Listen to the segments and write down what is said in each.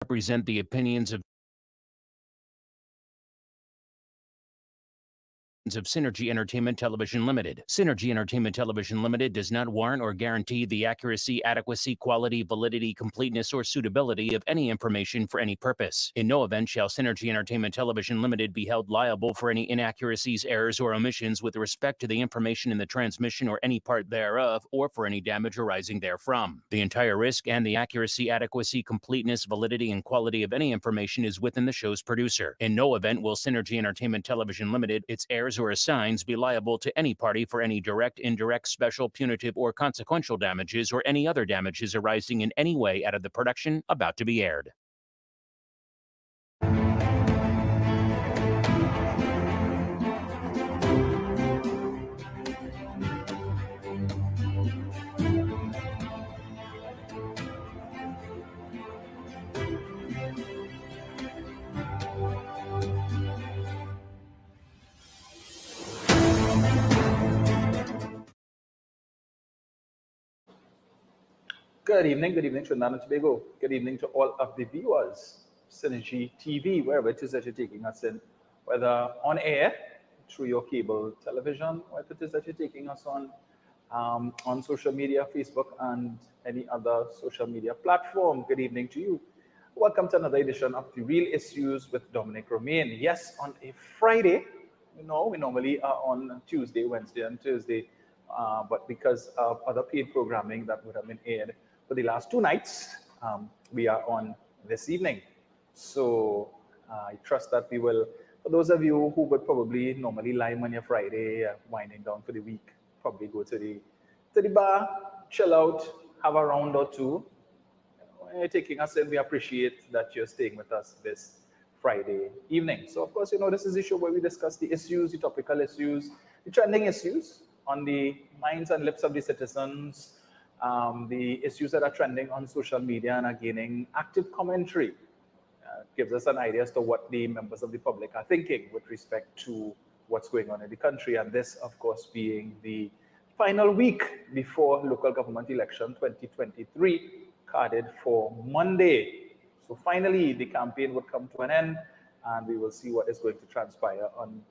represent the opinions of Synergy Entertainment Television Limited. Synergy Entertainment Television Limited does not warrant or guarantee the accuracy, adequacy, quality, validity, completeness, or suitability of any information for any purpose. In no event shall Synergy Entertainment Television Limited be held liable for any inaccuracies, errors, or omissions with respect to the information in the transmission or any part thereof, or for any damage arising therefrom. The entire risk and the accuracy, adequacy, completeness, validity, and quality of any information is within the show's producer. In no event will Synergy Entertainment Television Limited, its heirs, or assigns be liable to any party for any direct, indirect, special, punitive, or consequential damages or any other damages arising in any way out of the production about to be aired. Good evening Trinidad and Tobago. Good evening to all of the viewers, SynergyTV, wherever it is that you're taking us in, whether on air, through your cable television, or if it is that you're taking us on social media, Facebook, and any other social media platform. Good evening to you. Welcome to another edition of The Real Issues with Dominic Romain. Yes, on a Friday. We normally are on Tuesday, Wednesday, and Thursday, but because of other paid programming that would have been aired for the last two nights, we are on this evening. So I trust that we will, for those of you who would probably normally lime on your Friday, winding down for the week, probably go to the bar, chill out, have a round or two. When you're taking us in, we appreciate that you're staying with us this Friday evening. So of course, this is the show where we discuss the issues, the topical issues, the trending issues on the minds and lips of the citizens, the issues that are trending on social media and are gaining active commentary. Gives us an idea as to what the members of the public are thinking with respect to what's going on in the country. And this, of course, being the final week before local government election 2023, carded for Monday. So finally, the campaign would come to an end, and we will see what is going to transpire on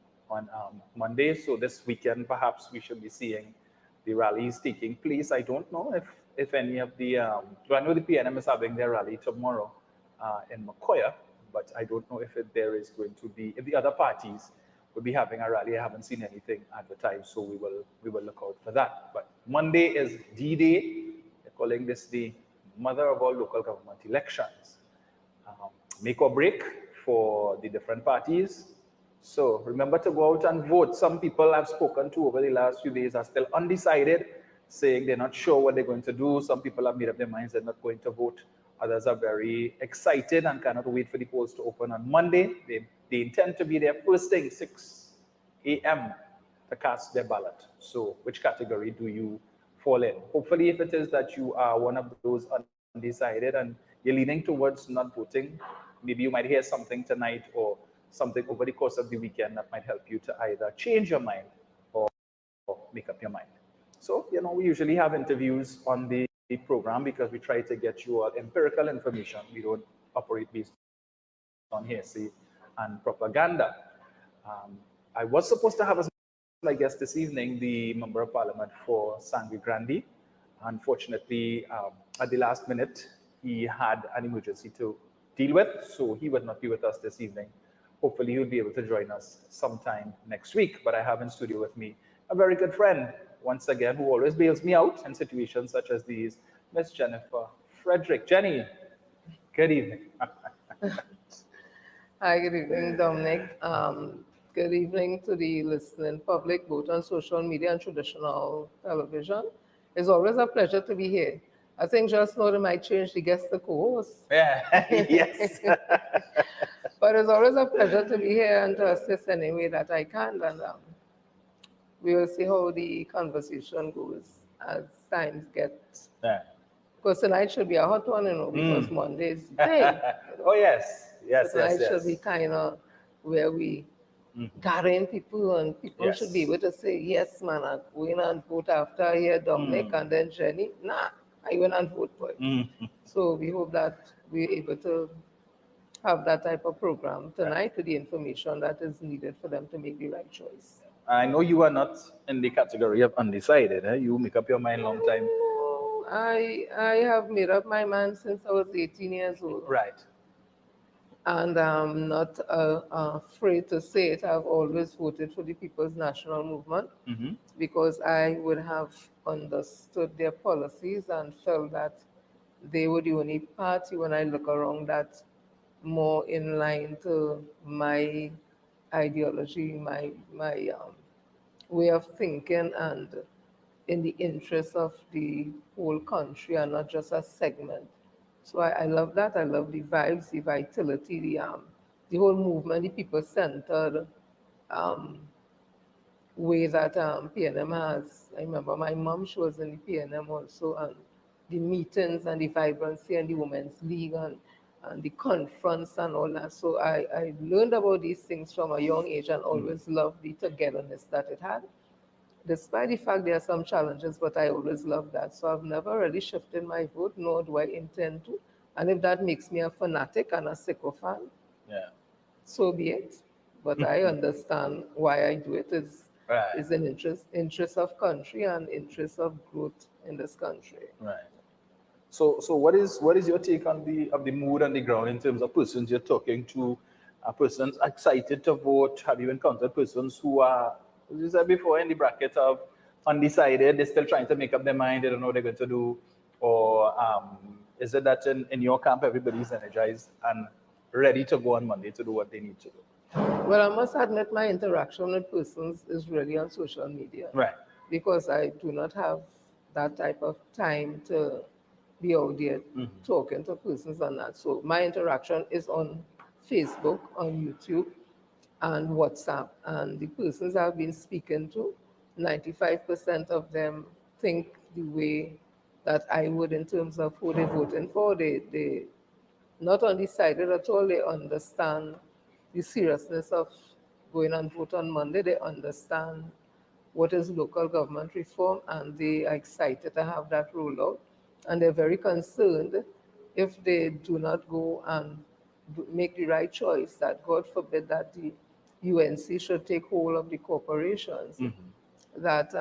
Monday. So this weekend, perhaps we should be seeing the rallies taking place. I don't know if any of the, I know the PNM is having their rally tomorrow in Macoya, but I don't know if there is going to be, if the other parties will be having a rally. I haven't seen anything advertised, so we will look out for that. But Monday is D-Day. They're calling this the mother of all local government elections. Make or break for the different parties. So remember to go out and vote. Some people I've spoken to over the last few days are still undecided, saying they're not sure what they're going to do. Some people have made up their minds they're not going to vote. Others are very excited and cannot wait for the polls to open on Monday. They intend to be there first thing, 6 a.m. to cast their ballot. So which category do you fall in? Hopefully, if it is that you are one of those undecided and you're leaning towards not voting, maybe you might hear something tonight or something over the course of the weekend that might help you to either change your mind or make up your mind. So, we usually have interviews on the program because we try to get you all empirical information. We don't operate based on hearsay and propaganda. I was supposed to have as my guest this evening the Member of Parliament for Sangre Grande. Unfortunately, at the last minute, he had an emergency to deal with, so he would not be with us this evening. Hopefully, he'll be able to join us sometime next week. But I have in studio with me a very good friend, once again, who always bails me out in situations such as these, Miss Jennifer Frederick. Jenny, good evening. Hi, good evening, Dominic. Good evening to the listening public, both on social media and traditional television. It's always a pleasure to be here. I think just now they might change the guest to co-host. Yeah, yes. But it's always a pleasure to be here and to assist any way that I can. And we will see how the conversation goes as times get. Yeah. Because tonight should be a hot one, because Monday's big. Oh, yes. Yes, so tonight should be kind of where we gathering people, and people should be able to say, yes, man, I'm going and vote after I hear Dominic and then Jenny. Nah, I went and vote for it. So we hope that we're able to have that type of program tonight with the information that is needed for them to make the right choice. I know you are not in the category of undecided. You make up your mind long time. No, I have made up my mind since I was 18 years old. Right. And I'm not afraid to say it. I've always voted for the People's National Movement because I would have understood their policies and felt that they were the only party when I look around that more in line to my ideology, my way of thinking, and in the interest of the whole country and not just a segment. So I love that. I love the vibes, the vitality, the whole movement, the people-centered um, way that PNM has. I remember my mom, she was in the PNM also, and the meetings and the vibrancy and the Women's League and the conference and all that. So I learned about these things from a young age and always loved the togetherness that it had. Despite the fact there are some challenges, but I always love that. So I've never really shifted my vote, nor do I intend to. And if that makes me a fanatic and a sycophant, Yeah. so be it. But I understand why I do it. Right. Is an interest of country and interest of growth in this country. Right. So what is your take on the mood on the ground in terms of persons you're talking to? Are persons excited to vote? Have you encountered persons who are, as you said before, in the bracket of undecided? They're still trying to make up their mind. They don't know what they're going to do. Or is it that in your camp everybody's energized and ready to go on Monday to do what they need to do? Well, I must admit my interaction with persons is really on social media. Right. Because I do not have that type of time to be out there talking to persons on that. So my interaction is on Facebook, on YouTube, and WhatsApp. And the persons I've been speaking to, 95% of them think the way that I would in terms of who they're voting for. They not undecided at all. They understand the seriousness of going and vote on Monday. They understand what is local government reform, and they are excited to have that rolled out. And they're very concerned if they do not go and make the right choice, that God forbid that the UNC should take hold of the corporations, that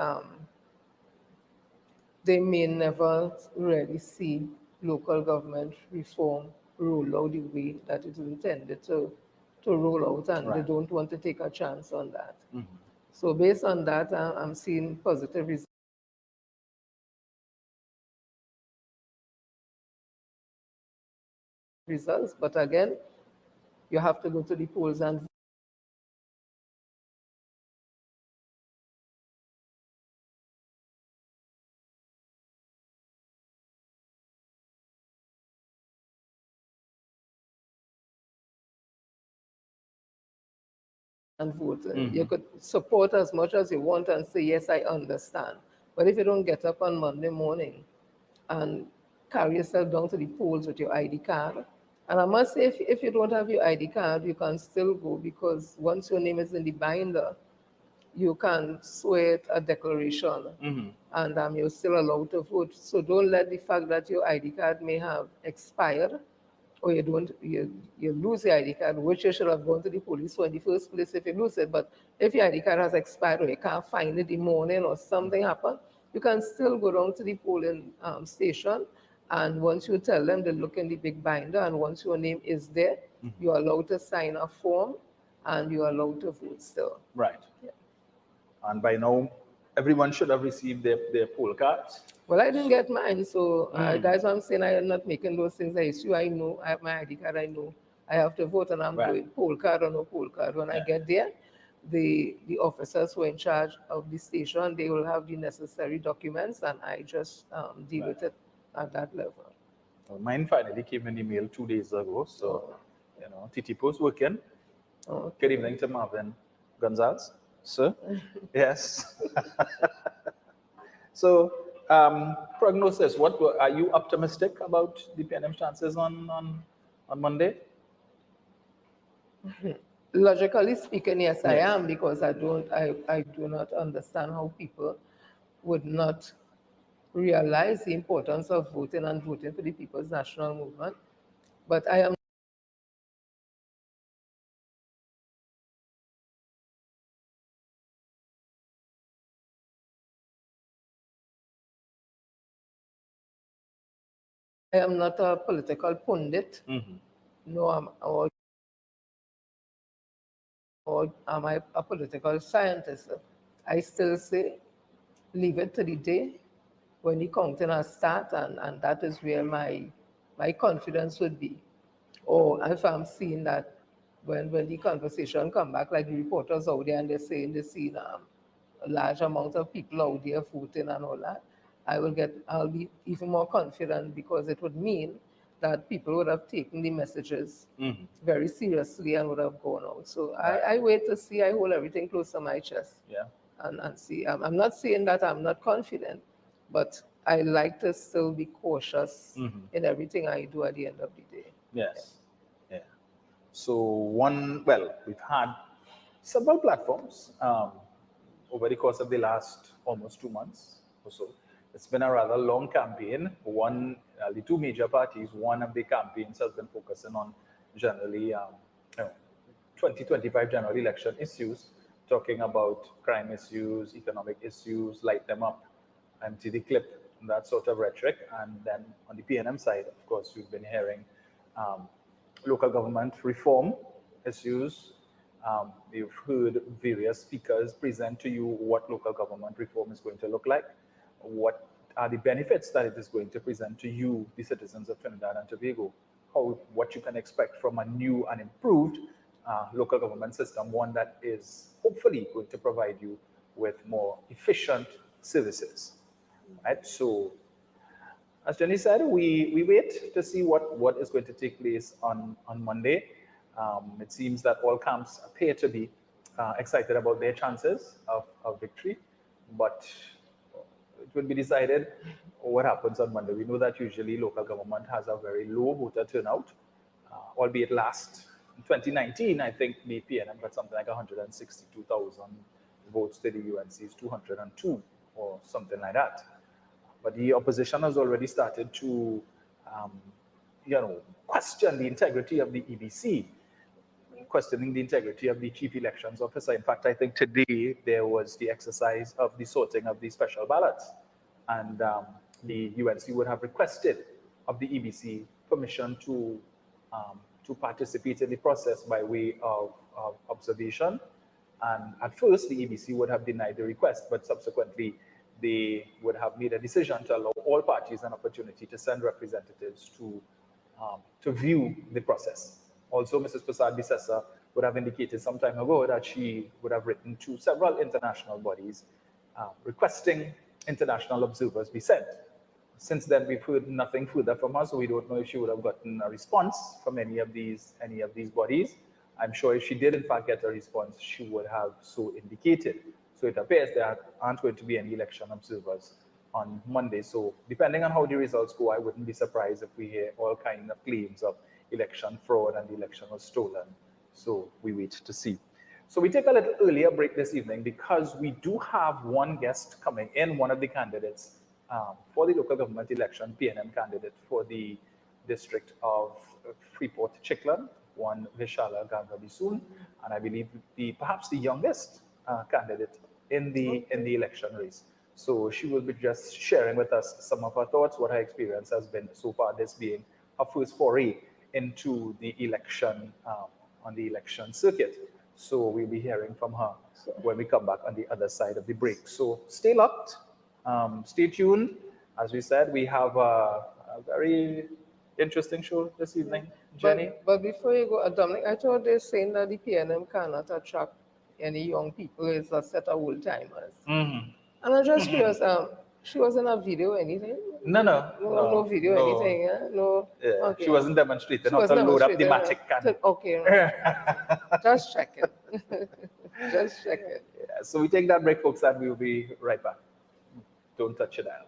they may never really see local government reform roll out the way that it is intended to roll out, and they don't want to take a chance on that. So based on that, I'm seeing positive results. But again, you have to go to the polls and vote. You could support as much as you want and say, yes, I understand. But if you don't get up on Monday morning and carry yourself down to the polls with your ID card, and I must say, if you don't have your ID card, you can still go, because once your name is in the binder, you can swear a declaration, and you're still allowed to vote. So don't let the fact that your ID card may have expired, or you lose your ID card, which you should have gone to the police for in the first place if you lose it. But if your ID card has expired or you can't find it in the morning or something happened, you can still go down to the polling station, and once you tell them, they look in the big binder, and once your name is there, you're allowed to sign a form and you're allowed to vote still. Right. Yeah. And by now, everyone should have received their poll cards. Well, I didn't get mine, so that's what I'm saying. I am not making those things an issue. I know I have my ID card. I know I have to vote, and I'm going poll card or no poll card. When I get there, the officers who are in charge of the station, they will have the necessary documents, and I just deal with it at that level. Well, mine finally came in the mail 2 days ago, so Titipo's working. Okay. Good evening to Marvin Gonzalez, sir. Yes. So, prognosis. What are you optimistic about the PNM chances on Monday? Logically speaking, yes, I am, because I do not understand how people would not realize the importance of voting and voting for the People's National Movement. But I am I am not a political pundit. No, or am I a political scientist? I still say, leave it to the day when the counting has started, and that is where my confidence would be. Or if I'm seeing that when the conversation come back, like the reporters out there and they're saying they see a large amount of people out there voting and all that, I'll be even more confident, because it would mean that people would have taken the messages very seriously and would have gone out. So I wait to see. I hold everything close to my chest. Yeah. And see. I'm not saying that I'm not confident, but I like to still be cautious in everything I do at the end of the day. Yes. Yeah. So we've had several platforms over the course of the last almost 2 months or so. It's been a rather long campaign. The two major parties, one of the campaigns has been focusing on generally 2025 general election issues, talking about crime issues, economic issues, light them up, empty the clip, that sort of rhetoric. And then on the PNM side, of course, we've been hearing local government reform issues. You've heard various speakers present to you what local government reform is going to look like, what are the benefits that it is going to present to you, the citizens of Trinidad and Tobago, what you can expect from a new and improved local government system, one that is hopefully going to provide you with more efficient services. Right? So, as Jenny said, we wait to see what is going to take place on Monday. It seems that all camps appear to be excited about their chances of victory, but it will be decided what happens on Monday. We know that usually local government has a very low voter turnout, albeit in 2019, I think the PNM got something like 162,000 votes to the UNC's 202 or something like that. But the opposition has already started to, question the integrity of the EBC, questioning the integrity of the chief elections officer. In fact, I think today there was the exercise of the sorting of the special ballots, and the UNC would have requested of the EBC permission to participate in the process by way of observation. And at first, the EBC would have denied the request, but subsequently, they would have made a decision to allow all parties an opportunity to send representatives to view the process. Also, Mrs. Prasad Bisesa would have indicated some time ago that she would have written to several international bodies requesting international observers be sent. Since then, we've heard nothing further from her, so we don't know if she would have gotten a response from any of these bodies. I'm sure if she did in fact get a response, she would have so indicated. So it appears there aren't going to be any election observers on Monday. So depending on how the results go, I wouldn't be surprised if we hear all kinds of claims of election fraud and the election was stolen. So we wait to see. So we take a little earlier break this evening because we do have one guest coming in, one of the candidates for the local government election, PNM candidate for the district of Freeport-Chiclan, one Vishala Gangabisoon, and I believe perhaps the youngest candidate in the election race. So she will be just sharing with us some of her thoughts, what her experience has been so far, this being her first foray into the election, on the election circuit. So we'll be hearing from her when we come back on the other side of the break. So stay locked, stay tuned. As we said, we have a very interesting show this evening, Jenny. But before you go, Dominic, I thought they're saying that the PNM cannot attract any young people. It's a set of old timers. And I'm just curious, she was in a video or anything? No video or anything, yeah? No. Yeah. Okay. She wasn't demonstrating how to load up the Matic can. Okay. Just checking. Just checking. Yeah, so we take that break, folks, and we'll be right back. Don't touch your dial.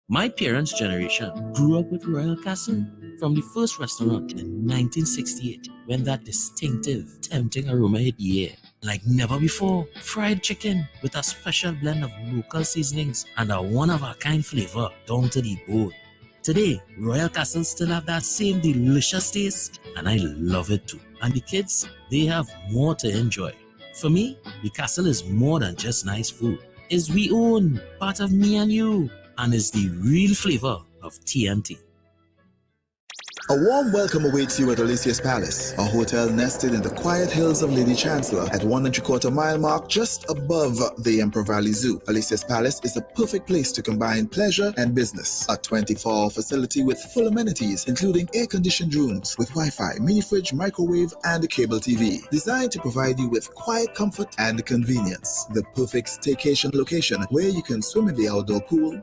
My parents' generation grew up with Royal Castle. From the first restaurant in 1968, when that distinctive, tempting aroma hit the air like never before, fried chicken with a special blend of local seasonings and a one-of-a-kind flavor down to the bone. Today, Royal Castle still have that same delicious taste, and I love it too. And the kids, they have more to enjoy. For me, the castle is more than just nice food. It's we own, part of me and you, and is the real flavor of TNT. A warm welcome awaits you at Alicia's Palace, a hotel nested in the quiet hills of Lady Chancellor at 1 3/4 mile mark just above the Emperor Valley Zoo. Alicia's Palace is a perfect place to combine pleasure and business. A 24-hour facility with full amenities, including air-conditioned rooms with Wi-Fi, mini fridge, microwave, and cable TV. Designed to provide you with quiet comfort and convenience. The perfect staycation location where you can swim in the outdoor pool,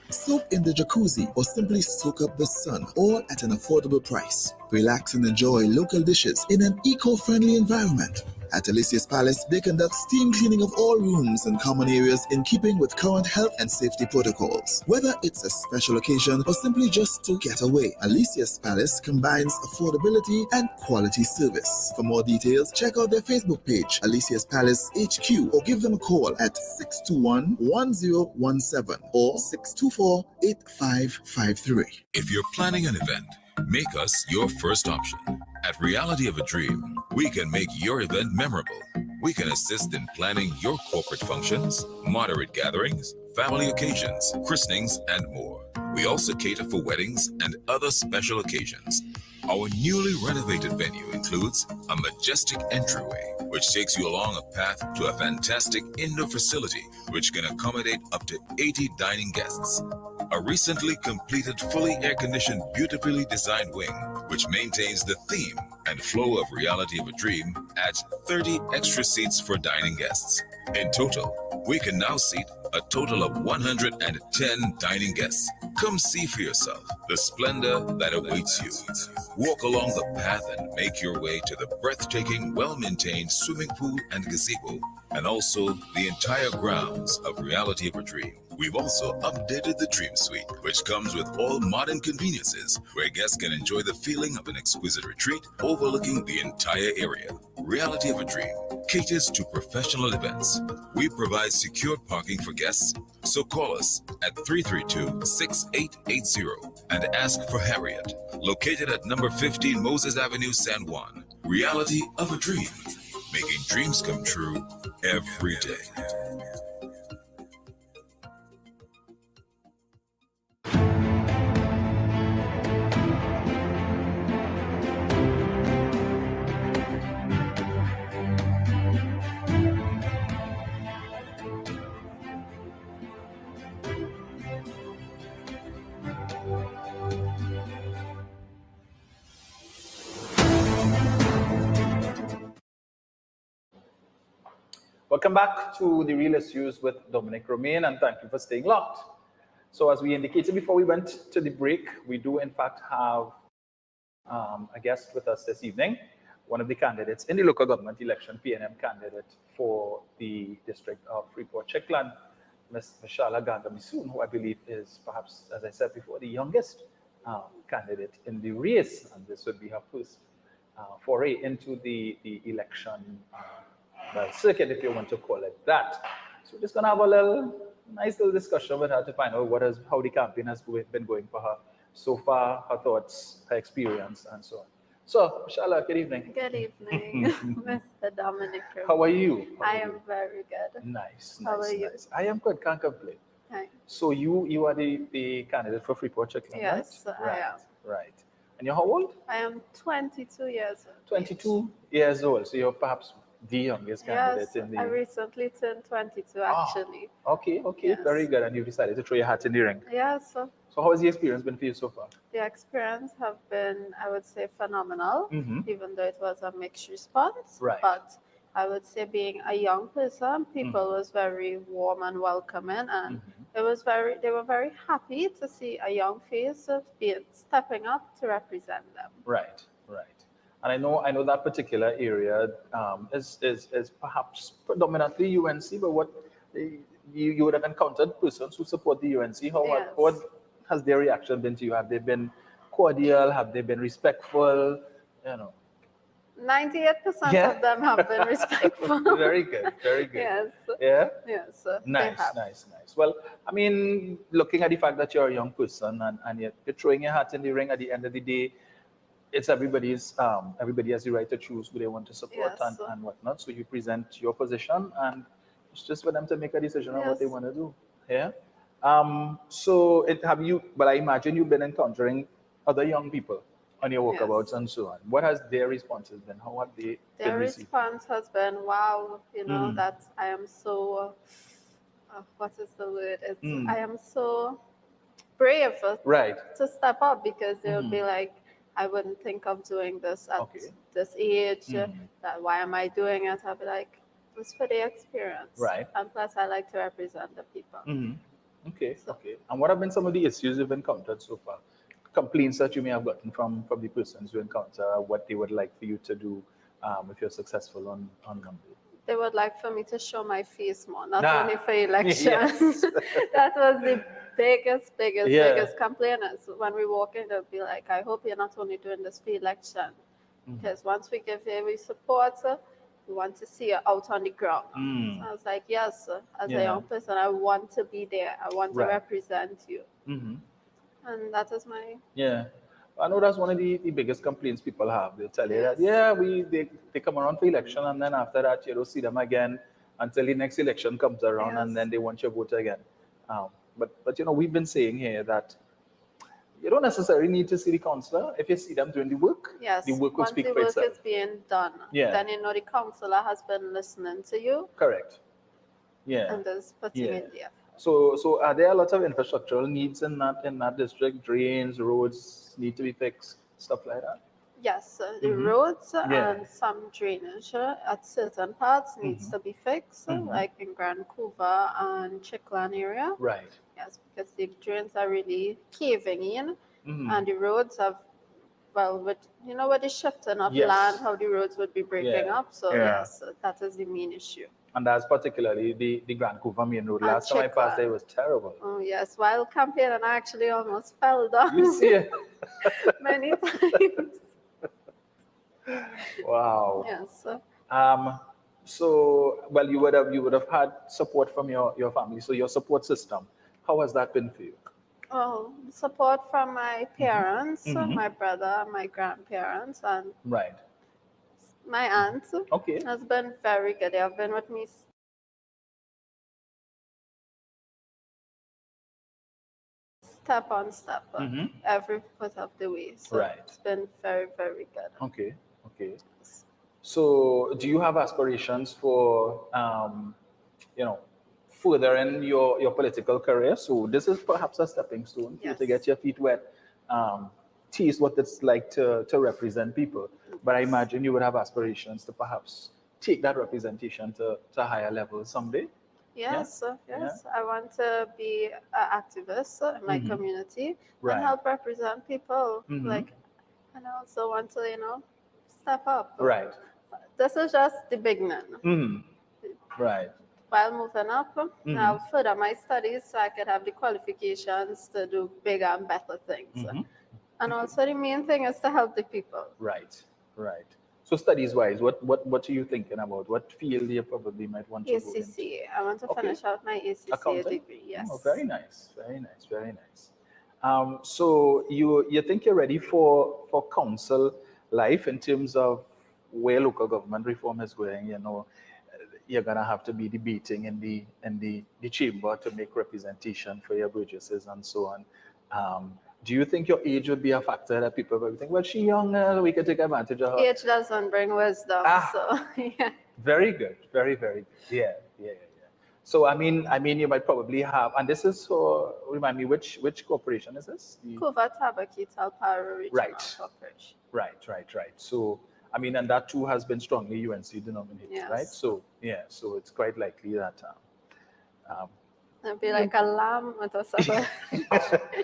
soak in the jacuzzi, or simply soak up the sun, all at an affordable price. Relax and enjoy local dishes in an eco-friendly environment. At Alicia's Palace, they conduct steam cleaning of all rooms and common areas in keeping with current health and safety protocols. Whether it's a special occasion or simply just to get away, Alicia's Palace combines affordability and quality service. For more details, check out their Facebook page, Alicia's Palace HQ, or give them a call at 621-1017 or 624-8553. If you're planning an event, make us your first option. At Reality of a Dream, we can make your event memorable. We can assist in planning your corporate functions, moderate gatherings, family occasions, christenings, and more. We also cater for weddings and other special occasions. Our newly renovated venue includes a majestic entryway, which takes you along a path to a fantastic indoor facility, which can accommodate up to 80 dining guests. A recently completed, fully air-conditioned, beautifully designed wing, which maintains the theme and flow of Reality of a Dream, adds 30 extra seats for dining guests. In total, we can now seat a total of 110 dining guests. Come see for yourself the splendor that awaits you. Walk along the path and make your way to the breathtaking, well-maintained swimming pool and gazebo, and also the entire grounds of Reality of a Dream. We've also updated the Dream Suite, which comes with all modern conveniences, where guests can enjoy the feeling of an exquisite retreat overlooking the entire area. Reality of a Dream caters to professional events. We provide secured parking for guests, so call us at 332-6880 and ask for Harriet, located at number 15 Moses Avenue, San Juan. Reality of a Dream, making dreams come true every day. Welcome back to The Real Issues with Dominic Romain, and thank you for staying locked. So as we indicated before we went to the break, we do in fact have a guest with us this evening, one of the candidates in the local government election, PNM candidate for the district of Freeport-Chiclan, Ms. Mishala Ganga-Misoon, who I believe is perhaps, as I said before, the youngest candidate in the race, and this would be her first foray into the election circuit, if you want to call it that. So we're just gonna have a nice little discussion with her to find out how the campaign has been going for her so far, her thoughts, her experience, and so on. So, Mishala, good evening. Good evening, Mr. Dominic. How are you? I am very good. Nice. How are you? Nice. I am good, can't complain. Hi. So you are the candidate for Freeport-Chiclan, Yes, right? I am. Right. And you're how old? I am 22 years old. 22 years old. So you're perhaps the youngest candidate Yes, in the... I recently turned 22 actually. Okay, Yes. very good. And you decided to throw your hat in the ring. Yes, so So how has the experience been for you so far? the experience have been, I would say, phenomenal, Mhm. even though it was a mixed response. Right. But I would say being a young person, people was very warm and welcoming, and they were very happy to see a young face of stepping up to represent them. Right. And I know that particular area is perhaps predominantly UNC, but what you would have encountered persons who support the UNC. What has their reaction been to you? Have they been cordial? Have they been respectful? 98% Yeah. of them have been respectful. Very good, very good. Yes. Yeah? Yes. Nice, they have. nice. Well, I mean, looking at the fact that you're a young person and you're throwing your hat in the ring at the end of the day, it's everybody has the right to choose who they want to support Yes. and whatnot. So you present your position and it's just for them to make a decision on what they Yes. want to do. Yeah. But I imagine you've been encountering other young people on your walkabouts Yes. and so on. What has their responses been? How have they been Their received? response has been, wow, Mm. that I am so, what is the word? Mm. I am so brave Right. to step up, because they'll be Mhm. like, I wouldn't think of doing this at Okay. this age. Mhm. That why am I doing it? I'll be like, it's for the experience. Right. And plus, I like to represent the people. Mhm. Okay, So- okay. And what have been some of the issues you've encountered so far? Complaints that you may have gotten from the persons you encounter, what they would like for you to do if you're successful on Monday. They would like for me to show my face more, not Ah, only for elections. yes. That was the biggest Yeah. complaint. Is when we walk in, they'll be like, I hope you're not only doing this for election. Because once we give you support, we want to see you out on the ground. Mm. So I was like, yes, as Yeah. a young person, I want to be there. I want to Right. represent you. Mm-hmm. And that is my, Yeah. I know that's one of the biggest complaints people have. They'll tell you that, Yes. they come around for election and then after that you don't see them again until the next election comes around and Yes. then they want your vote again. But we've been saying here that you don't necessarily need to see the councillor. If you see them doing the work, yes. the work will Once speak the for work itself. is being done, Yeah. then the councillor has been listening to you Correct. Yeah. and is putting Yeah. in there. So are there a lot of infrastructural needs in that district? Drains, roads need to be fixed, stuff like that? Yes, the Mhm. roads Yeah. and some drainage at certain parts needs to be fixed, like in Grand Couva and Chickland area. Right. Yes, because the drains are really caving in, Mhm. and the roads have, with the shifting of Yes. land, how the roads would be breaking Yeah. up. So Yeah. yes, that is the main issue. And that's particularly the Grand Couva main road. And Last time I passed there, it Chickland. was terrible. Oh yes, while campaigning, I actually almost fell down You see it? many times. Wow. Yes. So, well, you would have had support from your family. So your support system, how has that been for you? Well, support from my parents, Mhm. my brother, my grandparents, and Right. my aunt Okay. has been very good. They have been with me step on step, Mhm. every foot of the way. So Right. it's been very, very good. Okay. Okay. So, do you have aspirations for, furthering your political career? So, this is perhaps a stepping stone for you to Yes. get your feet wet, taste what it's like to represent people. But I imagine you would have aspirations to perhaps take that representation to higher levels someday. Yes, yes. I want to be an activist in my Mhm. community Right. and help represent people. Mhm. And I also want to, step up. Right. This is just the beginning. Mhm. Right. While moving up, I'll further my studies so I could have the qualifications to do bigger and better things. Mhm. And also the main thing is to help the people. Right. Right. So, studies-wise, what are you thinking about? What field you probably might want to go into? ACCA. I want to Okay. finish out my ACCA Accounting? degree. Yes. Oh, very nice, very nice, very nice. So you think you're ready for council life in terms of where local government reform is going? You're gonna have to be debating in the chamber to make representation for your burgesses and so on. Do you think your age would be a factor that people will think, well, she's young, we can take advantage of her? Age doesn't bring wisdom. So yeah. Very good. Very, very good. Yeah. So I mean, you might probably have, and this is for, remind me, which corporation is this? Kuva Tabakital Power Regional Right. Corporation. Right. So I mean, and that too has been strongly UNC denominated, Yes. right? So so it's quite likely that. It'd be like a lamb with a supper.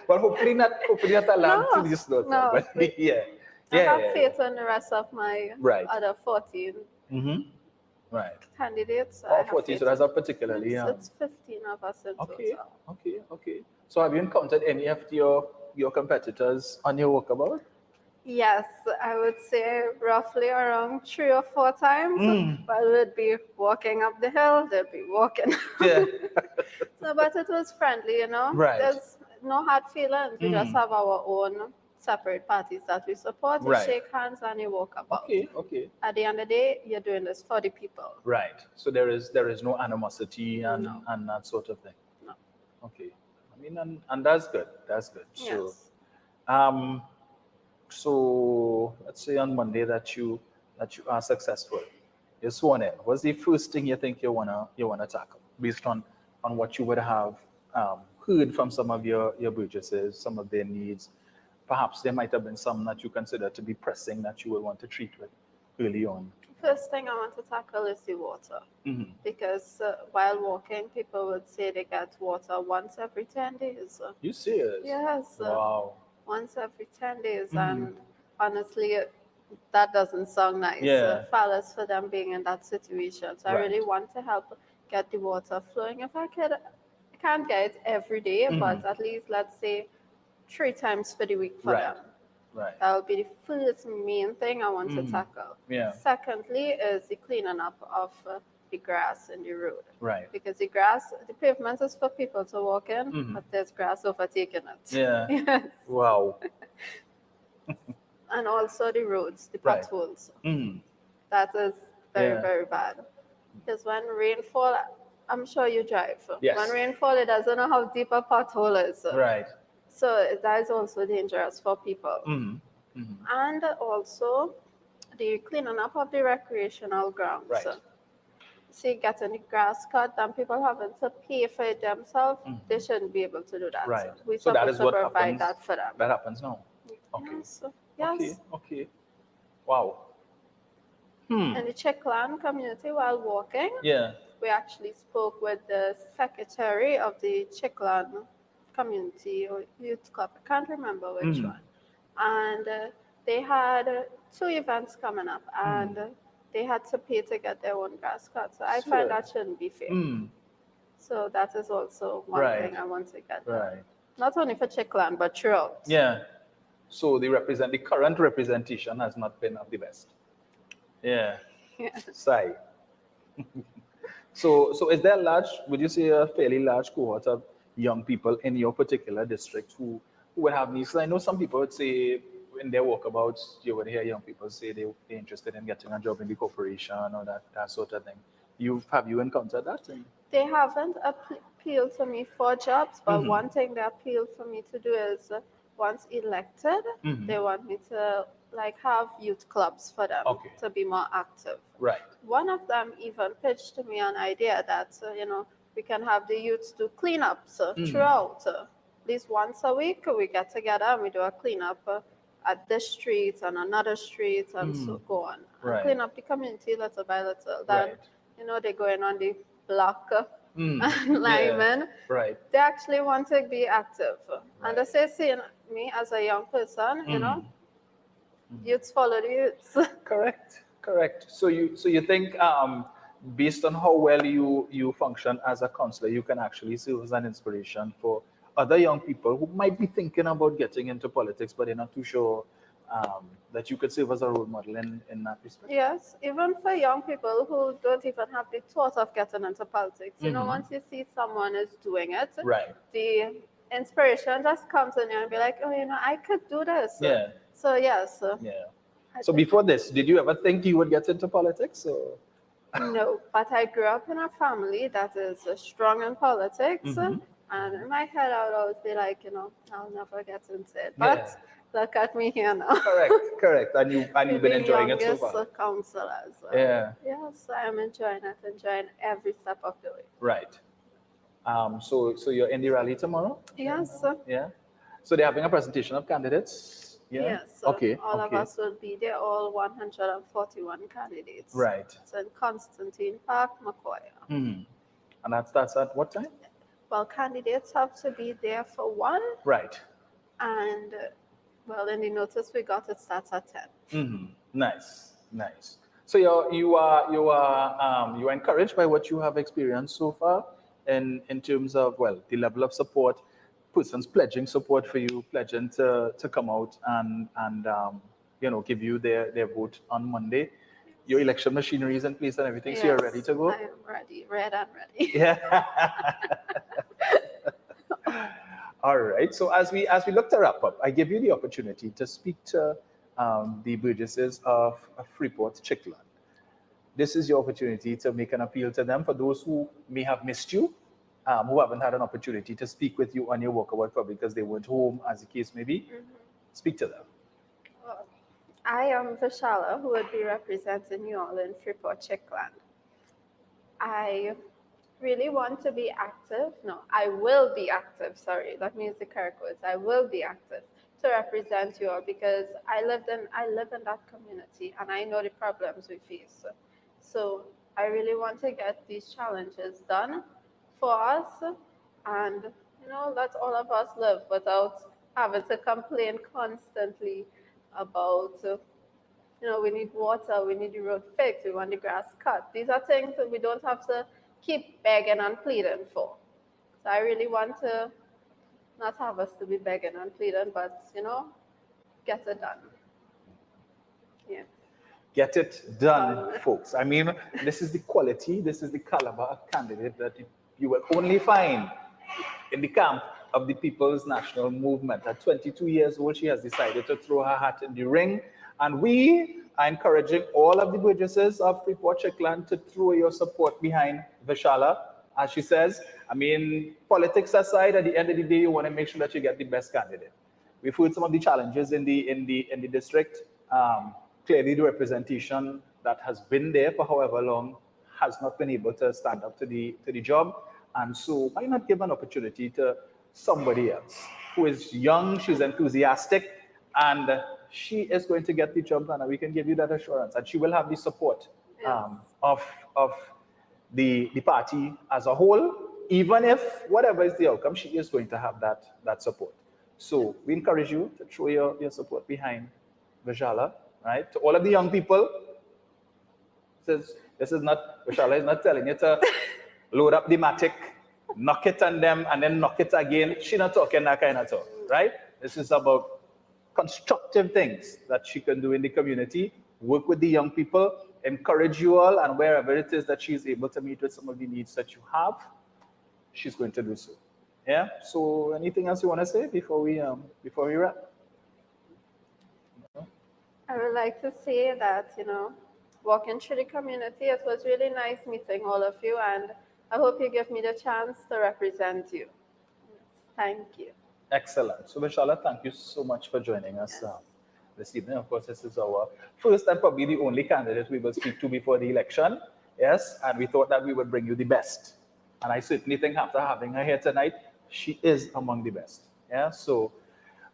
Well, hopefully not a lamb No, to this slaughter, no. but yeah. I have faith in the rest of my Right. other 14 Mm-hmm. Right. candidates. I Oh, have 14. faith So that's in- a particularly. It's 15 of us in Okay. total. Okay. So have you encountered any of your your competitors on your walkabout? Yes, I would say roughly around 3 or 4 times. But we'd be walking up the hill, they'd be walking. Yeah. So, but it was friendly, you know. Right. There's no hard feelings. We just have our own separate parties that we support. You Right. shake hands and you walk about. Okay. At the end of the day, you're doing this for the people. Right. So there is no animosity and that sort of thing. No. Okay. I mean, and that's good. That's good. Yes. So let's say on Monday that you are successful, you're sworn in. What's the first thing you think you wanna tackle based on what you would have heard from some of your burgesses, some of their needs? Perhaps there might have been some that you consider to be pressing that you would want to treat with early on. First thing I want to tackle is the water. Because while walking, people would say they get water once every 10 days. You serious? Yes. Wow. Once every 10 days. And honestly, that doesn't sound nice. Yeah. Fellas, for them being in that situation. So I really want to help get the water flowing. If I could, I can't get it every day, but at least let's say 3 times for the week for them. Right. That will be the first main thing I want to tackle. Yeah. Secondly is the cleaning up of the grass in the road. Right. Because the pavement is for people to walk in, but there's grass overtaking it. Yeah. Yes. Wow. And also the roads, the Right. potholes. That is very, very bad. Because when rainfall, I'm sure you drive. Yes. When rainfall, it doesn't know how deep a pothole is. Right. So that is also dangerous for people. And also the cleaning up of the recreational grounds. Right. See, getting the grass cut, and people having to pay for it themselves, they shouldn't be able to do that. Right. We're So that supposed is to what provide happens. that for them. That happens now. Okay. Yes. Okay. Wow. In the Czechland community, while walking, Yeah. we actually spoke with the secretary of the Czechland community or youth club. I can't remember which one. And they had 2 events coming up, and they had to pay to get their own grass cut. So I find that shouldn't be fair. So that is also one thing I want to get done. Right. Not only for Czechland, but throughout. Yeah. So the current representation has not been of the best. Yeah. Sigh. So is there would you say a fairly large cohort of young people in your particular district who would have needs? I know some people would say in their walkabouts, you would hear young people say they're interested in getting a job in the corporation or that sort of thing. Have you encountered that? They haven't appealed to me for jobs, but one thing they appealed for me to do is once elected, they want me to have youth clubs for them to be more active. Right. One of them even pitched to me an idea that, we can have the youths do cleanups throughout. At least once a week, we get together and we do a cleanup at this street and another street and so go on. And clean up the community little by little. Then, they're going on the block and linemen. Right. They actually want to be active. And they say, seeing me as a young person, youths follow the youths. Correct. So you think based on how well you function as a counselor, you can actually serve as an inspiration for other young people who might be thinking about getting into politics, but they're not too sure that you could serve as a role model in that respect? Yes, even for young people who don't even have the thought of getting into politics. Once you see someone is doing it, the inspiration just comes in you and be like, I could do this. Yeah. So, yes. Yeah. So before this, did you ever think you would get into politics? Or? No, but I grew up in a family that is strong in politics. And in my head, I would always be like, I'll never get into it. But look at me here now. Correct. And you've been enjoying it so far. Counselors. Yeah. Yes, I am enjoying every step of the way. Right. So you're in the rally tomorrow? Yes. Yeah. So they're having a presentation of candidates? Yeah. Yes. Okay. All of us will be there, all 141 candidates. Right. It's in Constantine Park, Macoya. And that starts at what time? Well, candidates have to be there for 1. Right. And, in the notice we got, it starts at 10. Nice. So you are encouraged by what you have experienced so far in terms of, the level of support persons pledging support for you, pledging to come out and give you their vote on Monday. Your election machinery is in place and everything, so you're ready to go? I am ready, red and ready. Yeah. All right. So as we look to wrap up, I give you the opportunity to speak to the burgesses of Freeport, XII. This is your opportunity to make an appeal to them for those who may have missed you, who haven't had an opportunity to speak with you on your walkabout probably because they weren't home, as the case may be. Speak to them. Well, I am Vishala, who would be representing you all in Freeport, XII. I really want to be active. No, I will be active. Sorry, let me use the correct words. I will be active to represent you all because I live in that community and I know the problems we face. So I really want to get these challenges done for us and let all of us live without having to complain constantly about we need water, we need the road fixed, we want the grass cut. These are things that we don't have to keep begging and pleading for. So I really want to not have us to be begging and pleading, but get it done. Yeah. Get it done, folks. I mean, this is the quality, this is the caliber of candidate that you will only find in the camp of the People's National Movement. At 22 years old, she has decided to throw her hat in the ring. And we are encouraging all of the burgesses of Freeport, XII to throw your support behind Vishala. As she says, I mean, politics aside, at the end of the day, you want to make sure that you get the best candidate. We've heard some of the challenges in the district. Clearly, the representation that has been there for however long has not been able to stand up to the job. And so why not give an opportunity to somebody else who is young, she's enthusiastic, and she is going to get the job done, and we can give you that assurance. And she will have the support of the party as a whole, even if whatever is the outcome, she is going to have that support. So we encourage you to throw your support behind Vishala, right? To all of the young people, this is not, Vishala is not telling you to load up the Matic, knock it on them, and then knock it again. She's not talking that kind of talk, right? This is about constructive things that she can do in the community, work with the young people, encourage you all, and wherever it is that she's able to meet with some of the needs that you have, she's going to do so. Yeah. So, anything else you want to say before we wrap? I would like to say that walking through the community, it was really nice meeting all of you, and I hope you give me the chance to represent you. Thank you. Excellent. So, Vishala, thank you so much for joining us this evening. Of course, this is our first and probably the only candidate we will speak to before the election. Yes, and we thought that we would bring you the best. And I certainly think after having her here tonight, she is among the best. Yeah, so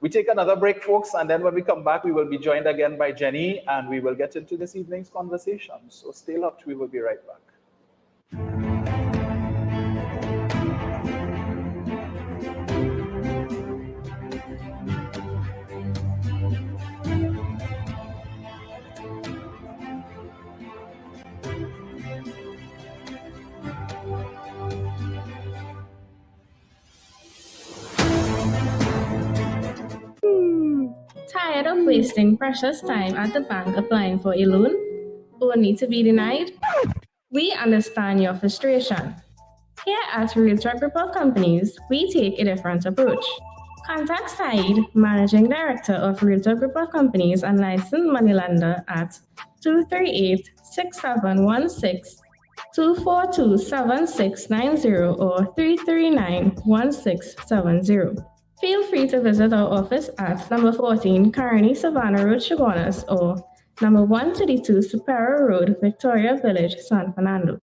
we take another break, folks, and then when we come back, we will be joined again by Jenny, and we will get into this evening's conversation. So stay locked, we will be right back. Tired of wasting precious time at the bank applying for a loan, only to be denied? We understand your frustration. Here at Realtor Group of Companies, we take a different approach. Contact Saeed, Managing Director of Realtor Group of Companies and licensed moneylender at 238-6716, 242-7690 or 339-1670. Feel free to visit our office at number 14 Carney Savannah Road, Chaguanas, or number 132 Superior Road, Victoria Village, San Fernando.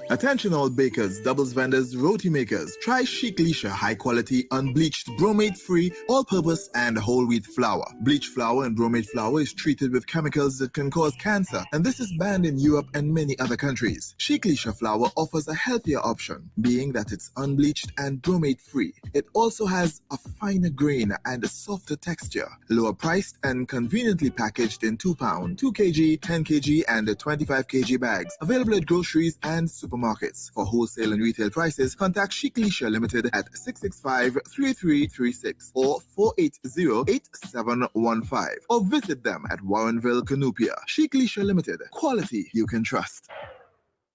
Attention all bakers, doubles vendors, roti makers. Try Chic Leisha high quality, unbleached, bromate-free, all-purpose and whole wheat flour. Bleached flour and bromate flour is treated with chemicals that can cause cancer, and this is banned in Europe and many other countries. Chic Leisha flour offers a healthier option, being that it's unbleached and bromate-free. It also has a finer grain and a softer texture, lower priced and conveniently packaged in 2 pound, 2 kg, 10 kg and 25 kg bags. Available at groceries and supermarkets. For wholesale and retail prices, contact Chic Leisure Limited at 665-3336 or 480-8715 or visit them at Warrenville, Canupia. Chic Leisure Limited. Quality you can trust.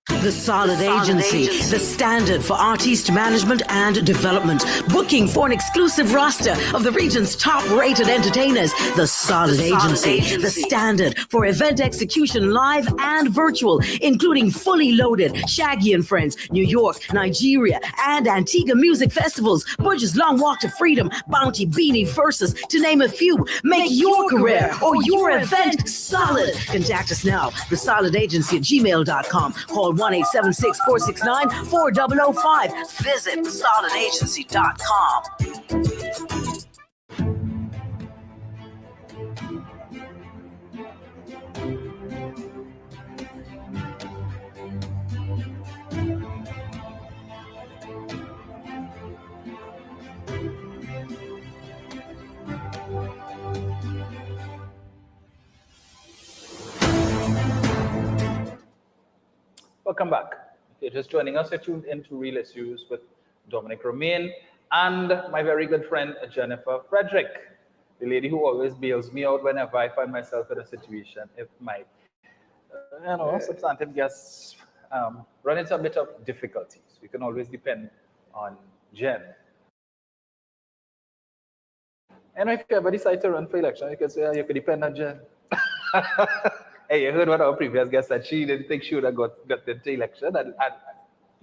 The Solid Agency, the standard for artiste management and development. Booking for an exclusive roster of the region's top-rated entertainers. The Solid Agency, the standard for event execution live and virtual, including fully loaded Shaggy and Friends, New York, Nigeria, and Antigua music festivals, Budge's Long Walk to Freedom, Bounty Beanie Versus, to name a few. Make your career or your event solid. Contact us now, thesolidagency@gmail.com. Call 1-876-469-4005. Visit thesolidagency.com. Welcome back. If you're just joining us, you're tuned into Real Issues with DOMINIC ROMAIN and my very good friend Jennifer Frederick, the lady who always bails me out whenever I find myself in a situation if my substantive guests run into a bit of difficulties. You can always depend on Jen. And if you ever decide to run for election, you can say, you can depend on Jen. Hey, you heard what our previous guest said. She didn't think she would have got into election and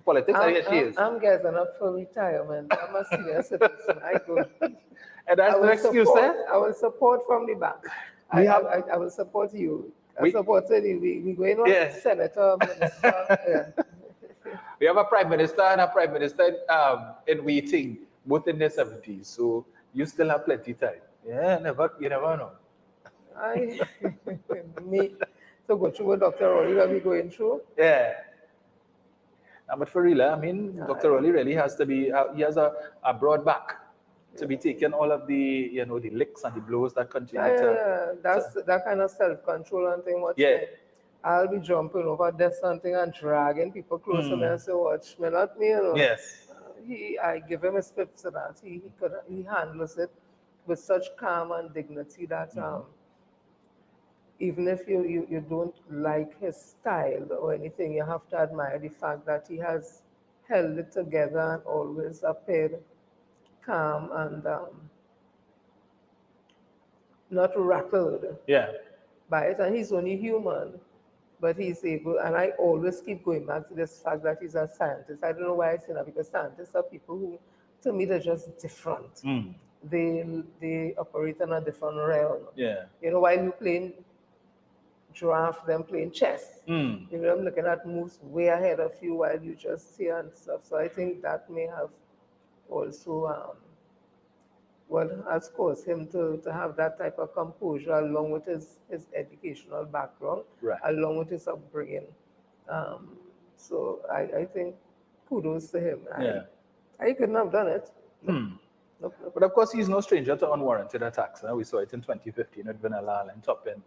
politics. She is. I'm getting up for retirement. I'm a senior citizen. I go. And that's the excuse, eh? I will support from the back. I will support you. I supported you. We going on senator, minister. Yeah. We have a prime minister and a prime minister in waiting, both in their 70s. So you still have plenty time. Yeah, you never know. So go through what Dr. Rolly will be going through. Yeah. But for real, I mean, Dr. Rolly really has to be, he has a broad back to be taking all of the, the licks and the blows that continue that's that kind of self-control and thing. I'll be jumping over this something and dragging people close to me and say, watch me, not me, Yes. I give him a spit to that. He handles it with such calm and dignity that even if you don't like his style or anything, you have to admire the fact that he has held it together and always appeared calm and not rattled by it. And he's only human, but he's able, and I always keep going back to this fact that he's a scientist. I don't know why I say that, because scientists are people who, to me, they're just different. They operate in a different realm. Yeah. While you playing draft, them playing chess. I'm looking at moves way ahead of you while you just see and stuff. So I think that may have also has caused him to have that type of composure along with his educational background, along with his upbringing. So I think kudos to him. I couldn't have done it. Nope. But of course, he's no stranger to unwarranted attacks. We saw it in 2015 with Vanilla and Toppin.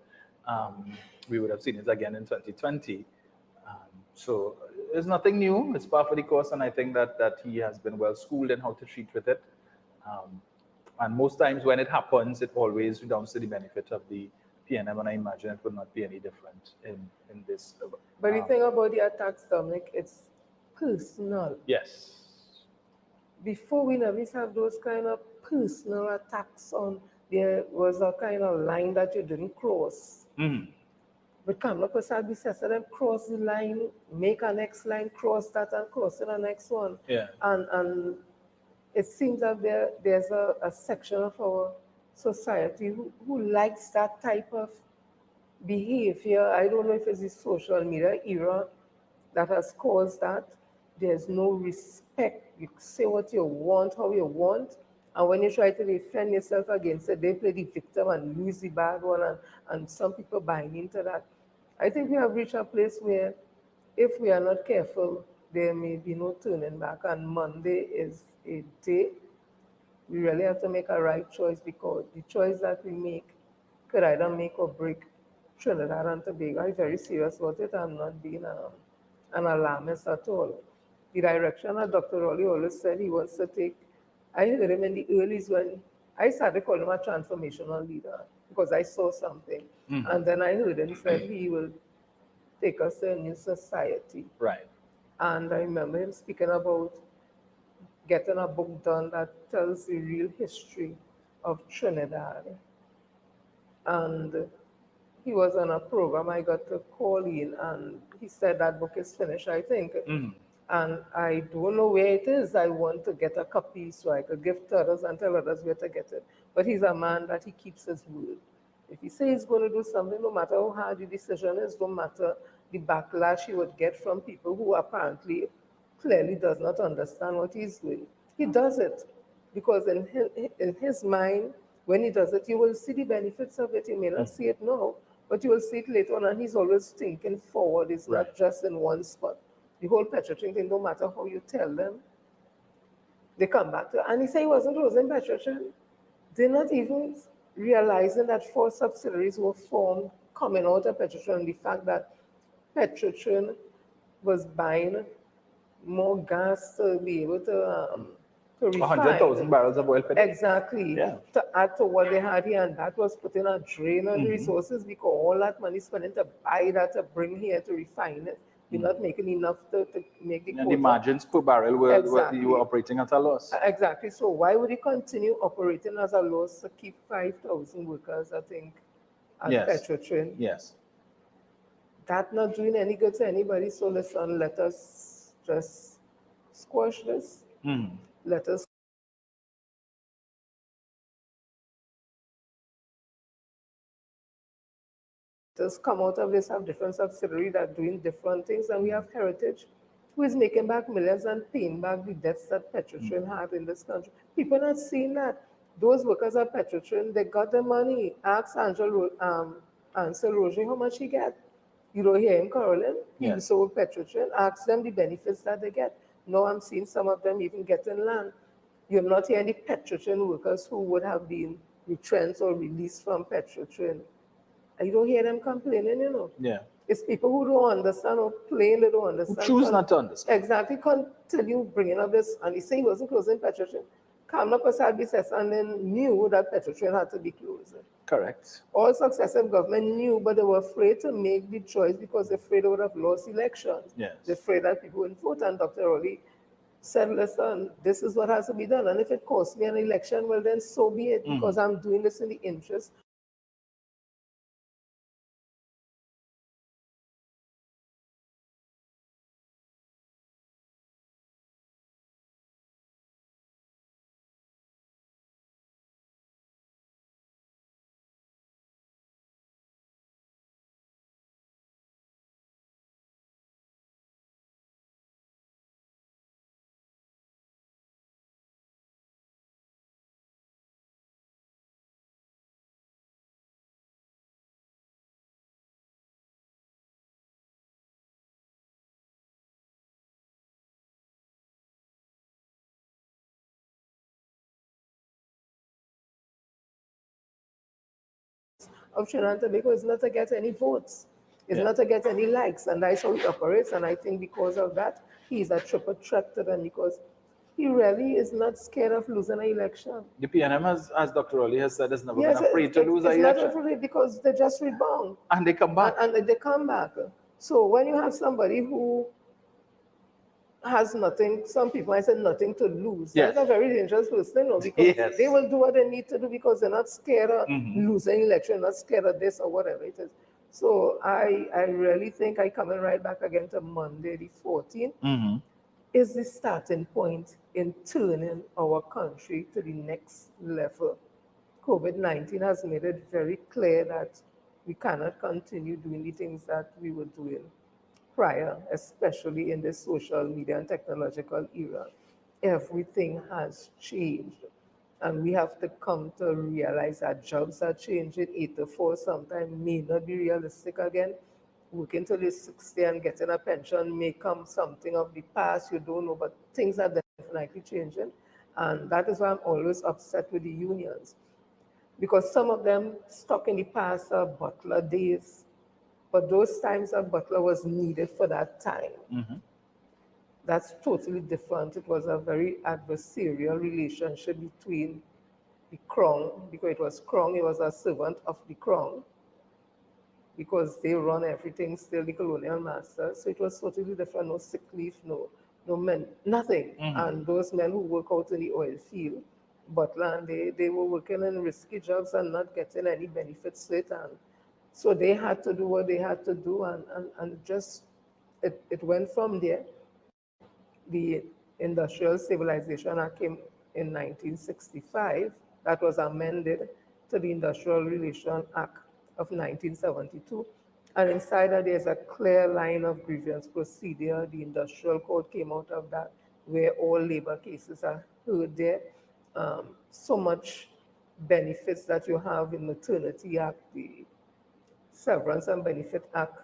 We would have seen it again in 2020. So it's nothing new. It's part of the course, and I think that he has been well schooled in how to treat with it. And most times when it happens, it always redounds to the benefit of the PNM, and I imagine it would not be any different in this. But the thing about the attacks, Dominic, it's personal. Yes. Before we never have those kind of personal attacks on, there was a kind of line that you didn't cross. But Kamala Prasad says them cross the line, make a next line, cross that and cross to the next one. Yeah. And it seems that there's a section of our society who likes that type of behavior. I don't know if it's the social media era that has caused that. There's no respect. You say what you want, how you want, and when you try to defend yourself against it, they play the victim and lose the bad one, and some people buying into that. I think we have reached a place where if we are not careful, there may be no turning back, and Monday is a day we really have to make a right choice, because the choice that we make could either make or break Trinidad and Tobago. I'm very serious about it. I'm not being an alarmist at all. The direction that Dr. Raleigh always said he wants to take, I heard him in the earlys when I started calling him a transformational leader because I saw something. And then I heard him say he will take us to a new society. Right. And I remember him speaking about getting a book done that tells the real history of Trinidad. And he was on a program, I got to call in, and he said that book is finished, I think. And I don't know where it is. I want to get a copy so I could give to others and tell others where to get it. But he's a man that he keeps his word. If he says he's going to do something, no matter how hard the decision is, no matter the backlash he would get from people who apparently clearly does not understand what he's doing, he does it. Because in his mind, when he does it, you will see the benefits of it. You may not see it now, but you will see it later on, and he's always thinking forward. It's not just in one spot. The whole Petrotrin thing, no matter how you tell them, they come back to, and he said he wasn't closing Petrotrin. They're not even realizing that 4 subsidiaries were formed coming out of Petrotrin. The fact that Petrotrin was buying more gas to be able to refine. 100,000 barrels of oil per day. Exactly. Yeah. To add to what they had here, and that was putting a drain on the resources because all that money spent to buy that to bring here to refine it. You're not making enough to make the And the quota. margins per barrel were Exactly. you were operating at a loss. Exactly. So why would he continue operating as a loss to keep 5,000 workers, I think, at Petrotrin? Yes. That not doing any good to anybody. So listen, let us just squash this. Let us come out of this, have different subsidiaries that are doing different things, and we have Heritage, who is making back millions and paying back the debts that Petrotrin had in this country. People are not seeing that. Those workers at Petrotrin, they got the money. Ask Ansel Roger how much he get. You don't hear him, Carolyn? He sold Petrotrin. Ask them the benefits that they get. Now I'm seeing some of them even getting land. You're not hearing the Petrotrin workers who would have been retrenched or released from Petrotrin. You don't hear them complaining, you know. Yeah. It's people who don't understand or plainly don't understand. Who choose not to understand. Exactly. Continue bringing up this, and he said he wasn't closing Petrotrin. Kamla Prasad Biswas and then knew that Petrotrin had to be closed. Correct. All successive government knew, but they were afraid to make the choice because they're afraid they would have lost elections. Yes. They're afraid that people wouldn't vote, and Dr. Raleigh said, listen, this is what has to be done, and if it costs me an election, well then so be it, because I'm doing this in the interest of Trinidad and Tobago is not to get any votes. It's not to get any likes, and that's how he operates. And I think because of that, he's a triple threat to them because he really is not scared of losing an election. The PNM, as Dr. Raleigh has said, is never been afraid to lose an election. election. It's not afraid because they just rebound. And they come back. And they come back. So when you have somebody who has nothing, some people might say nothing to lose. Yes. That's a very dangerous person, you know, because they will do what they need to do because they're not scared of losing election, not scared of this or whatever it is. So I really think I coming right back again to Monday the 14th is the starting point in turning our country to the next level. COVID-19 has made it very clear that we cannot continue doing the things that we were doing prior, especially in this social media and technological era. Everything has changed. And we have to come to realize that jobs are changing. 8 to 4 sometimes may not be realistic again. Working till you're 60 and getting a pension may come something of the past, you don't know, but things are definitely changing. And that is why I'm always upset with the unions. Because some of them stuck in the past Butler days, But those times that Butler was needed for that time, that's totally different. It was a very adversarial relationship between the crown, because it was crown, he was a servant of the crown, because they run everything, still the colonial masters. So it was totally different, no sick leave, no men, nothing. And those men who work out in the oil field, Butler, and they were working in risky jobs and not getting any benefits to it. And so they had to do what they had to do, and just, it went from there. The Industrial Civilization Act came in 1965. That was amended to the Industrial Relations Act of 1972. And inside that, there's a clear line of grievance procedure. The Industrial Code came out of that, where all labor cases are heard there. So much benefits that you have in Maternity Act, the Severance and Benefit Act,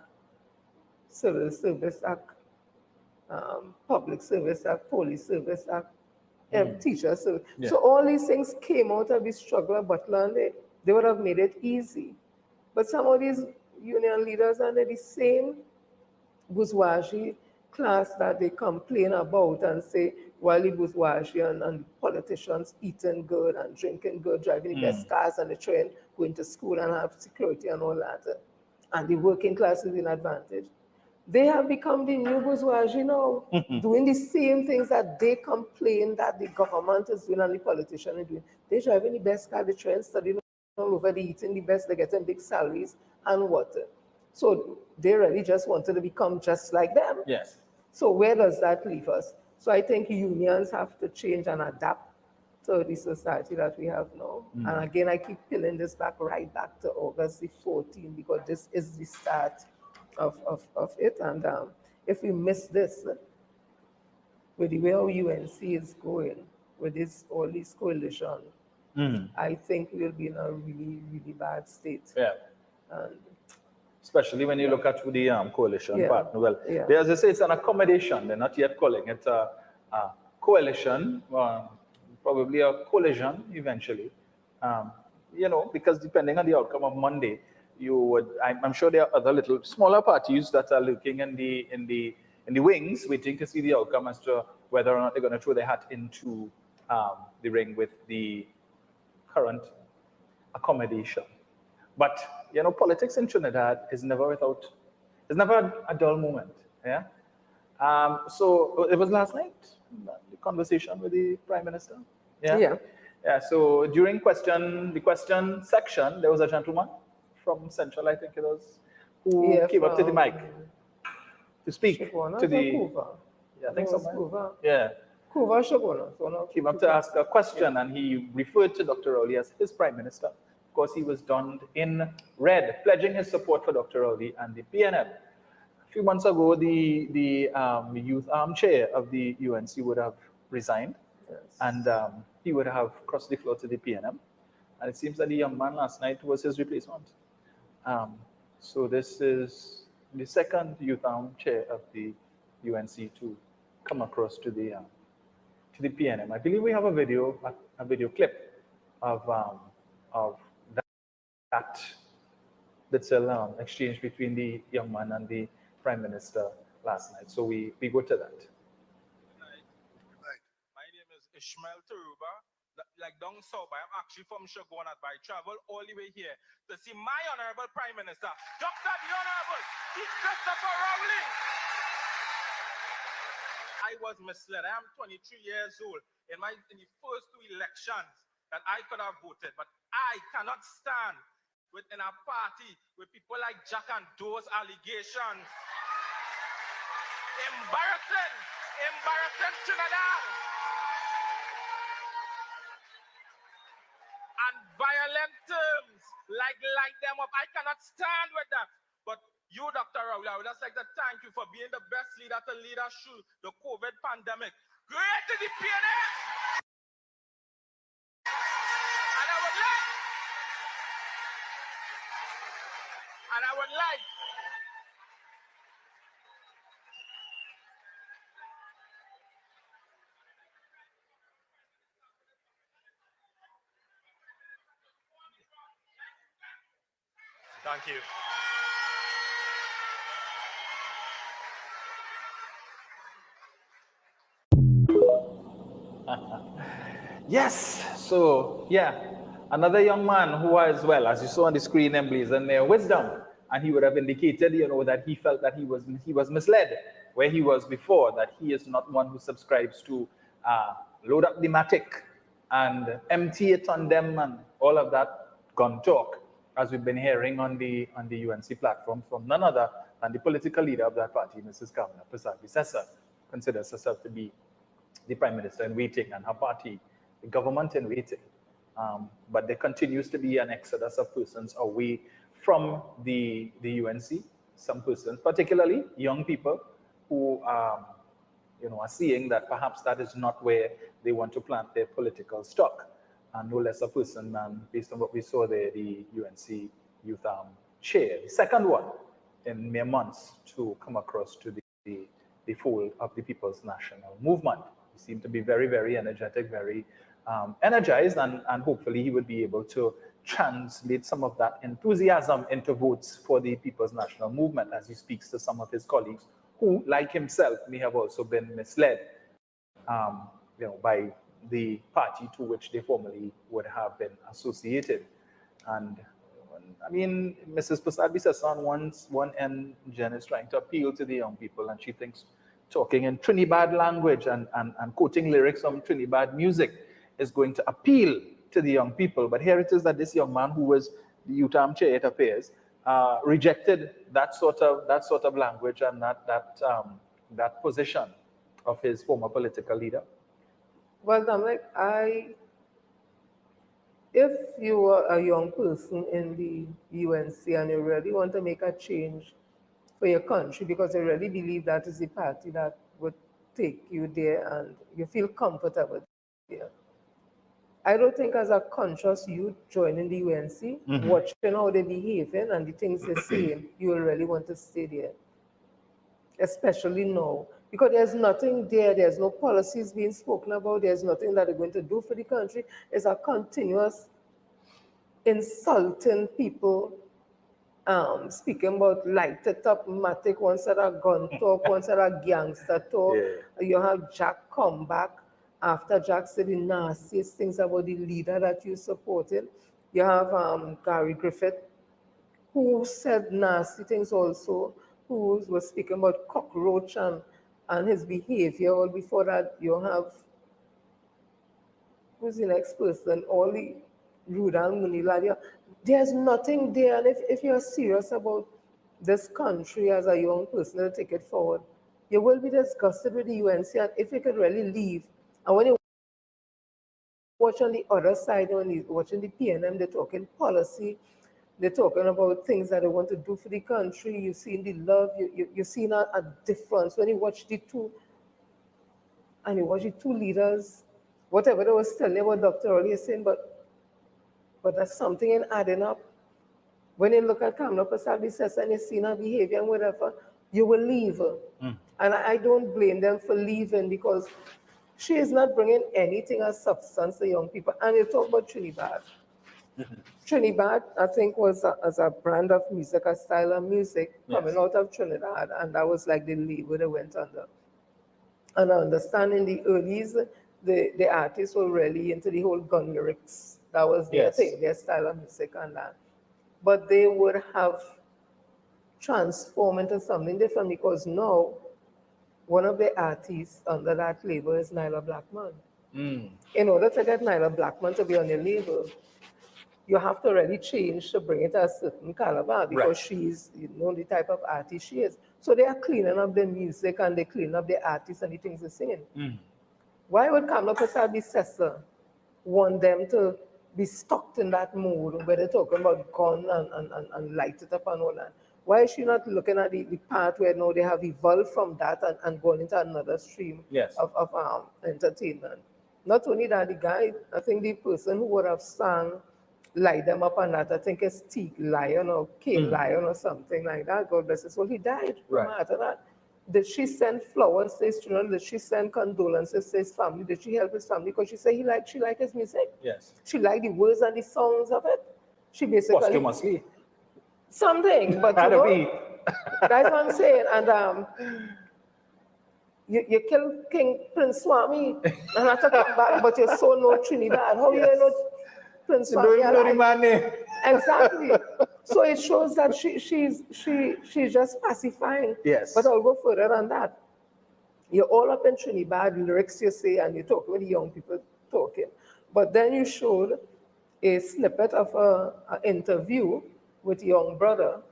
Civil Service Act, Public Service Act, Police Service Act, Teacher Service. So all these things came out of the struggle of Butler, and they would have made it easy. But some of these union leaders are the same bourgeoisie class that they complain about and say, while the bourgeoisie and politicians eating good and drinking good, driving the best cars on the train, going to school and have security and all that, and the working class is in advantage. They have become the new bourgeoisie now, doing the same things that they complain that the government is doing and the politicians are doing. They're driving the best car, the train, studying all over, they eating the best, they're getting big salaries and what. So they really just wanted to become just like them. Yes. So where does that leave us? So I think unions have to change and adapt to the society that we have now. And again, I keep pinning this back right back to August the 14th, because this is the start of it. And if we miss this, with the way our UNC is going, with all these coalitions, I think we'll be in a really, really bad state. Yeah. And especially when you look at who the coalition partner. Well, as I say, it's an accommodation. They're not yet calling it a coalition, probably a collision eventually. You know, because depending on the outcome of Monday, you would. I'm sure there are other little smaller parties that are looking in the wings, waiting to see the outcome as to whether or not they're going to throw their hat into the ring with the current accommodation. But you know, politics in Trinidad is never a dull moment. Yeah. So it was last night, the conversation with the Prime Minister. Yeah. So during the question section, there was a gentleman from Central, I think it was, who came up to the mic to speak to the. I think so. Yeah. Came up to ask a question, and he referred to Dr. Rowley as his Prime Minister. Of course, he was donned in red, pledging his support for Dr. Rowley and the PNM. A few months ago, the youth arm chair of the UNC would have resigned, and he would have crossed the floor to the PNM. And it seems that the young man last night was his replacement. So this is the second youth arm chair of the UNC to come across to the PNM. I believe we have a video clip of that little exchange between the young man and the Prime Minister last night. So we go to that. My name is Ishmael Taruba. Like down south, I'm actually from Shogunat, but I travel all the way here to see my Honorable Prime Minister, Dr. the Honorable Christopher Rowley. I was misled. I am 23 years old. In the first two elections that I could have voted, but I cannot stand within a party with people like Jack and those allegations. Embarrassing Trinidad. And violent terms, like light them up. I cannot stand with that. But you, Dr. Rowley, I would just like to thank you for being the best leader to lead us through the COVID pandemic. Great to the PNM! And I would like Thank you. Yes, so yeah, another young man who as well, as you saw on the screen, emblazoned their wisdom, and he would have indicated, that he felt that he was misled where he was before, that he is not one who subscribes to load up the matic and empty it on them and all of that gun talk, as we've been hearing on the UNC platform from none other than the political leader of that party, Mrs. Kamala Persad-Bissessar, considers herself to be the prime minister in waiting and her party, the government in waiting. But there continues to be an exodus of persons away from the UNC, some persons, particularly young people who are seeing that perhaps that is not where they want to plant their political stock. And no less a person than, based on what we saw there, the UNC youth chair, the second one in mere months to come across to the fold of the People's National Movement. He seemed to be very, very energetic, very energized, and hopefully he would be able to translate some of that enthusiasm into votes for the People's National Movement as he speaks to some of his colleagues who, like himself, may have also been misled by the party to which they formerly would have been associated. And I mean, Mrs. Persad-Bissessar on one end, Jen is trying to appeal to the young people, and she thinks talking in Trinidad language and quoting lyrics from Trinidad music is going to appeal to the young people. But here it is that this young man, who was the youth chair, it appears, rejected that sort of language and that position of his former political leader. Well, Dominic, if you were a young person in the UNC and you really want to make a change for your country, because you really believe that is the party that would take you there and you feel comfortable there, I don't think as a conscious youth joining the UNC, watching how they're behaving and the things they're saying, you will really want to stay there. Especially now, because there's nothing there, there's no policies being spoken about, there's nothing that they're going to do for the country. It's a continuous insulting people, speaking about lighted up matic, one side of gun talk, one side of gangster talk. Yeah. You have Jack come back after Jack said the nastiest things about the leader that you supported. You have Gary Griffith, who said nasty things also, who was speaking about cockroach and his behavior. All before that, you have, who's the next person? All the Rudal Munila. There's nothing there. And if you're serious about this country as a young person to take it forward, you will be disgusted with the UNC. And if you could really leave, and when you watch on the other side, when you're watching the PNM, they're talking policy, they're talking about things that they want to do for the country. You've seen the love, you've seen a difference. When you watch the two, and you watch the two leaders, whatever they was telling about Dr. Oli is saying, but there's something in adding up. When you look at Kamala Persad-Bissessar and you see her behavior and whatever, you will leave. And I don't blame them for leaving, because she is not bringing anything as substance to young people. And you talk about Trinidad. Trinidad, I think, was as a brand of music, a style of music coming out of Trinidad, and that was like the label they went under. And I understand in the earlies, the artists were really into the whole gun lyrics. That was their thing, their style of music and that. But they would have transformed into something different, because now one of the artists under that label is Nyla Blackman. In order to get Nyla Blackman to be on the label, you have to really change to bring it to a certain caliber, because she's, the type of artist she is. So they are cleaning up the music and they clean up the artists and the things they're singing. Why would Kamala Persad-Bissessar want them to be stuck in that mood where they're talking about gun and light it up and all that? Why is she not looking at the part where now they have evolved from that and gone into another stream of entertainment? Not only that, the guy, I think the person who would have sang Light Them Up and that, I think it's T. Lion or K. Lion or something like that. God bless his soul. He died from after that. Did she send flowers to his funeral? Did she send condolences to his family? Did she help his family? Because she said she liked his music. Yes. She liked the words and the songs of it. She basically... Posthumously. Something, but that's what I'm saying. And You killed King Prince Swami and had to come back, but you so know Trinidad. How you know Prince Swami? You don't know the man name. Exactly. So it shows that she's just pacifying. Yes. But I'll go further than that. You're all up in Trinidad, lyrics you say, and you talk with the young people talking. But then you showed a snippet of an interview with young brother,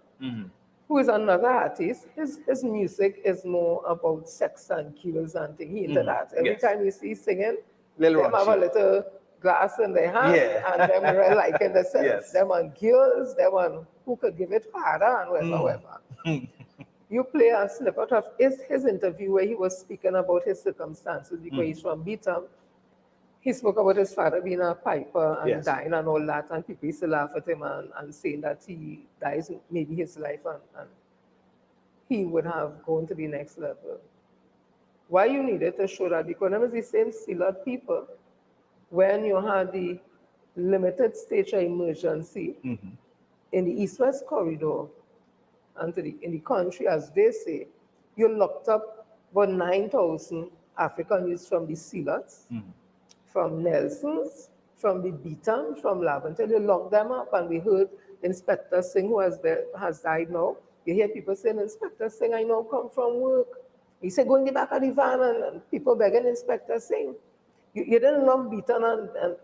who is another artist. His music is more about sex and kills and things. He into that. Every time you see singing, Little them have a little glass in their hand and them liking themselves. Yes. Them on girls, them on who could give it harder and whatever. You play a snippet of his interview where he was speaking about his circumstances because he's from Beaton. He spoke about his father being a piper and dying and all that, and people used to laugh at him and saying that he dies maybe his life and he would have gone to the next level. Why you needed to show that? Because it was the same Sealot people when you had the limited state of emergency in the East-West corridor and in the country, as they say, you locked up about 9,000 African youths from the Sealots, from Nelson's, from the Beaton, from Laventille. You locked them up, and we heard Inspector Singh, who has died now. You hear people saying, Inspector Singh, I now come from work. He said, go in the back of the van, and people begging Inspector Singh. You didn't love Beaton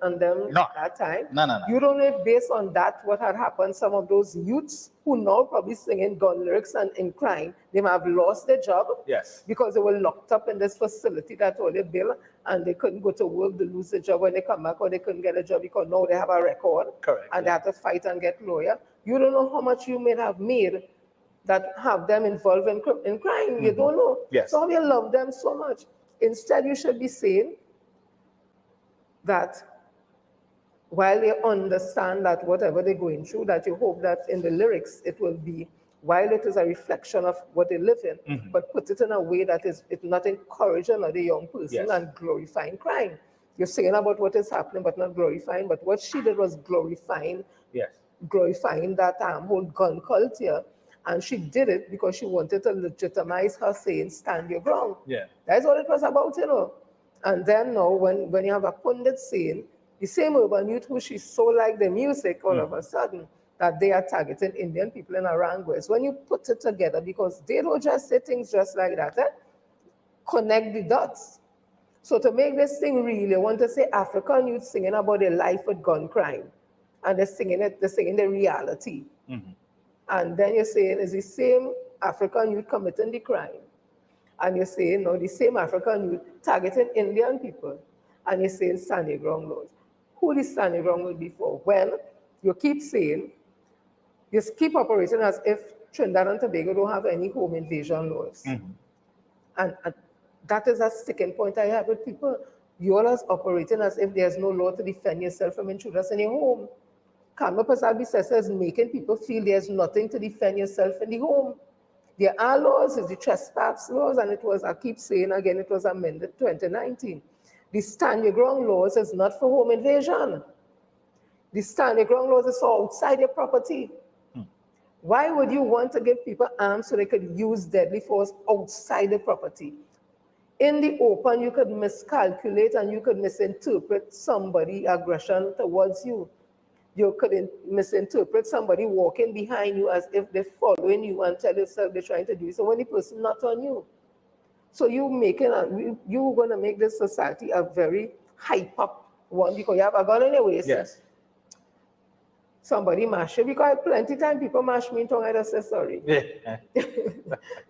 and them that time. No. You don't know if based on that, what had happened, some of those youths who now probably singing gun lyrics and in crime, they might have lost their job because they were locked up in this facility that all they built and they couldn't go to work, they lose their job when they come back, or they couldn't get a job because now they have a record. Correct. And they have to fight and get lawyer. You don't know how much you may have made that have them involved in crime. You don't know. Yes. So you love them so much. Instead, you should be saying that while they understand that whatever they're going through, that you hope that in the lyrics it will be, while it is a reflection of what they live in, but put it in a way that it's not encouraging another young person and glorifying crime. You're singing about what is happening, but not glorifying. But what she did was glorifying that whole gun culture. And she did it because she wanted to legitimize her saying, stand your ground. That's all it was about, you know. And then now, when you have a pundit saying, the same urban youth who she so like the music all of a sudden, that they are targeting Indian people in a wrong way. So when you put it together, because they don't just say things just like that, connect the dots. So to make this thing real, you want to say African youth singing about their life with gun crime. And they're singing the reality. And then you're saying, is the same African youth committing the crime? And you're saying, no, the same African youth targeting Indian people. And you're saying standing ground laws. Who the standing ground will be for? When you keep saying, you keep operating as if Trinidad and Tobago don't have any home invasion laws. And that is a sticking point I have with people. You all are operating as if there's no law to defend yourself from intruders in your home. Karma Pasabi says making people feel there's nothing to defend yourself in the home. There are laws, it's the trespass laws, and it was, I keep saying again, it was amended 2019. The stand your ground laws is not for home invasion. The stand your ground laws is for outside your property. Why would you want to give people arms so they could use deadly force outside the property? In the open, you could miscalculate and you could misinterpret somebody's aggression towards you. You could misinterpret somebody walking behind you as if they're following you and tell yourself they're trying to do it. So when the person not on you. So you're going to make this society a very hype up one because you have a gun in your waist. Yes. Somebody mash you, because plenty time people mash me in tongue, I just say sorry.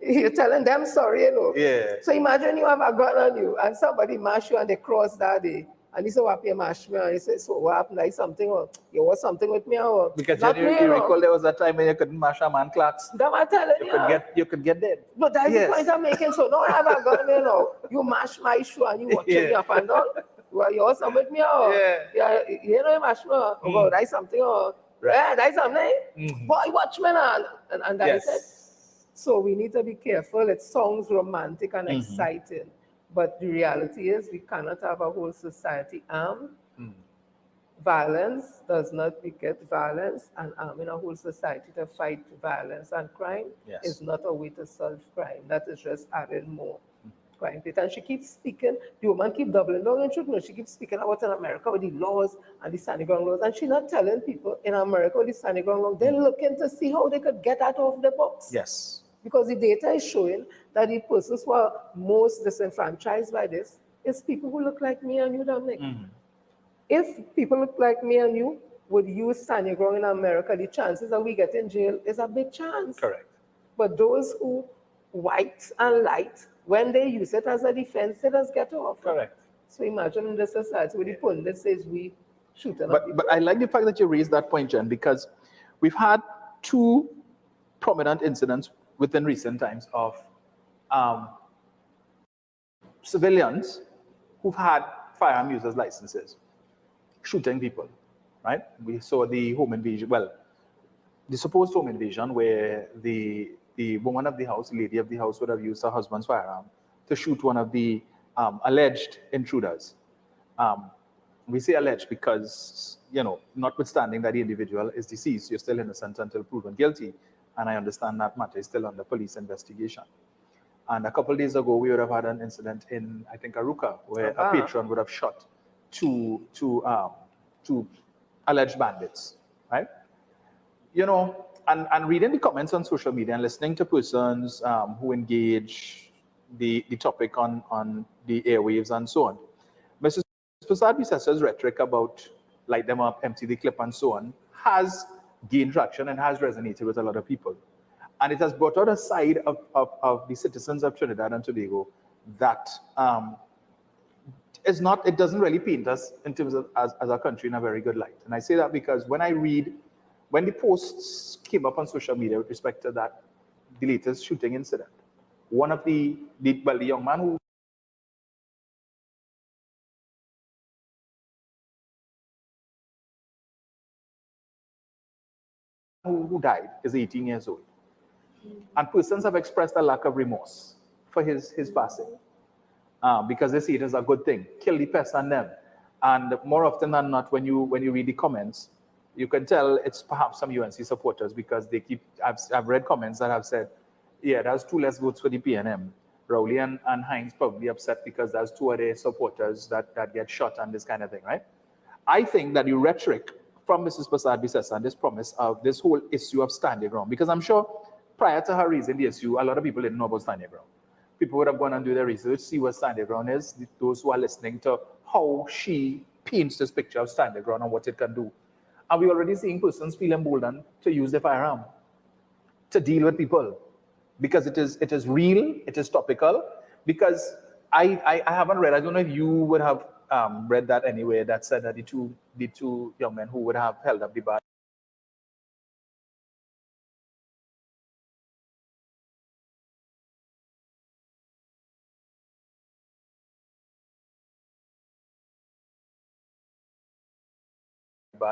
You're telling them sorry, you know. So imagine you have a gun on you and somebody mash you and they cross that day. And he said, what you mash me? And he said, so what happened? Like something, or you was something with me? Or because you recall there was a time when you couldn't mash a man clocks. That I'm telling you. You could get dead. But that's the point I'm making. So now I have a gun, you know. You mash my shoe and you watching me up and down. Well, you also with me? Or you know, you mash me? Or that's something? Or that's something? Boy, watch me now. And that is it. So we need to be careful. It sounds romantic and exciting. But the reality is we cannot have a whole society armed. Violence does not beget violence, and arming a whole society to fight violence and crime is not a way to solve crime. That is just adding more crime rate. And she keeps speaking, the woman keeps doubling down on truth. No, she keeps speaking about in America with the laws and the standing ground laws. And she's not telling people in America with the standing ground laws, they're looking to see how they could get out of the box. Yes. Because the data is showing that the persons who are most disenfranchised by this is people who look like me and you, Dominic. If people look like me and you would use standing ground in America, the chances that we get in jail is a big chance. Correct. But those who white and light, when they use it as a defense, they just get off. Correct. So imagine in the society where the pundit says we shoot at But I like the fact that you raised that point, Jen, because we've had two prominent incidents within recent times of civilians who've had firearm users licenses shooting people, right? We saw the home invasion, well, the supposed home invasion where the woman of the house, lady of the house, would have used her husband's firearm to shoot one of the alleged intruders. We say alleged because, you know, notwithstanding that the individual is deceased, you're still innocent until proven guilty. And I understand that matter is still under police investigation. And a couple of days ago, we would have had an incident in, I think, Aruka, where a patron would have shot two alleged bandits, right? You know, and reading the comments on social media and listening to persons who engage the topic on the airwaves and so on, Mrs. Prasad-Bissasa's rhetoric about light them up, empty the clip and so on has gained traction and has resonated with a lot of people. And it has brought out a side of the citizens of Trinidad and Tobago that is not, it doesn't really paint us in terms of as a country in a very good light. And I say that because when the posts came up on social media with respect to that, the latest shooting incident, one of the young man who died is 18 years old. And persons have expressed a lack of remorse for his passing because they see it as a good thing. Kill the pest and them. And more often than not, when you read the comments, you can tell it's perhaps some UNC supporters because they keep, I've read comments that have said, yeah, there's 2 less votes for the PNM. Rowley and Hines probably upset because there's 2 other supporters that get shot and this kind of thing, right? I think that the rhetoric from Mrs. Prasad-Bissessa and this promise of this whole issue of standing ground, because I'm sure prior to her raising the issue, a lot of people didn't know about standing ground. People would have gone and do their research, see what standing ground is, those who are listening to how she paints this picture of standing ground and what it can do. And we're already seeing persons feel emboldened to use their firearm to deal with people because it is real, it is topical. Because I haven't read, I don't know if you would have read that anyway, that said that the two young men who would have held up the bar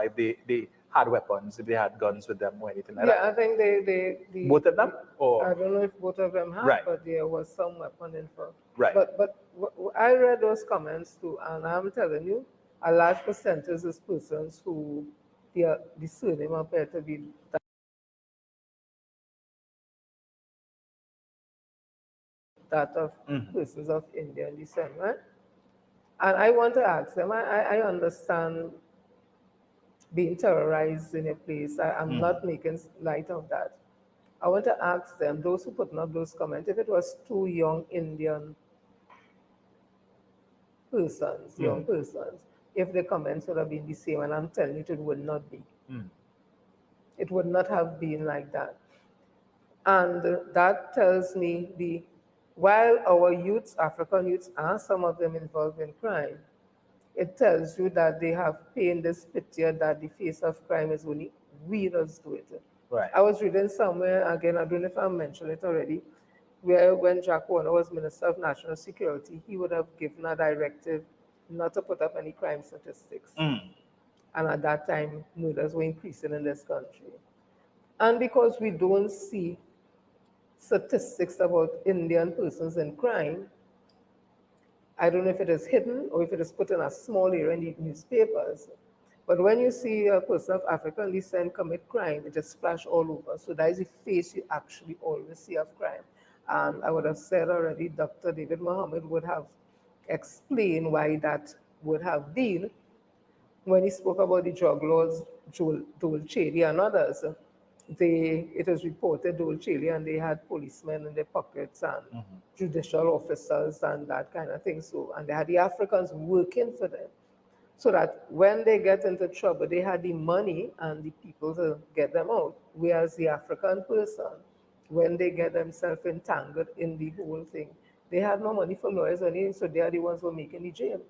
if they had weapons, if they had guns with them or anything like that. Yeah, I think they both of them? Or? I don't know if both of them had, Right. but there was some weapon involved. Right. But I read those comments too, and I'm telling you, a large percentage is persons who the surname appear to be that of persons of Indian descent, right? And I want to ask them, I understand being terrorized in a place. I'm not making light of that. I want to ask them, those who put up those comments, if it was 2 young Indian persons, young persons, if the comments would have been the same, and I'm telling you, it would not be. It would not have been like that. And that tells me while our youths, African youths, are some of them involved in crime, it tells you that they have painted this picture that the face of crime is only we that do it. Right. I was reading somewhere, again, I don't know if I mentioned it already, where when Jack Warner was Minister of National Security, he would have given a directive not to put up any crime statistics. And at that time, murders were increasing in this country. And because we don't see statistics about Indian persons in crime, I don't know if it is hidden or if it is put in a small area in the newspapers. But when you see a person of African descent commit crime, it just splash all over. So that is the face you actually always see of crime. And I would have said already, Dr. David Mohammed would have explained why that would have been when he spoke about the drug laws, Dole Chaley and others. It was reported Dole Chaley and they had policemen in their pockets and judicial officers and that kind of thing. So, and they had the Africans working for them. So that when they get into trouble, they had the money and the people to get them out. Whereas the African person, when they get themselves entangled in the whole thing, they had no money for lawyers or anything, so they are the ones who are making the jail.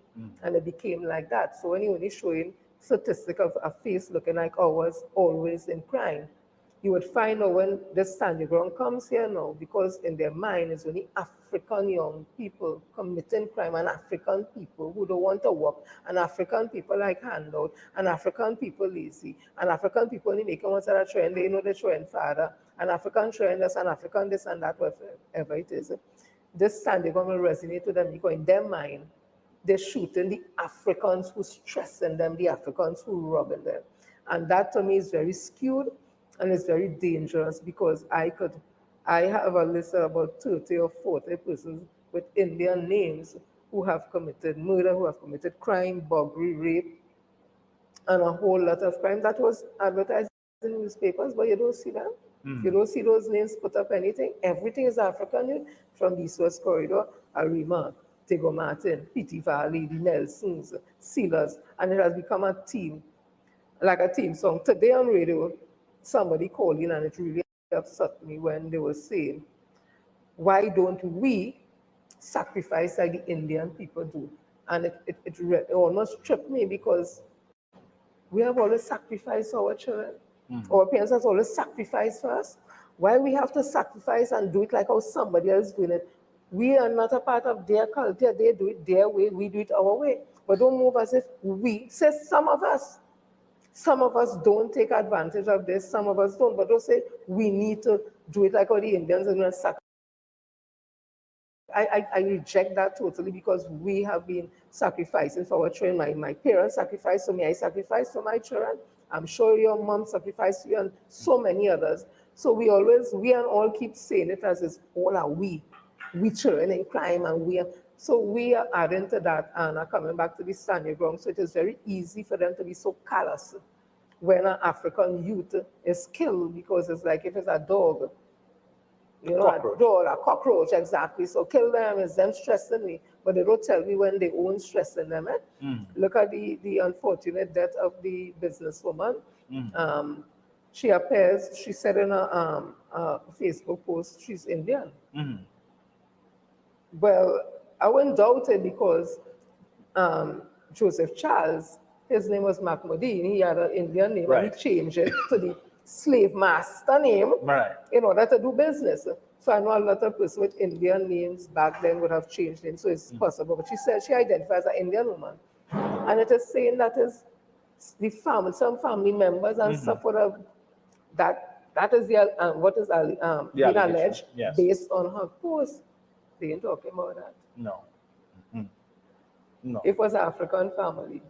And it became like that. So when you're only showing statistics of a face looking like ours always in crime, you would find out when the standing ground comes here now, because in their mind it's only African young people committing crime and African people who don't want to work, and African people like handout, and African people lazy, and African people only making one side of trend, they know the trend father, and African trend this, and African this and that, whatever it is. This standing ground will resonate to them because in their mind, they're shooting the Africans who stressing them, the Africans who robbing them. And that to me is very skewed. And it's very dangerous because I have a list of about 30 or 40 persons with Indian names who have committed murder, who have committed crime, burglary, rape, and a whole lot of crime that was advertised in newspapers, but you don't see them. You don't see those names put up anything. Everything is African, from the East Corridor, Arima, Tego Martin, Pity Valley, the Nelsons, Sealers, and it has become a team, like a team song. Today on radio, somebody called in and it really upset me when they were saying, why don't we sacrifice like the Indian people do? And it almost tripped me because we have always sacrificed our children. Our parents have always sacrificed for us. Why we have to sacrifice and do it like how somebody else is doing it? We are not a part of their culture. They do it their way, we do it our way. But don't move as if we, say some of us don't take advantage of this, some of us don't, but don't say we need to do it like how the Indians are doing. I reject that totally because we have been sacrificing for our children. My parents sacrificed for me, I sacrificed for my children. I'm sure your mom sacrificed for you and so many others. So we and all keep saying it as it's all are we children in crime and so we are adding to that and are coming back to the standing ground. So it is very easy for them to be so callous when an African youth is killed because it's like if it's a dog, you know, a cockroach, exactly. So kill them is them stressing me, but they don't tell me when they own stressing them. Look at the unfortunate death of the businesswoman. She said in a Facebook post, she's Indian. Well, I wouldn't doubt it because Joseph Charles, his name was Mahmoudine. He had an Indian name and he changed it to the slave master name in order to do business. So I know a lot of people with Indian names back then would have changed names, so it's possible. But she said she identifies as an Indian woman. And it is saying that is the family, some family members and stuff would have, that is what is being alleged based on her post. They ain't talking about that. No. It was an African family.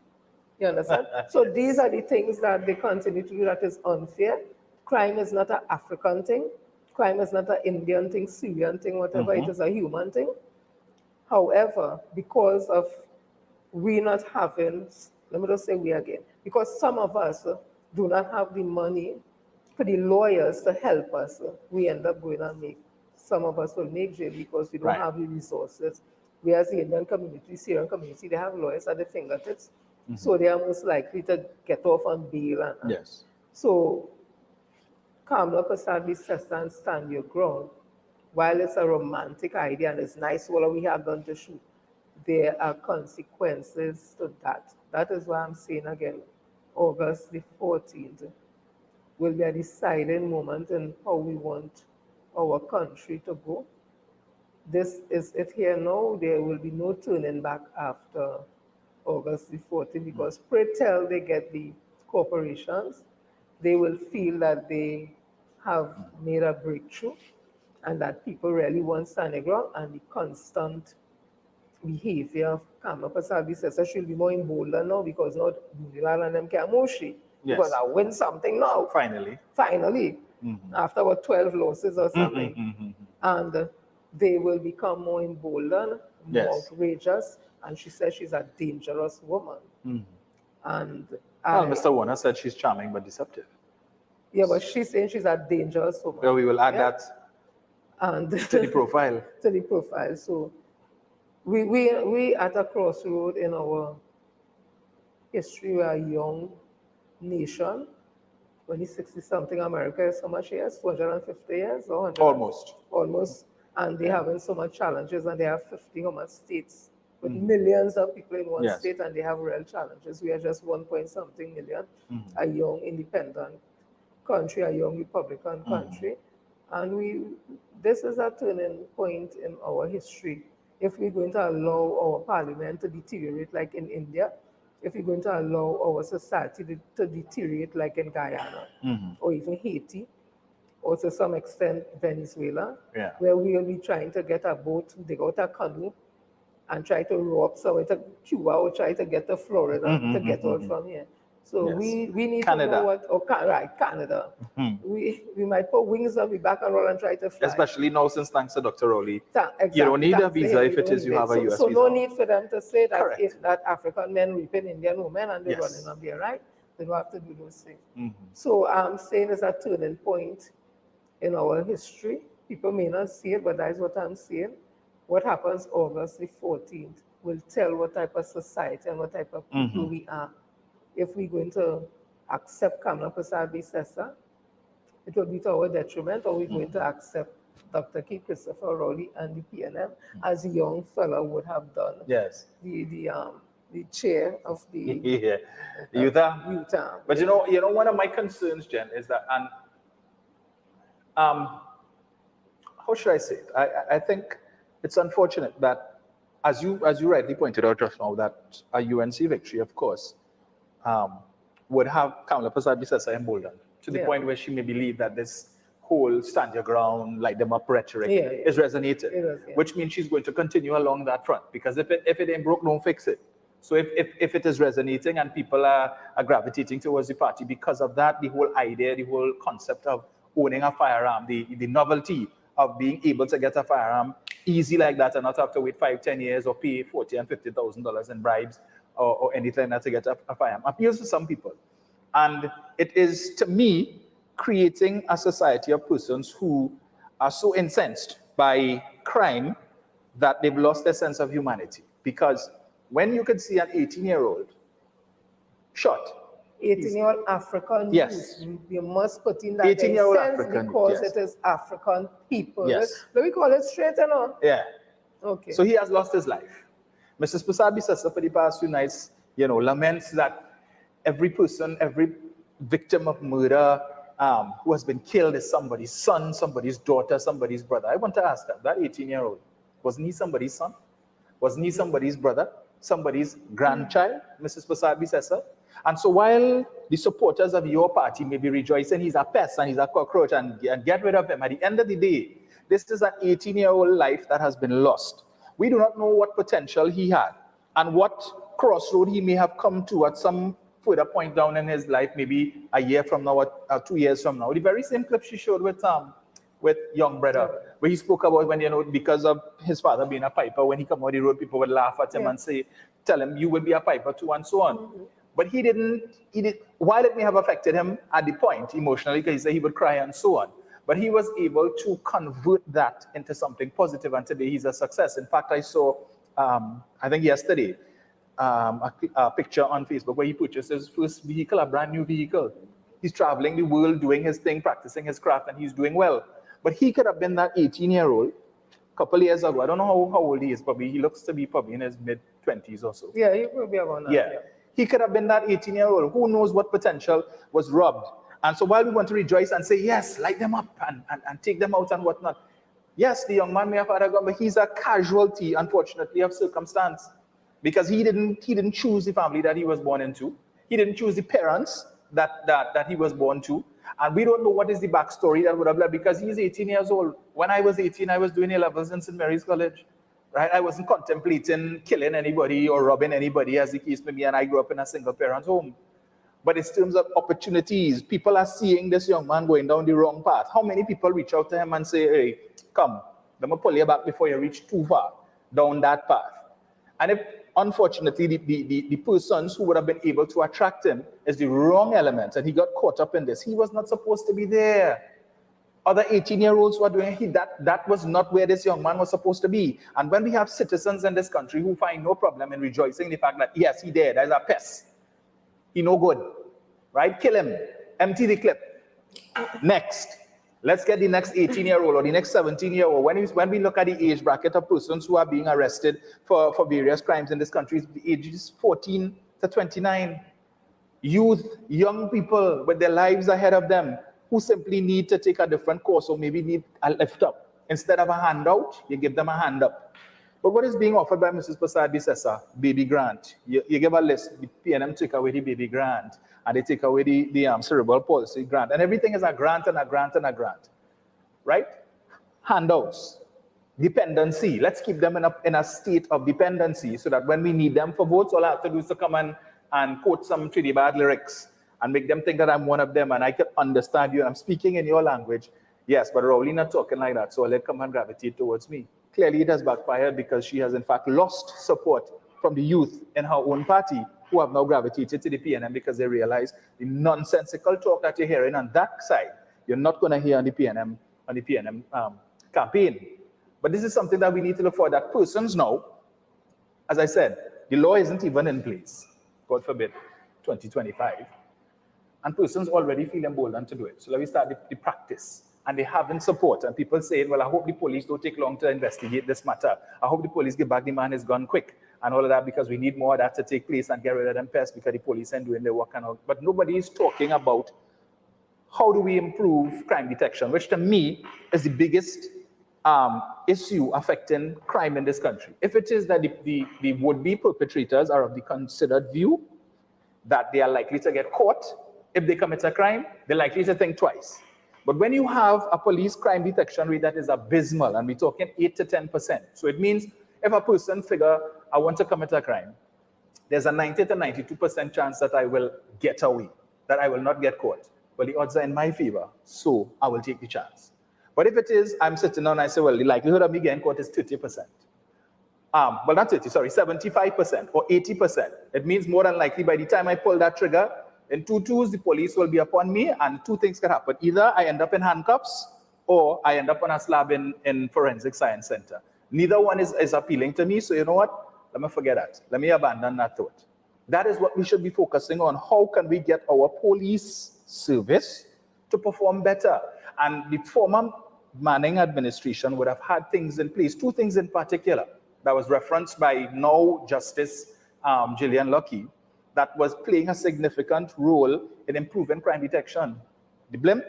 You understand? So these are the things that they continue to do that is unfair. Crime is not an African thing. Crime is not an Indian thing, Syrian thing, whatever. It is a human thing. However, because of we not having, let me just say we again, because some of us do not have the money for the lawyers to help us, we end up going and make, some of us will make jail because we don't have the resources. Whereas the Indian community, Syrian community, they have lawyers at their fingertips. So they are most likely to get off on bail. So Kamala Prasad says and stand your ground. While it's a romantic idea and it's nice, well, we have done to shoot, there are consequences to that. That is why I'm saying again, August the 14th will be a deciding moment in how we want our country to go. This is it here now. There will be no turning back after August the 14th because pray tell they get the corporations, they will feel that they have made a breakthrough and that people really want standing ground, and the constant behavior of Kamala Prasad says that she'll be more emboldened now because not Bunilal and them can't move she. Because I win something now. Finally. After about 12 losses or something. And they will become more emboldened, more Yes. outrageous, and she says she's a dangerous woman. And Well, Mr. Warner said she's charming but deceptive. yeah, but she's saying she's a dangerous woman. Well, we will add that and to the profile. to the profile. So we at a crossroad in our history. We are a young nation. When he's 60-something, America is so much years, 250 years or 100? Almost. And they're having so much challenges, and they have 50 how much states with millions of people in one state, and they have real challenges. We are just 1-point-something million, a young independent country, a young Republican country. And this is a turning point in our history. If we're going to allow our parliament to deteriorate like in India, if we're going to allow our society to deteriorate like in Guyana, or even Haiti, or to some extent Venezuela, where we will be trying to get a boat, dig out a canoe, and try to row up somewhere to Cuba or try to get to Florida to get out from here. So we need to know what, Canada. We might put wings on the back and roll and try to fly. Especially now since thanks to Dr. Rowley, Exactly, you don't need a visa if it is you have a US so visa. no need for them to say that if that African men raping Indian women and they're running on their right, they don't have to do those things. So I'm saying it's a turning point in our history. People may not see it, but that's what I'm saying. What happens August the 14th will tell what type of society and what type of people we are. If we're going to accept Kamala Persad-Bissessar, it will be to our detriment, or we're going to accept Dr. K. Christopher Rowley and the PNM, as a young fellow would have done. Yes. The chair of the Utah. But you know, one of my concerns, Jen, is that, and how should I say it? I think it's unfortunate that, as you rightly pointed out just now, that a UNC victory, of course, would have Kamala Persad-Bissessar emboldened to the point where she may believe that this whole stand your ground, light them up rhetoric is resonated, which means she's going to continue along that front, because if it ain't broke, don't fix it. So if it is resonating and people are gravitating towards the party because of that, the whole idea, the whole concept of owning a firearm, the novelty of being able to get a firearm easy like that and not have to wait 5-10 years or pay $40,000 and $50,000 in bribes or anything like that to get a firearm appeals to some people. And it is, to me, creating a society of persons who are so incensed by crime that they've lost their sense of humanity. Because when you could see an 18-year-old shot, 18-year-old African youth, you must put in that 18-year-old sense African, because it is African people. Yes. Let me call it straight enough. Yeah. Okay. So he has lost his life. Mrs. Persad-Bissessar for the past few nights, laments that every person, every victim of murder who has been killed is somebody's son, somebody's daughter, somebody's brother. I want to ask that 18-year-old, wasn't he somebody's son? Wasn't he somebody's brother? Somebody's grandchild, Mrs. Persad-Bissessar? And so while the supporters of your party may be rejoicing he's a pest and he's a cockroach and get rid of him, at the end of the day, this is an 18-year-old life that has been lost. We do not know what potential he had and what crossroad he may have come to at some further point down in his life, maybe a year from now or 2 years from now. The very same clip she showed with young brother, where he spoke about when, because of his father being a piper, when he come out the road, people would laugh at him and tell him, you will be a piper too, and so on. But he did, while it may have affected him at the point emotionally, because he said he would cry and so on, but he was able to convert that into something positive, and today he's a success. In fact, I saw, I think yesterday, a picture on Facebook where he purchased his first vehicle, a brand new vehicle. He's traveling the world, doing his thing, practicing his craft, and he's doing well. But he could have been that 18-year-old a couple of years ago. I don't know how old he is, probably. He looks to be probably in his mid-20s or so. Yeah, he could be around that. Yeah. He could have been that 18-year-old. Who knows what potential was robbed. And so while we want to rejoice and say, yes, light them up and take them out and whatnot. Yes, the young man may have had a gun, but he's a casualty, unfortunately, of circumstance. Because he didn't choose the family that he was born into. He didn't choose the parents that he was born to. And we don't know what is the backstory that would have led, because he's 18 years old. When I was 18, I was doing A-levels in St. Mary's College. Right? I wasn't contemplating killing anybody or robbing anybody, as the case may be, and I grew up in a single-parent home. But in terms of opportunities, people are seeing this young man going down the wrong path. How many people reach out to him and say, hey, come, Let me pull you back before you reach too far down that path. And if, unfortunately, the persons who would have been able to attract him is the wrong elements, and he got caught up in this. He was not supposed to be there. Other 18-year-olds were doing that was not where this young man was supposed to be. And when we have citizens in this country who find no problem in rejoicing in the fact that, yes, he dead, there's a pest. He no good, right? Kill him, empty the clip. Next, let's get the next 18-year-old or the next 17-year-old. When we look at the age bracket of persons who are being arrested for various crimes in this country, the age is 14 to 29. Youth, young people with their lives ahead of them who simply need to take a different course or maybe need a lift up. Instead of a handout, you give them a hand up. But what is being offered by Mrs. Prasad Bisesa? Baby grant. You give a list, the PNM take away the baby grant, and they take away the cerebral palsy grant, and everything is a grant and a grant and a grant, right? Handouts, dependency. Let's keep them in a state of dependency so that when we need them for votes, all I have to do is to come and quote some pretty bad lyrics and make them think that I'm one of them and I can understand you and I'm speaking in your language. Yes, but Rowley not talking like that, so let come and gravitate towards me. Clearly it has backfired because she has in fact lost support from the youth in her own party who have now gravitated to the PNM because they realize the nonsensical talk that you're hearing on that side, you're not going to hear on the PNM campaign. But this is something that we need to look for, that persons now, as I said, the law isn't even in place, God forbid, 2025. And persons already feel emboldened to do it. So let me start the practice. And they haven't support. And people say, well, I hope the police don't take long to investigate this matter. I hope the police give back the man his gun quick. And all of that, because we need more of that to take place and get rid of them pests because the police ain't doing their work and all. But nobody is talking about how do we improve crime detection, which to me is the biggest issue affecting crime in this country. If it is that the would-be perpetrators are of the considered view that they are likely to get caught, if they commit a crime, they're likely to think twice. But when you have a police crime detection rate that is abysmal, and we're talking 8 to 10%, so it means if a person figure, I want to commit a crime, there's a 90 to 92% chance that I will get away, that I will not get caught. Well, the odds are in my favor, so I will take the chance. But if it is, I'm sitting down and I say, well, the likelihood of me getting caught is 30%. Well, not 30, sorry, 75% or 80%. It means more than likely by the time I pull that trigger, in 2 twos, the police will be upon me, and 2 things can happen. Either I end up in handcuffs, or I end up on a slab in Forensic Science Center. Neither one is appealing to me, so you know what? Let me forget that. Let me abandon that thought. That is what we should be focusing on. How can we get our police service to perform better? And the former Manning administration would have had things in place, 2 things in particular, that was referenced by now Justice Gillian Luckey, that was playing a significant role in improving crime detection. The blimp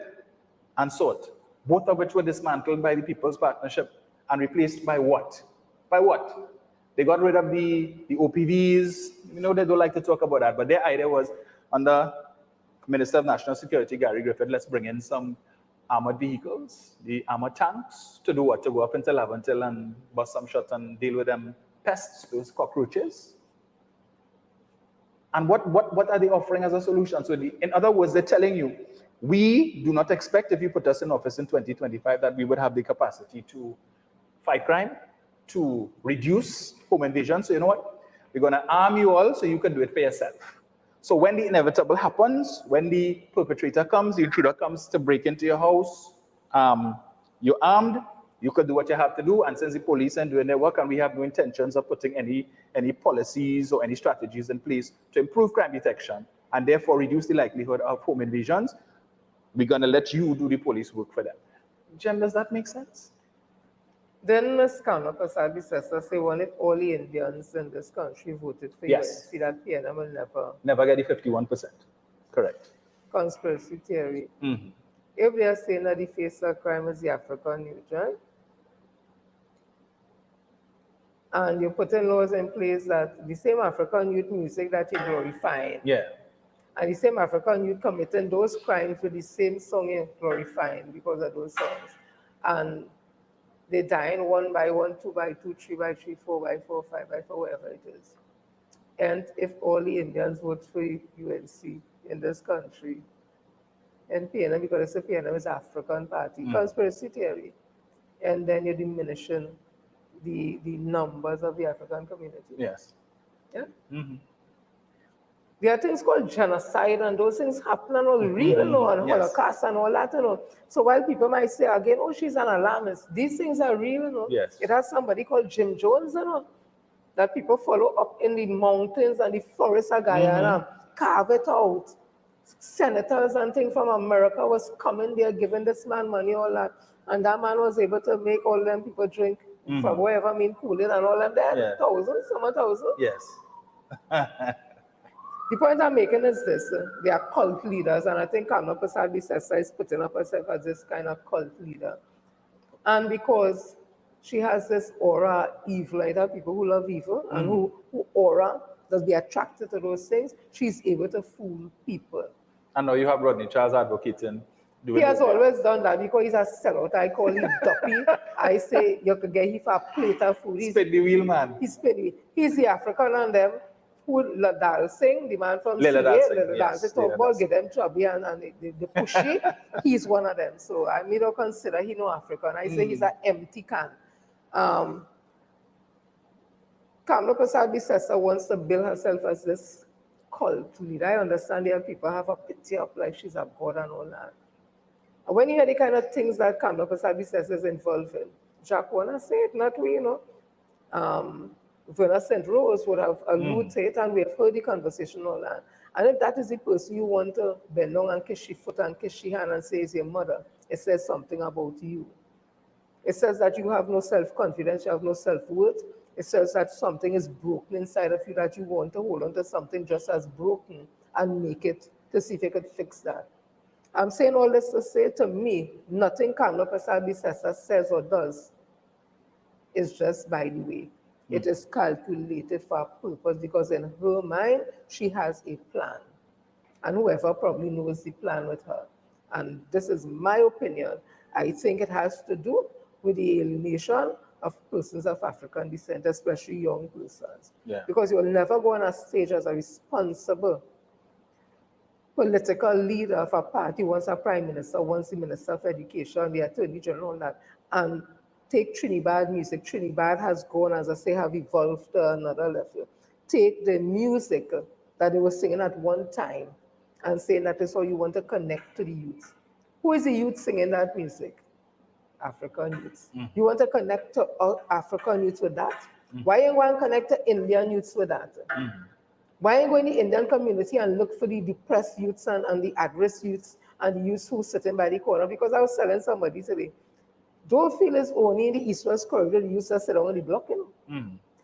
and SORT, both of which were dismantled by the People's Partnership and replaced by what? By what? They got rid of the OPVs. You know, they don't like to talk about that, but their idea was, under Minister of National Security, Gary Griffith, let's bring in some armored vehicles, the armored tanks, to do what? To go up into Laventille and bust some shots and deal with them pests, those cockroaches. And what are they offering as a solution? So in other words, they're telling you, we do not expect, if you put us in office in 2025, that we would have the capacity to fight crime, to reduce home invasion. So you know what? We're going to arm you all so you can do it for yourself. So when the inevitable happens, when the perpetrator comes, the intruder comes to break into your house, you're armed, you could do what you have to do, and since the police are doing their work and we have no intentions of putting any policies or any strategies in place to improve crime detection and therefore reduce the likelihood of home invasions, we're going to let you do the police work for them. Jem, does that make sense? Then Ms. Kana Prasad Bisesa say, well, if all the Indians in this country voted for Yes. UNC, that PNM will never get the 51%. Correct. Conspiracy theory. Mm-hmm. If they are saying that the face of crime is the African youth, right? And you're putting laws in place that the same African youth music that you're glorifying, yeah, and the same African youth committing those crimes with the same song you're glorifying because of those songs. And they dying 1 by 1, 2 by 2, 3 by 3, 4 by 4, 5 by 4, whatever it is. And if all the Indians vote for UNC in this country, and PNM, because it's a PNM is African party, conspiracy theory. and then you're diminishing the numbers of the African community. Yes. Yeah. There are things called genocide, and those things happen and all real, and Holocaust and all that, So while people might say again, oh, she's an alarmist, these things are real, Yes. It has somebody called Jim Jones, that people follow up in the mountains and the forests of Guyana, carve it out. Senators and things from America was coming there, giving this man money, all that. And that man was able to make all them people drink from wherever, Kool-Aid and all of that. Yeah. Thousands, some thousands. Yes. The point I'm making is this, they are cult leaders, and I think Kamla Prasad-Bissessar is putting up herself as this kind of cult leader. And because she has this aura of evil, like that people who love evil, and who aura does be attracted to those things, she's able to fool people. And now you have Rodney Charles advocating. He has always done that because he's a sellout. I call him duppy. I say you could get him for a plate of food. Spin the wheel man. He's the African and them who dancing, the man from Lila CA, dancing, talk about get them chubby and the pushy. He's one of them. So I don't consider he no African. I say he's an empty can. Kamla Prasad-Bissessar wants to build herself as this cult leader. I understand there people have a pity up like she's a god and all that. And when you hear the kind of things that Kamla Prasad-Bissessar is involved in, Jack Warner said, not we, Verna St. Rose would have alluded to it, and we have heard the conversation all that. And if that is the person you want to bend down and kiss your foot and kiss your hand and say is your mother, it says something about you. It says that you have no self-confidence, you have no self-worth. It says that something is broken inside of you, that you want to hold on to something just as broken and make it to see if you could fix that. I'm saying all this to say, to me, nothing Kamla Prasad-Bissessar says or does is just by the way. It is calculated for a purpose because in her mind, she has a plan. And whoever probably knows the plan with her. And this is my opinion. I think it has to do with the alienation of persons of African descent, especially young persons. Yeah. Because you will never go on a stage as a responsible political leader of a party, once a prime minister, once the minister of education, the attorney general, all that, and take Trinidad music. Trinidad has gone, as I say, have evolved to another level. Take the music that they were singing at one time and saying that is how you want to connect to the youth. Who is the youth singing that music? African youths. You want to connect to African youths with that? Why you want to connect to Indian youths with that? Why you go in the Indian community and look for the depressed youths and the at-risk youths and the youths who sitting by the corner? Because I was telling somebody today, don't feel it's only in the East-West corridor the youths that sit down on the block,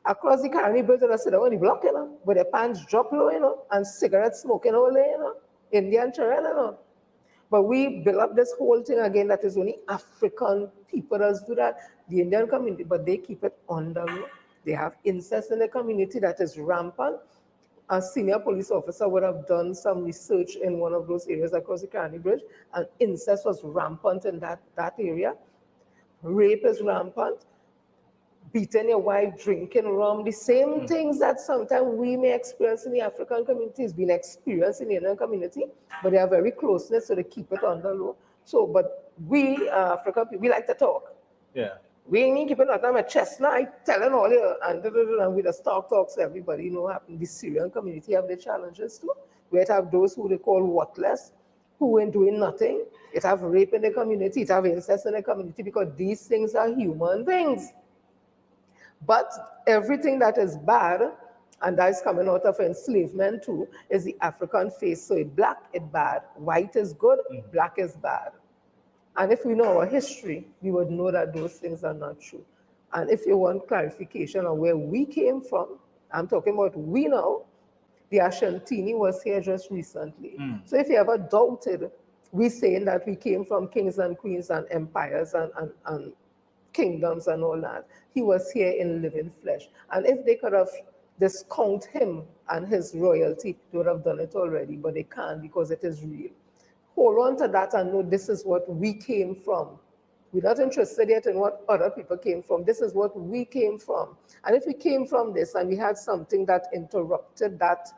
Across the Caribbean bridge, they sit down on the block, with their pants drop low, and cigarettes smoking all day, Indian children, But we build up this whole thing again that is only African people that do that, the Indian community, but they keep it under law. They have incest in the community that is rampant. A senior police officer would have done some research in one of those areas across the Caribbean bridge, and incest was rampant in that area. Rape is rampant. Beating your wife, drinking rum, the same things that sometimes we may experience in the African community is being experienced in the Indian community, but they are very close-knit, so they keep it under law. So, but we African people, we like to talk. Yeah. We ain't keeping out on my chest now, telling all you, and we just talk so everybody, happen. The Syrian community have their challenges too. We have those who they call worthless, who ain't doing nothing. It have rape in the community, it have incest in the community, because these things are human things. But everything that is bad, and that is coming out of enslavement too, is the African face. So black is bad, white is good, black is bad. And if we know our history, we would know that those things are not true. And if you want clarification on where we came from, I'm talking about we now, the Ashantini was here just recently. So if you ever doubted, we saying that we came from kings and queens and empires and kingdoms and all that, he was here in living flesh. And if they could have discount him and his royalty, they would have done it already, but they can't because it is real. Hold on to that and know this is what we came from. We're not interested yet in what other people came from. This is what we came from. And if we came from this and we had something that interrupted that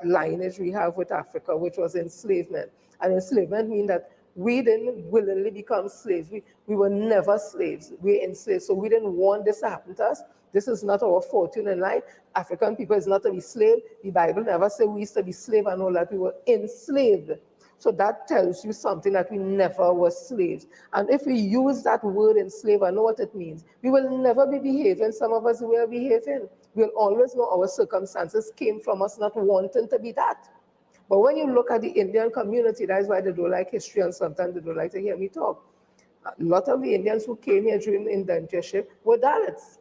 lineage we have with Africa, which was enslavement. And enslavement means that We didn't willingly become slaves. We were never slaves. We were enslaved. So we didn't want this to happen to us. This is not our fortune in life. African people is not to be slave. The Bible never said we used to be slave and all that. We were enslaved. So that tells you something that we never were slaves. And if we use that word enslave, I know what it means. We will never be behaving, some of us will behaving. We'll always know our circumstances came from us not wanting to be that. But when you look at the Indian community, that's why they don't like history and sometimes they don't like to hear me talk. A lot of the Indians who came here during indentureship were Dalits.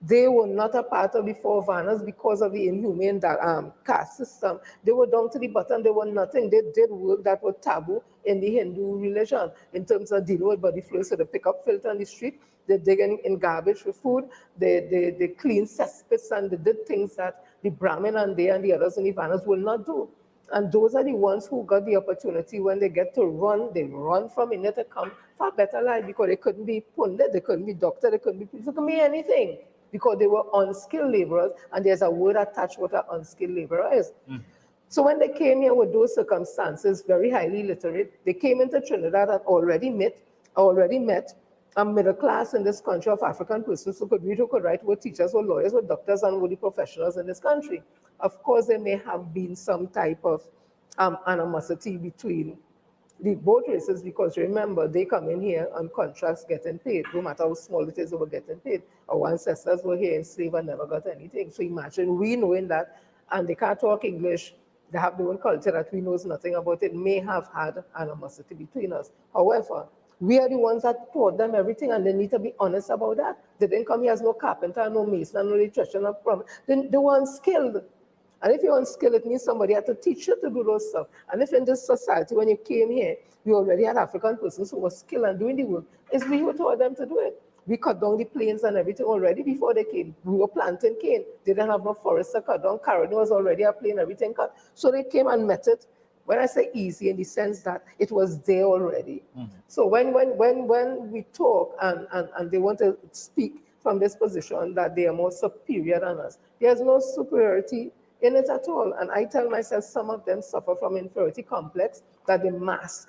They were not a part of the four Varnas because of the inhumane caste system. They were down to the bottom. They were nothing. They did work that was taboo in the Hindu religion in terms of dealing with body fluids. So they pick up filth on the street. They dig in garbage for food. They clean cesspits and they did things that the Brahmin and they and the others in the Varnas will not do. And those are the ones who got the opportunity when they get to run, they run from India to come for a better life because they couldn't be pundit, they couldn't be doctor, they couldn't be anything because they were unskilled laborers, and there's a word attached what an unskilled laborer is. So when they came here with those circumstances, very highly literate, they came into Trinidad and already met a middle class in this country of African persons who could read, who could write, were teachers, were lawyers, were doctors, and were the professionals in this country. Of course, there may have been some type of animosity between the both races because remember, they come in here on contracts getting paid. No matter how small it is, they were getting paid. Our ancestors were here enslaved and never got anything. So imagine we knowing that, and they can't talk English, they have their own culture that we know nothing about it, may have had animosity between us. However, we are the ones that taught them everything, and they need to be honest about that. They didn't come here as no carpenter, no mason, no electrician, no plumber. They were unskilled. And if you're unskilled, it means somebody had to teach you to do those stuff. And if in this society, when you came here, you already had African persons who were skilled and doing the work, it's we who taught them to do it. We cut down the plains and everything already before they came. We were planting cane. They didn't have no forest to cut down. Carolina was already a plain, everything cut. So they came and met it. When I say easy, in the sense that it was there already. So when we talk and they want to speak from this position that they are more superior than us, there's no superiority in it at all. And I tell myself some of them suffer from inferiority complex that they mask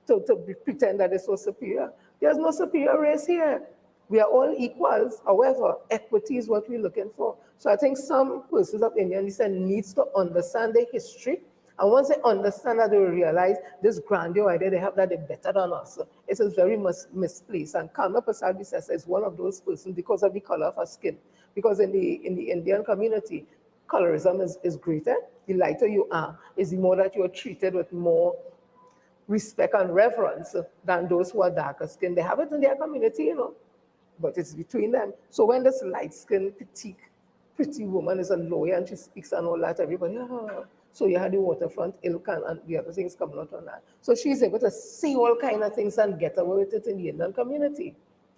to pretend that they're so superior. There's no superior race here. We are all equals. However, equity is what we're looking for. So I think some persons of Indian descent needs to understand their history. And once they understand that, they will realize this grandeur idea they have that they're better than us. It is very misplaced. And Kamla Prasad Bisesa is one of those persons because of the color of her skin. Because in the Indian community, colorism is greater. The lighter you are, is the more that you are treated with more respect and reverence than those who are darker skinned. They have it in their community, you know, but it's between them. So when this light-skinned, pretty woman is a lawyer and she speaks and all that, everybody, so you had the waterfront ilk and the other things coming out on that. So she's able to see all kinds of things and get away with it in the Indian community.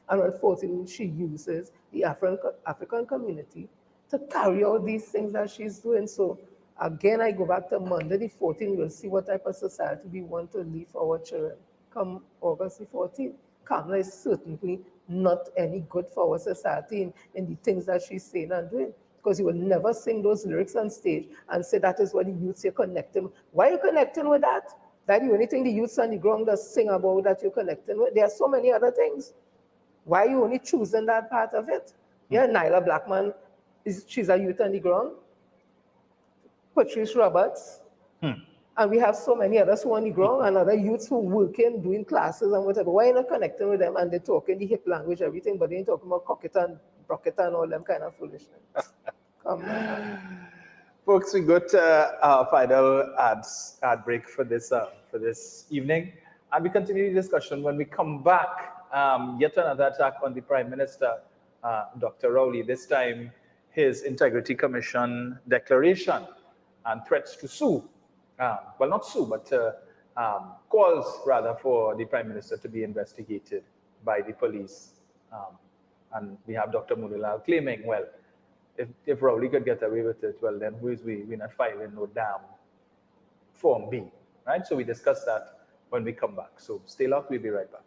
And unfortunately, she uses the African community to carry out these things that she's doing. So again, I go back to Monday the 14th, we'll see what type of society we want to leave for our children. Come August the 14th, Kamala is certainly not any good for our society in the things that she's saying and doing. Because you will never sing those lyrics on stage and say that is what the youths are connecting with. Why are you connecting with that? That the only thing the youths on the ground does sing about that you're connecting with. There are so many other things. Why are you only choosing that part of it? Yeah, Nyla Blackman, she's a youth on the ground. Patrice Roberts. And we have so many others who are on the ground and other youths who working, doing classes and whatever. Why are you not connecting with them and they're talking the hip language, everything, but they ain't talking about cocket and brocket and all them kind of foolishness. Come on. Folks, we got our final ad break for this evening. And we continue the discussion when we come back. Yet another attack on the Prime Minister, Dr. Rowley, this time his Integrity Commission declaration and threats to sue. Well, not sue, but calls rather for the Prime Minister to be investigated by the police. And we have Dr. Mulilal claiming, well, if Rowley could get away with it, well, then who is we? We're not filing no damn Form B, right? So we discuss that when we come back. So stay locked, we'll be right back.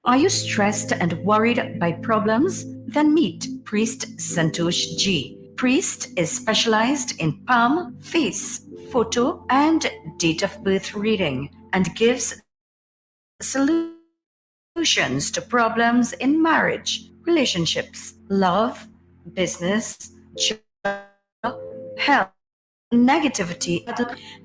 Are you stressed and worried by problems? Then meet Priest Santosh G. Priest is specialized in palm, face, photo, and date of birth reading and gives solutions to problems in marriage, relationships, love, business, job, health, negativity,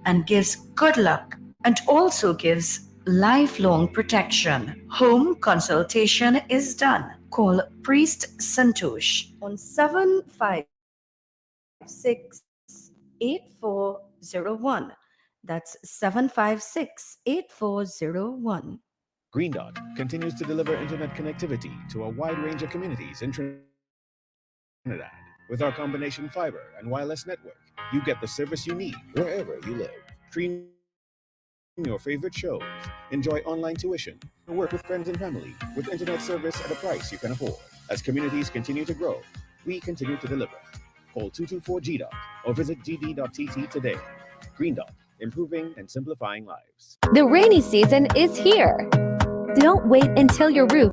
and gives good luck, and also gives lifelong protection. Home consultation is done. Call Priest Santosh on 756-8401. That's 756-8401. Green Dot continues to deliver internet connectivity to a wide range of communities in Trinidad. With our combination fiber and wireless network, you get the service you need wherever you live. Stream your favorite shows, enjoy online tuition, and work with friends and family with internet service at a price you can afford. As communities continue to grow, we continue to deliver. Call 224-GDOT or visit gd.tt today. Green Dot, improving and simplifying lives. The rainy season is here. Don't wait until your roof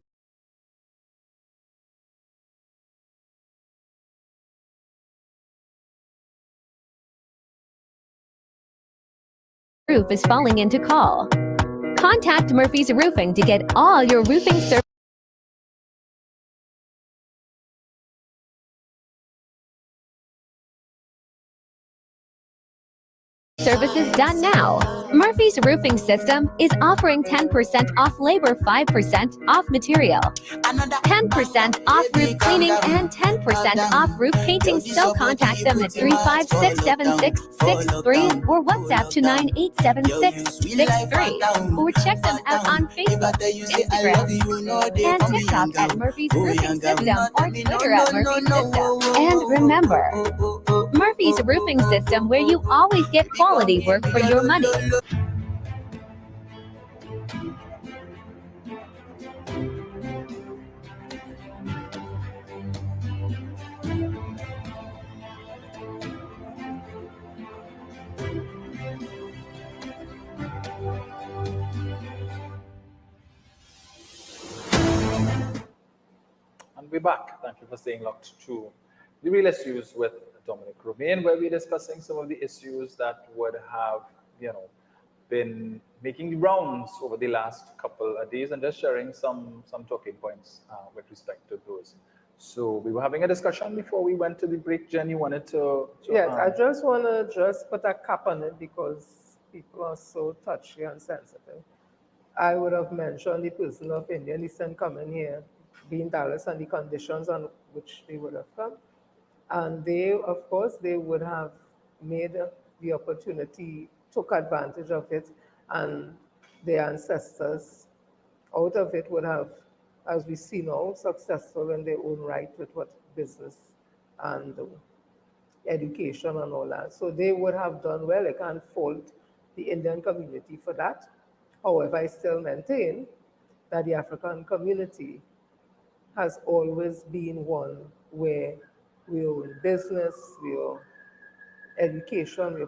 is falling into call. Contact Murphy's Roofing to get all your roofing services done now. Murphy's Roofing System is offering 10% off labor, 5% off material, 10% off roof cleaning, and 10% off roof painting. So contact them at 356-7663 or WhatsApp to 987663 or check them out on Facebook, Instagram, and TikTok at Murphy's Roofing System or Twitter at Murphy's System. And remember, Murphy's Roofing System, where you always get quality work for your money. And we're back. Thank you for staying locked to The Real Issues with DOMINIC ROMAIN, where we're discussing some of the issues that would have, been making the rounds over the last couple of days, and just sharing some talking points with respect to those. So we were having a discussion before we went to the break. Jen, you wanted to yes, I just want to put a cap on it because people are so touchy and sensitive. I would have mentioned the person of Indian descent coming here, being Dallas, and the conditions on which they would have come. And they, of course, they would have made the opportunity, took advantage of it, and their ancestors out of it would have, as we see now, successful in their own right with what business and education and all that. So they would have done well. I can't fault the Indian community for that. However, I still maintain that the African community has always been one where we own business, we own education, we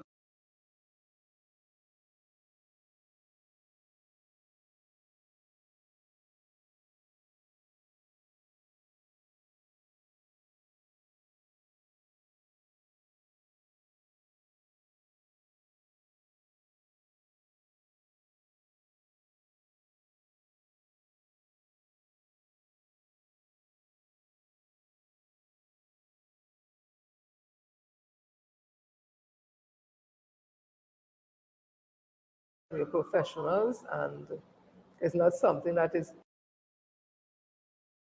we're professionals, and it's not something that is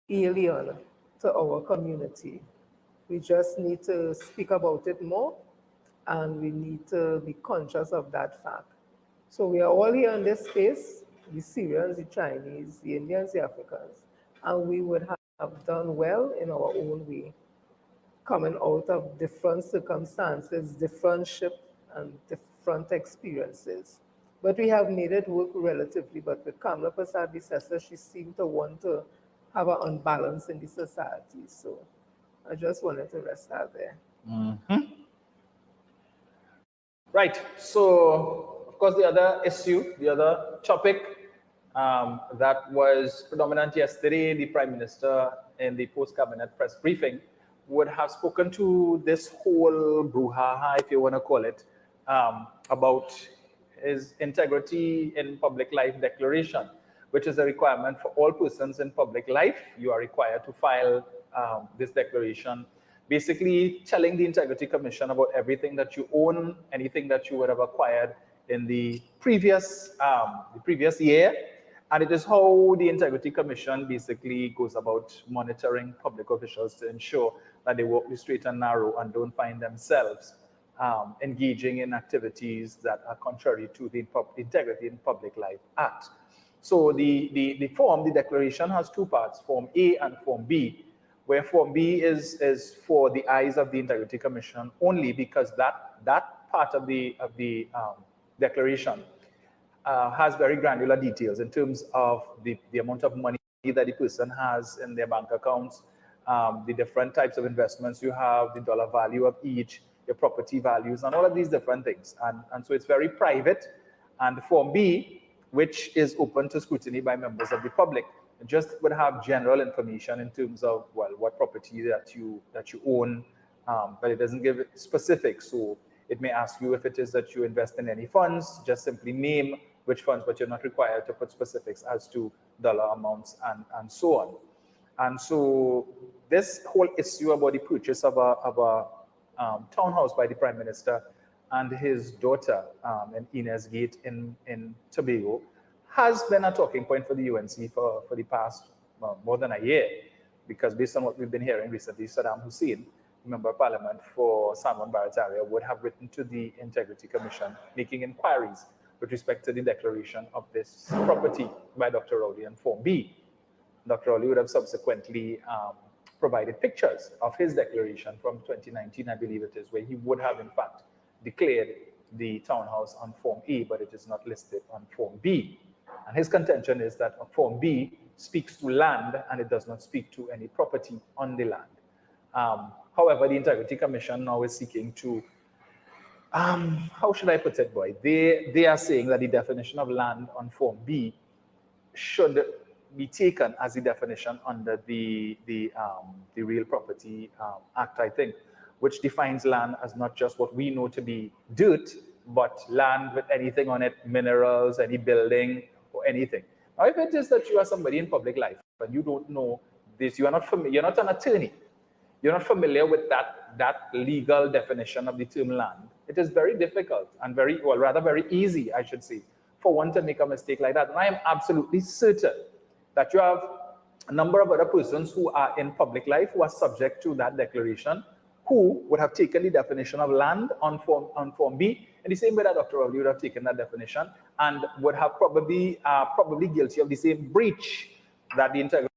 alien to our community. We just need to speak about it more, and we need to be conscious of that fact. So we are all here in this space, the Syrians, the Chinese, the Indians, the Africans, and we would have done well in our own way, coming out of different circumstances, different ship, and different experiences. But we have made it work relatively. But with Kamala Prasad-Bissessar, she seemed to want to have an unbalance in the society. So I just wanted to rest that there. Right. So, of course, the other issue, the other topic that was predominant yesterday. The Prime Minister in the post-cabinet press briefing would have spoken to this whole brouhaha, if you want to call it, about his integrity in public life declaration, which is a requirement for all persons in public life. You are required to file this declaration, basically telling the Integrity Commission about everything that you own, anything that you would have acquired in the previous year. And it is how the Integrity Commission basically goes about monitoring public officials to ensure that they walk the straight and narrow and don't find themselves engaging in activities that are contrary to the Integrity in Public Life Act. So the form, the declaration, has two parts, Form A and Form B, where Form B is for the eyes of the Integrity Commission only, because that part of the declaration has very granular details in terms of the amount of money that the person has in their bank accounts, the different types of investments you have, the dollar value of each, your property values, and all of these different things. And so it's very private. And Form B, which is open to scrutiny by members of the public, just would have general information in terms of, well, what property that you own, but it doesn't give specifics. So it may ask you if it is that you invest in any funds, just simply name which funds, but you're not required to put specifics as to dollar amounts and so on. And so this whole issue about the purchase of a townhouse by the Prime Minister and his daughter in Inez Gate in Tobago has been a talking point for the UNC for the past more than a year, because based on what we've been hearing recently, Saddam Hussein, Member of Parliament for Sanwan Barrett area, would have written to the Integrity Commission making inquiries with respect to the declaration of this property by Dr. Rowley and Form B. Dr. Rowley would have subsequently provided pictures of his declaration from 2019, I believe it is, where he would have in fact declared the townhouse on Form A, but it is not listed on Form B. And his contention is that Form B speaks to land and it does not speak to any property on the land. However, the Integrity Commission now is seeking to, how should I put it, boy? They are saying that the definition of land on Form B should be taken as the definition under the Real Property Act, I think, which defines land as not just what we know to be dirt, but land with anything on it, minerals, any building, or anything. Now, if it is that you are somebody in public life and you don't know this, you are not familiar, you're not an attorney, you're not familiar with that legal definition of the term land, it is very difficult and very easy, I should say, for one to make a mistake like that. And I am absolutely certain that you have a number of other persons who are in public life who are subject to that declaration, who would have taken the definition of land on Form B in the same way that Dr. Rowley would have taken that definition and would have probably guilty of the same breach that the Integrity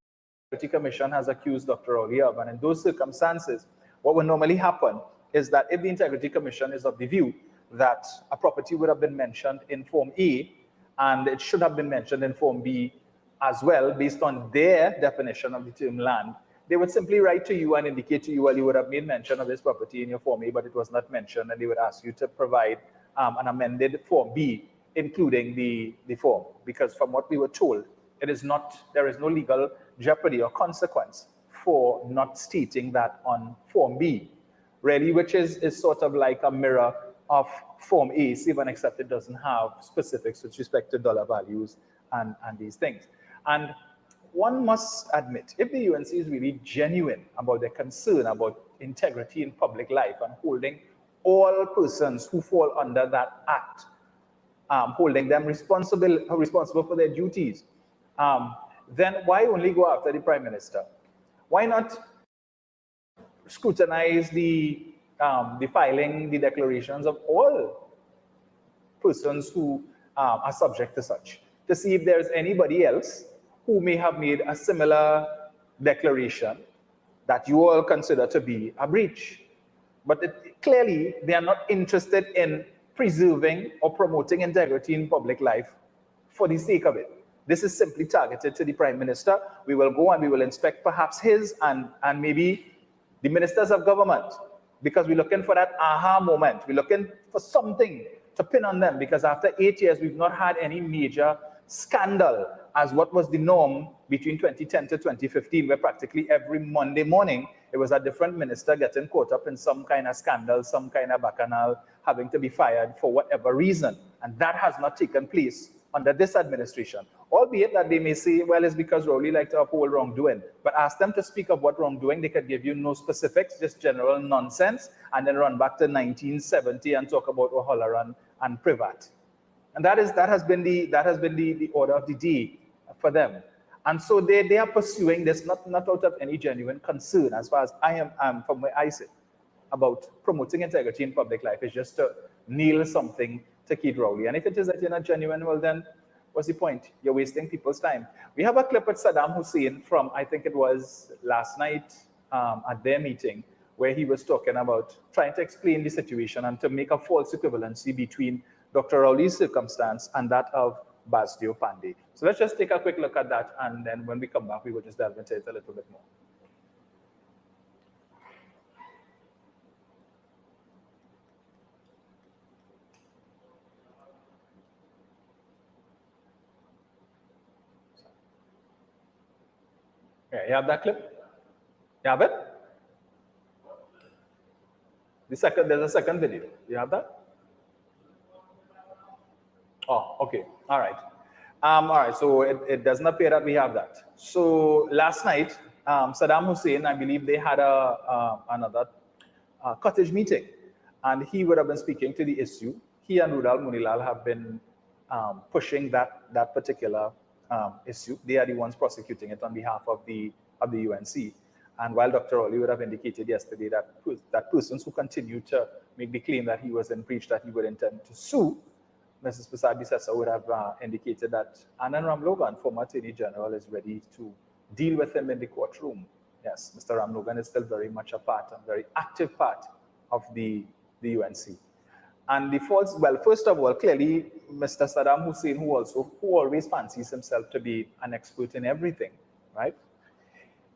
Commission has accused Dr. Rowley of. And in those circumstances, what would normally happen is that if the Integrity Commission is of the view that a property would have been mentioned in Form A and it should have been mentioned in Form B as well, based on their definition of the term land, they would simply write to you and indicate to you, well, you would have made mention of this property in your Form A, but it was not mentioned, and they would ask you to provide an amended Form B, including the form. Because from what we were told, there is no legal jeopardy or consequence for not stating that on Form B, really, which is sort of like a mirror of Form A, even except it doesn't have specifics with respect to dollar values and these things. And one must admit, if the UNC is really genuine about their concern about integrity in public life and holding all persons who fall under that act, holding them responsible for their duties, then why only go after the Prime Minister? Why not scrutinize the filing, the declarations of all persons who are subject to such, to see if there's anybody else who may have made a similar declaration that you all consider to be a breach. But clearly, they are not interested in preserving or promoting integrity in public life for the sake of it. This is simply targeted to the Prime Minister. We will go and we will inspect perhaps his and maybe the ministers of government, because we're looking for that aha moment. We're looking for something to pin on them, because after 8 years, we've not had any major scandal as what was the norm between 2010 to 2015, where practically every Monday morning, it was a different minister getting caught up in some kind of scandal, some kind of bacchanal, having to be fired for whatever reason. And that has not taken place under this administration. Albeit that they may say, well, it's because Rowley liked to uphold wrongdoing. But ask them to speak of what wrongdoing, they could give you no specifics, just general nonsense, and then run back to 1970 and talk about O'Halloran and Privat. And that has been the order of the day for them. And so they are pursuing this not out of any genuine concern, as far as I am from where I sit, about promoting integrity in public life. It's just to nail something to Keith Rowley. And if it is that you're not genuine, well then, what's the point? You're wasting people's time. We have a clip with Saddam Hussein from, I think it was last night at their meeting, where he was talking about trying to explain the situation and to make a false equivalency between Dr. Rowley's circumstance and that of Basdio Pandey. So let's just take a quick look at that, and then when we come back, we will just delve into it a little bit more. Yeah, you have that clip? You have it? There's a second video. You have that? Oh, okay. All right. All right. So it doesn't appear that we have that. So last night, Saddam Hussein, I believe they had another cottage meeting, and he would have been speaking to the issue. He and Rudal Munilal have been pushing that particular issue. They are the ones prosecuting it on behalf of the UNC. And while Dr. Rowley would have indicated yesterday that persons who continue to make the claim that he was in breach, that he would intend to sue, Mrs. Prasad-Bissessar would have indicated that Anand Ramlogan, former Attorney General, is ready to deal with him in the courtroom. Yes, Mr. Ramlogan is still very much a very active part of the UNC. And the false, well, first of all, clearly, Mr. Saddam Hussein, who always fancies himself to be an expert in everything, right?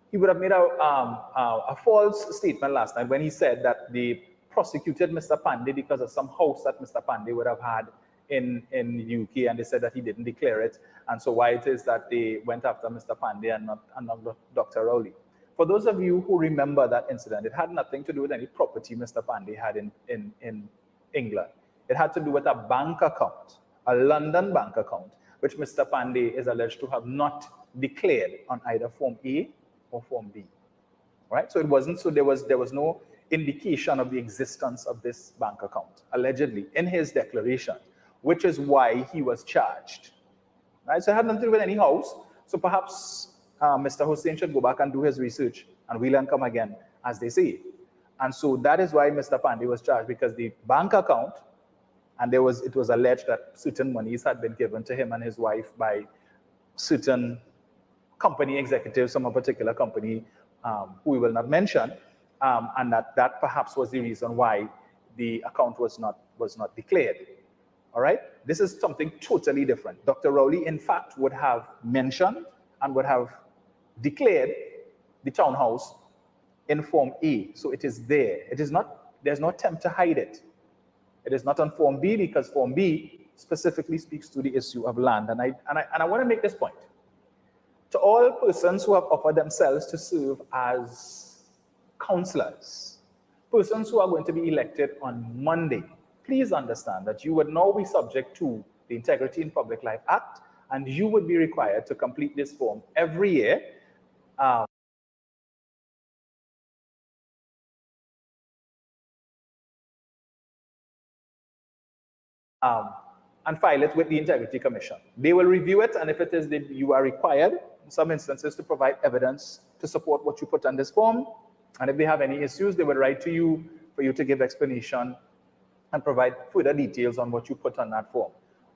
He would have made a false statement last night when he said that they prosecuted Mr. Pandey because of some house that Mr. Pandey would have had in the UK, and they said that he didn't declare it, and so why it is that they went after Mr. Pandey and not Dr. Rowley. For those of you who remember that incident, it had nothing to do with any property Mr. Pandey had in England. It had to do with a bank account, a London bank account, which Mr. Pandey is alleged to have not declared on either Form A or Form B. Right? So it wasn't, so there was no indication of the existence of this bank account, allegedly, in his declaration, which is why he was charged. Right? So it had nothing to do with any house. So perhaps Mr. Hussein should go back and do his research and wheel and come again, as they say. And so that is why Mr. Pandey was charged, because the bank account, and it was alleged that certain monies had been given to him and his wife by certain company executives from a particular company who we will not mention, and that perhaps was the reason why the account was not declared. All right? This is something totally different. Dr. Rowley, in fact, would have mentioned and would have declared the townhouse in Form A. So it is there. It is not, there's no attempt to hide it. It is not on Form B, because Form B specifically speaks to the issue of land. And I want to make this point. To all persons who have offered themselves to serve as councillors, persons who are going to be elected on Monday, please understand that you would now be subject to the Integrity in Public Life Act, and you would be required to complete this form every year. And file it with the Integrity Commission. They will review it, and if it is that you are required, in some instances, to provide evidence to support what you put on this form, and if they have any issues, they will write to you for you to give explanation and provide further details on what you put on that form.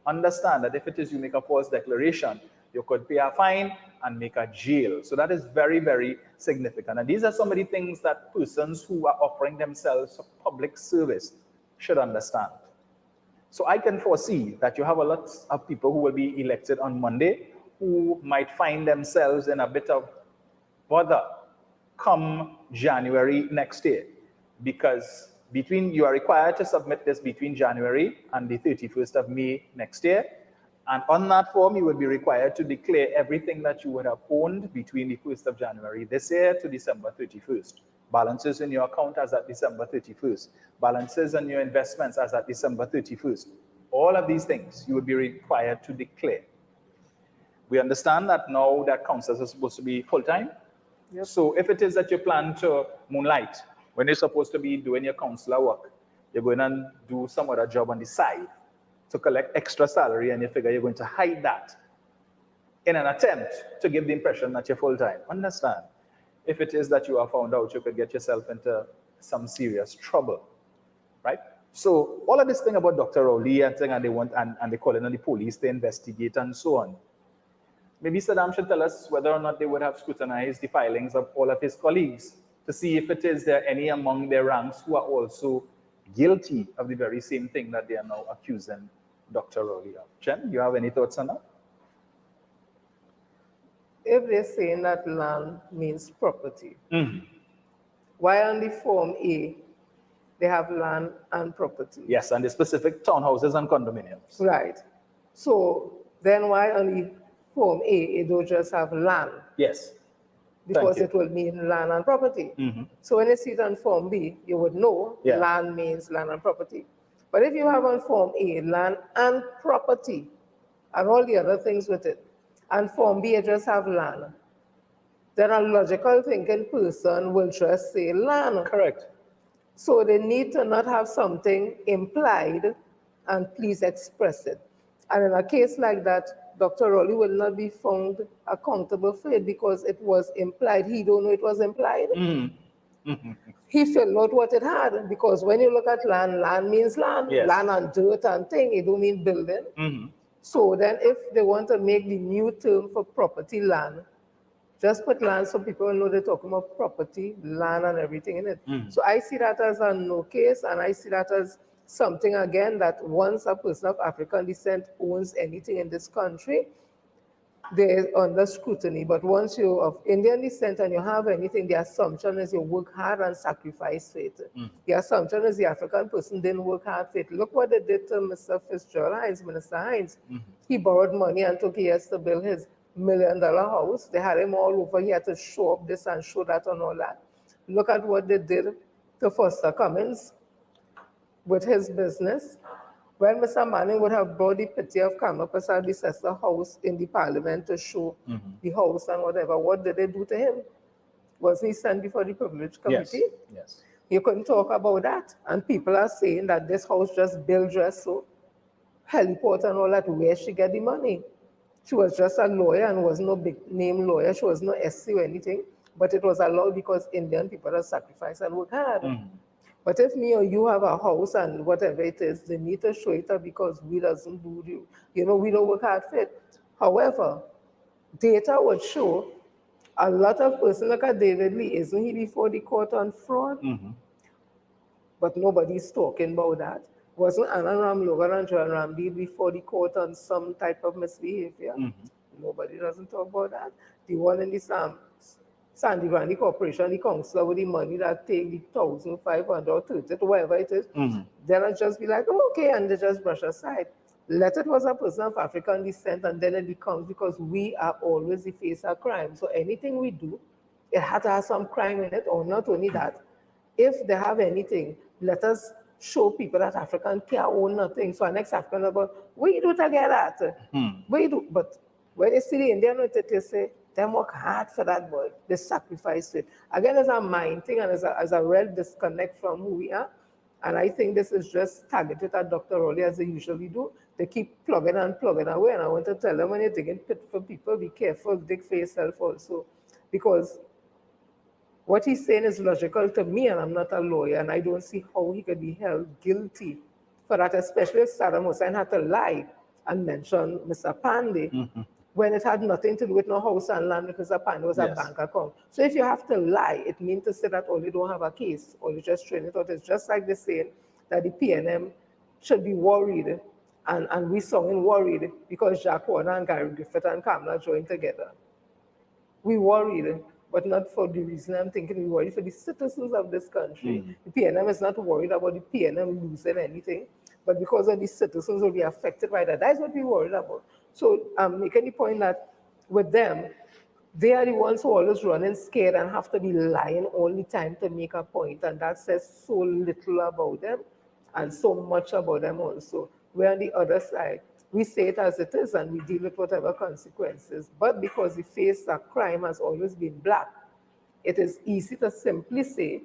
Understand that if it is you make a false declaration, you could pay a fine and make a jail. So that is very, very significant. And these are some of the things that persons who are offering themselves for public service should understand. So I can foresee that you have a lot of people who will be elected on Monday who might find themselves in a bit of bother come January next year, because you are required to submit this between January and the 31st of May next year. And on that form, you would be required to declare everything that you would have owned between the 1st of January this year to December 31st. Balances in your account as at December 31st. Balances on your investments as at December 31st. All of these things you would be required to declare. We understand that now that counselors are supposed to be full-time. Yep. So if it is that you plan to moonlight, when you're supposed to be doing your counselor work, you're going to do some other job on the side to collect extra salary, and you figure you're going to hide that in an attempt to give the impression that you're full-time. Understand? If it is that you are found out, you could get yourself into some serious trouble, right? So all of this thing about Dr. Rowley and thing, and they call in on the police to investigate and so on. Maybe Saddam should tell us whether or not they would have scrutinized the filings of all of his colleagues to see if it is there any among their ranks who are also guilty of the very same thing that they are now accusing Dr. Rowley of. Jen, you have any thoughts on that? If they're saying that land means property, why on the Form A they have land and property? Yes, and the specific townhouses and condominiums. Right. So then why on the Form A it don't just have land? Yes. Because it will mean land and property. So when you see it on Form B, you would know land means land and property. But if you have on Form A land and property and all the other things with it, and Form B you just have land, then a logical thinking person will just say land. Correct. So they need to not have something implied and please express it. And in a case like that, Dr. Rowley will not be found accountable for it because it was implied. He don't know it was implied. He filled out what it had, because when you look at land, land means land. Yes. Land and dirt and thing, it don't mean building. So then if they want to make the new term for property land, just put land so people know they're talking about property, land and everything in it. So I see that as a no case, and I see that as something, again, that once a person of African descent owns anything in this country, they're under scrutiny. But once you're of Indian descent and you have anything, the assumption is you work hard and sacrifice for it. The assumption is the African person didn't work hard for it. Look what they did to Mr. Fitzgerald Hines, Minister Hines. He borrowed money and took years to build his $1 million house. They had him all over. He had to show up this and show that and all that. Look at what they did to Foster Cummins with his business. When Mr. Manning would have brought the pity of Kamapasa Decessor house in the parliament to show the house and whatever, what did they do to him? Was he sent before the privilege committee? Yes. You couldn't talk about that. And people are saying that this house just built just so. Heliport and all that, where she get the money? She was just a lawyer and was no big name lawyer. She was no SC or anything, but it was allowed because Indian people have sacrificed and worked hard. But if me or you have a house and whatever it is, they need to show it up because we doesn't do we don't work hard for it. However, data would show a lot of person, look at David Lee, isn't he before the court on fraud? But nobody's talking about that. Wasn't Anna Ramlogan and John Ramdeed before the court on some type of misbehavior? Nobody doesn't talk about that. The one in the Sandy Grandy Corporation, the councillor with the money that take the 1,500 or 30, whatever it is, then I just be like, oh, okay, and they just brush aside. Let it was a person of African descent, and then it becomes, because we are always the face of crime. So anything we do, it had to have some crime in it, or not only that. If they have anything, let us show people that African can't own nothing. So our next African about, what you do to get that? What you do? But when you see the Indian with it, they say, they work hard for that boy. They sacrifice it. Again, it's a mind thing and as a real disconnect from who we are. And I think this is just targeted at Dr. Rowley as they usually do. They keep plugging and plugging away. And I want to tell them, when you're digging pit for people, be careful, dig for yourself also. Because what he's saying is logical to me, and I'm not a lawyer, and I don't see how he could be held guilty for that, especially if Saddam Hussein had to lie and mention Mr. Pandey. When it had nothing to do with no house and land, because a pan was a bank account. So if you have to lie, it means to say that you don't have a case, or you just train it out. It's just like they say that the PNM should be worried, and we sounding worried because Jack Warner and Gary Griffith and Kamala joined together. We worried, but not for the reason I'm thinking. We worried for the citizens of this country. The PNM is not worried about the PNM losing anything. but because of these citizens will be affected by that. That's what we're worried about. So I'm making the point that with them, they are the ones who are always running scared and have to be lying all the time to make a point, and that says so little about them and so much about them also. We're on the other side. We say it as it is and we deal with whatever consequences. But because the face of crime has always been black, it is easy to simply say,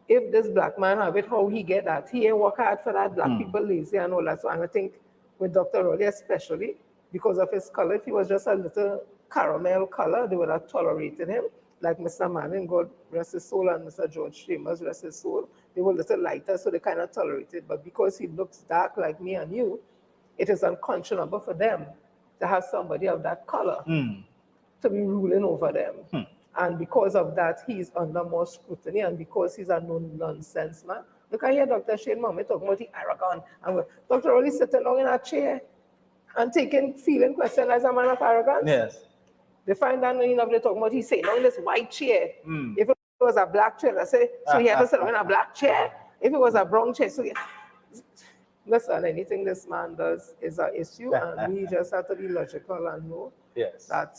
if this black man have it, how he get that? He ain't work hard for that, black people lazy and all that. So, and I think with Dr. Rowley especially, because of his color, if he was just a little caramel color, they would have tolerated him. Like Mr. Manning, God rest his soul, and Mr. George Chambers, rest his soul. They were a little lighter, so they kind of tolerated. But because he looks dark like me and you, it is unconscionable for them to have somebody of that color to be ruling over them. And because of that, he's under more scrutiny, and because he's a no-nonsense man. Look at here, Dr. Shane Mohammed talking about the arrogant. And Dr. Rowley sitting down in a chair and feeling questioned as a man of arrogance. Yes. They find that they're talking about he's sitting on this white chair. If it was a black chair, I say, so he had to sit on a black chair. If it was a brown chair, so listen, anything this man does is an issue, and we just have to be logical and know that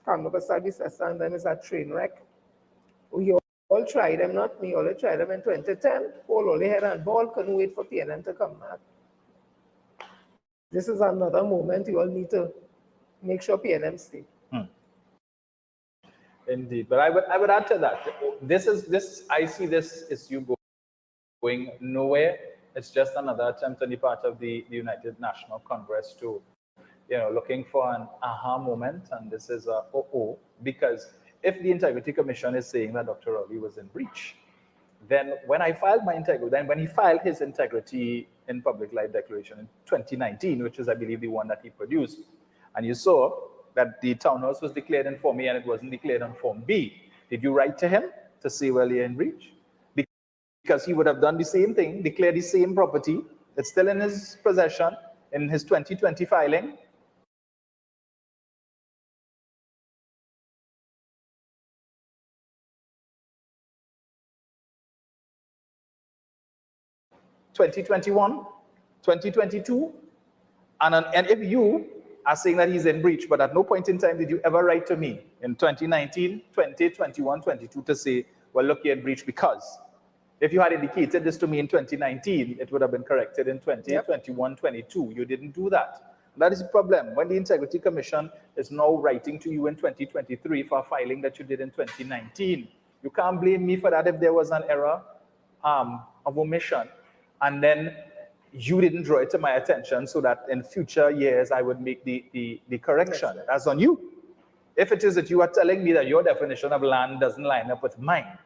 Calabash system and them is a train wreck. We all tried them, not me, all tried them in 2010. All the head and ball, couldn't wait for PNM to come back. This is another moment you all need to make sure PNM stay. Indeed, but I would add to that. I see this issue going nowhere. It's just another attempt on the part of the United National Congress to, looking for an aha moment, and this is a because if the Integrity Commission is saying that Dr. Rowley was in breach, then when he filed his integrity in public life declaration in 2019, which is I believe the one that he produced, and you saw that the townhouse was declared in Form A and it wasn't declared on Form B. Did you write to him to say, well, you're in breach? Because he would have done the same thing, declared the same property. It's still in his possession in his 2020 filing. (2021, 2022), and if you are saying that he's in breach, but at no point in time did you ever write to me in 2019, 20, 21, 22 to say, well, look, you're in breach, because if you had indicated this to me in 2019, it would have been corrected in 20, 21, 22. You didn't do that. That is the problem. When the Integrity Commission is now writing to you in 2023 for a filing that you did in 2019, you can't blame me for that if there was an error of omission. And then you didn't draw it to my attention so that in future years I would make the correction. That's on you. If it is that you are telling me that your definition of land doesn't line up with mine,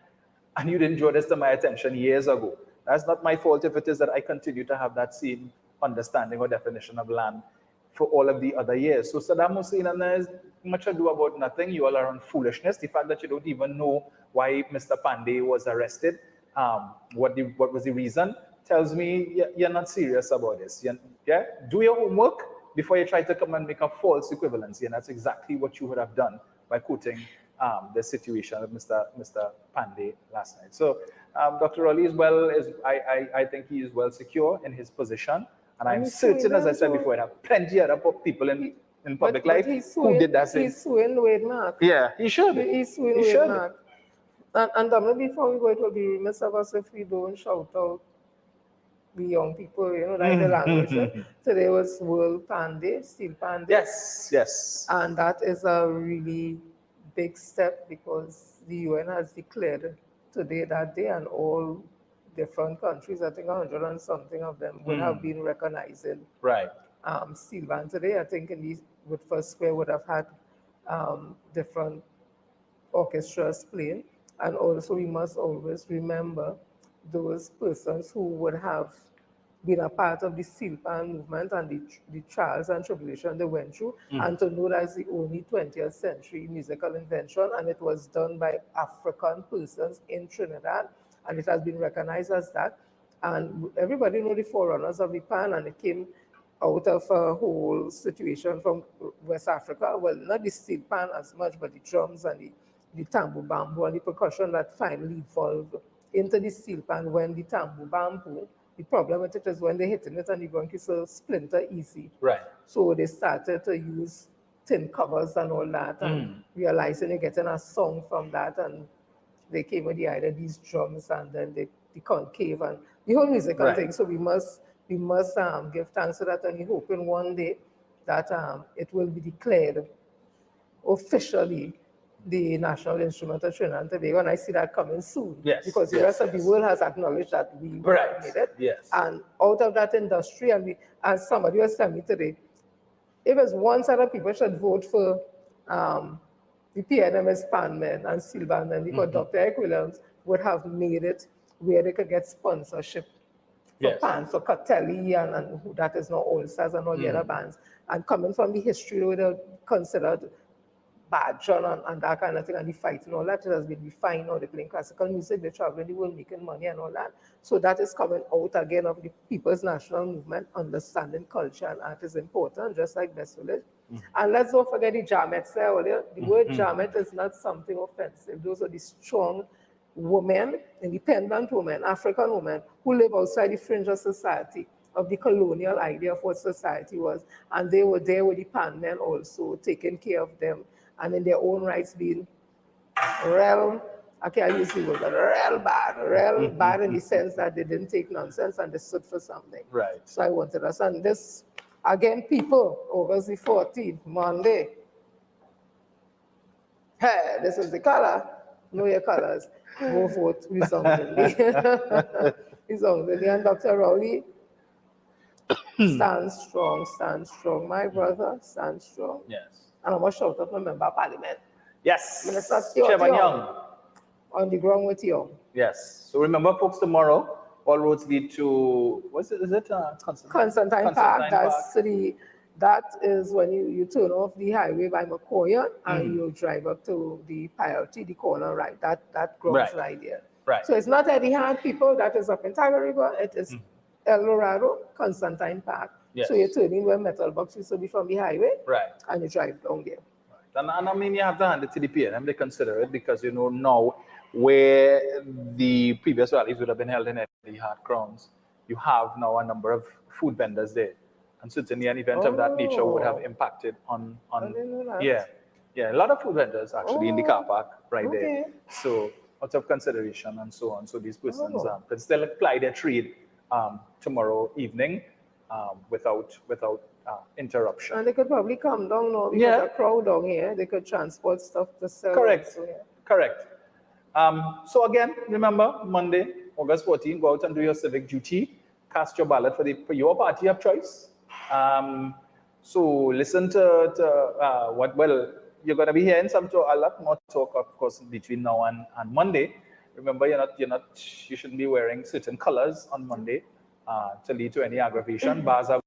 and you didn't draw this to my attention years ago, that's not my fault if it is that I continue to have that same understanding or definition of land for all of the other years. So Saddam Hussein, and there's much ado about nothing. You all are on foolishness. The fact that you don't even know why Mr. Pandey was arrested, what was the reason, tells me you're not serious about this. Do your homework before you try to come and make a false equivalency, and that's exactly what you would have done by quoting the situation of Mr. Pandey last night. So Dr. Rowley I think he is well secure in his position, and I'm certain, as I said before, there are plenty of other people in public life who did that same. He's suing Wade Mark. Yeah, he should. He's suing Wade Mark. And before we go, it will be remiss of us if we don't shout out the young people, like the language. Today was World Pan Day, Steel Pan Day. Yes. And that is a really big step, because the UN has declared today that day, and all different countries, I think 100 and something of them, would have been recognizing Steel Band today. I think with First Square would have had different orchestras playing. And also we must always remember those persons who would have been a part of the Steel Pan movement and the trials and tribulation they went through, and to know that it's the only 20th century musical invention, and it was done by African persons in Trinidad, and it has been recognized as that. And everybody know the forerunners of the pan, and it came out of a whole situation from West Africa. Well, not the steel pan as much, but the drums and the tambour bamboo and the percussion that finally evolved into the steel pan when the tambour bamboo, the problem with it is when they're hitting it and the bronchis will splinter easy. Right. So they started to use tin covers and all that, and realizing they're getting a song from that, and they came with the idea of these drums and then the concave and the whole musical thing. So we must give thanks to that, and we hoping one day that it will be declared officially the national instrument of Trinidad and Tobago, and I see that coming soon. Yes. Because the rest of the world has acknowledged that we made it. Yes. And out of that industry, and as somebody was telling me today, if it's one set of people should vote for the PNMS panmen and steel bandmen, because Dr. Eric Williams would have made it where they could get sponsorship for bands, for Catelli and who that is now All Stars and all the other bands. And coming from the history where they considered Badron and that kind of thing, and the fight and all that, it has been refined now. They're playing classical music, they're traveling the world, making money and all that. So that is coming out again of the People's National Movement, understanding culture and art is important, just like Best Village. And let's not forget the Jamettes there earlier. The word Jamet is not something offensive. Those are the strong women, independent women, African women, who live outside the fringe of society, of the colonial idea of what society was. And they were there with the panmen also, taking care of them, and in their own rights being real, I can't use the word, but real bad in the sense that they didn't take nonsense and they stood for something. Right. So I wanted us, and this, again, people, August the 14th, Monday. Hey, this is the color. Know your colors. Go vote resoundingly. Resoundingly. And Dr. Rowley, stand strong. My brother, stand strong. Yes. And I must shout out my member of parliament. Yes. Minister Stuart Chairman Young. Young. On the ground with you. Yes. So remember, folks, tomorrow, all roads lead to, what's it? Is it Constantine Park. That is when you turn off the highway by McCoy and you drive up to the Priority, the corner right. That grounds right there. Right. So it's not Etihad, people, that is up in Tiger River. It is El Dorado, Constantine Park. Yes. So you're turning where Metal Box used to be from the highway. Right. And you drive down there. And I mean, you have to hand it to the PNM. They consider it because, you know, now where the previous rallies would have been held in Etihad grounds, you have now a number of food vendors there. And certainly an event of that nature would have impacted on I didn't know that. Yeah, a lot of food vendors actually in the car park right there. So out of consideration and so on. So these persons could still apply their trade tomorrow evening without interruption. And they could probably come down now because a crowd down here. They could transport stuff to sell. Correct. So, Correct. So again, remember, Monday, August 14th, go out and do your civic duty. Cast your ballot for your party of choice. So listen to what, well, you're going to be hearing a lot more talk, of course, between now and Monday. Remember, you shouldn't be wearing certain colors on Monday to lead to any aggravation. Bars are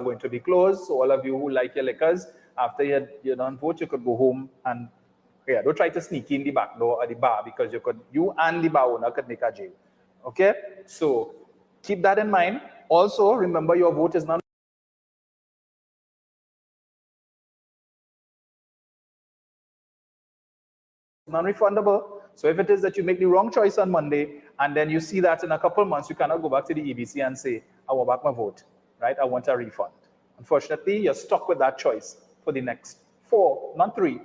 going to be closed. So all of you who like your liquors, after you don't vote, you could go home and don't try to sneak in the back door or the bar because you and the bar owner could make a jail. Okay? So keep that in mind. Also, remember your vote is not non-refundable. So if it is that you make the wrong choice on Monday and then you see that in a couple months, you cannot go back to the EBC and say, I want back my vote, right? I want a refund. Unfortunately, you're stuck with that choice for the next 4, not 3,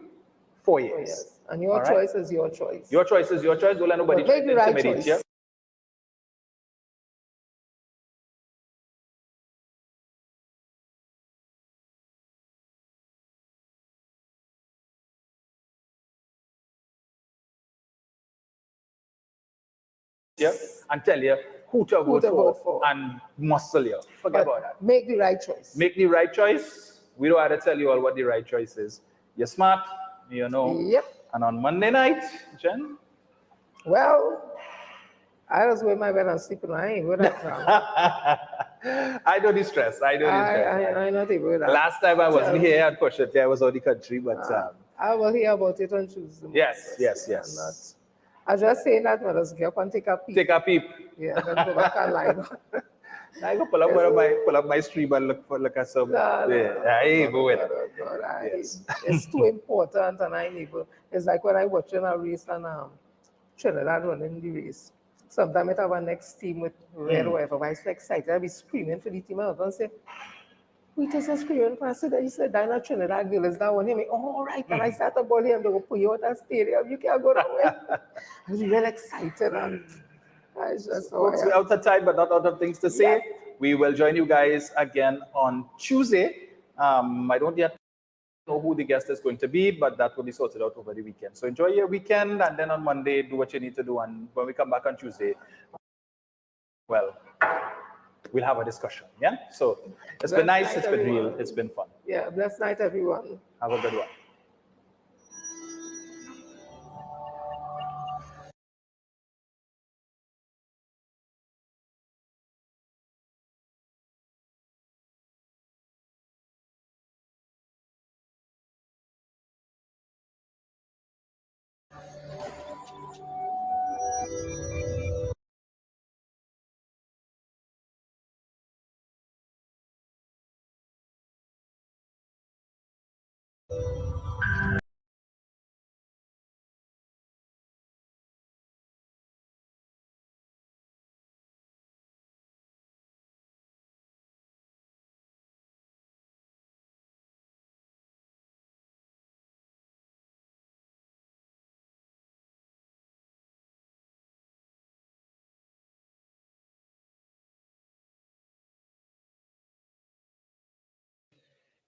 4 years. Yes. And your choice is your choice. Your choice is your choice. Don't let nobody try to intimidate you. you and tell you who to vote for and muscle you. Forget about that. Make the right choice. Make the right choice. We don't have to tell you all what the right choice is. You're smart, you know. Yep. And on Monday night, Jen? Well, I was with my bed and sleeping. I ain't with that now. I don't distress. I not even with that. Last time I wasn't here, unfortunately, I was out of the country, but I will hear about it on Tuesday. Yes. I just saying that, but let's get up and take a peep. Take a peep. Yeah, then go back and line. I go pull up my stream and look at some. I ain't going. It's too important, and I need to. It's like when I watching a race and Trinidad running the race. Sometimes I have a next team with red or whatever, but I was so excited. I'll be screaming for the team. I was going to say, we just screaming for us. He said, Dina Trinidad girl is that one. He oh, all right. And I start to ball him, they will put you out of the stadium. You can't go that way. I was really excited. And I just, Folks, we're out of time, but not out of things to say. Yeah. We will join you guys again on Tuesday. I don't yet know who the guest is going to be, but that will be sorted out over the weekend. So enjoy your weekend, and then on Monday, do what you need to do. And when we come back on Tuesday, well, we'll have a discussion. Yeah. So it's been nice. It's been real. It's been fun. Yeah. Blessed night, everyone. Have a good one.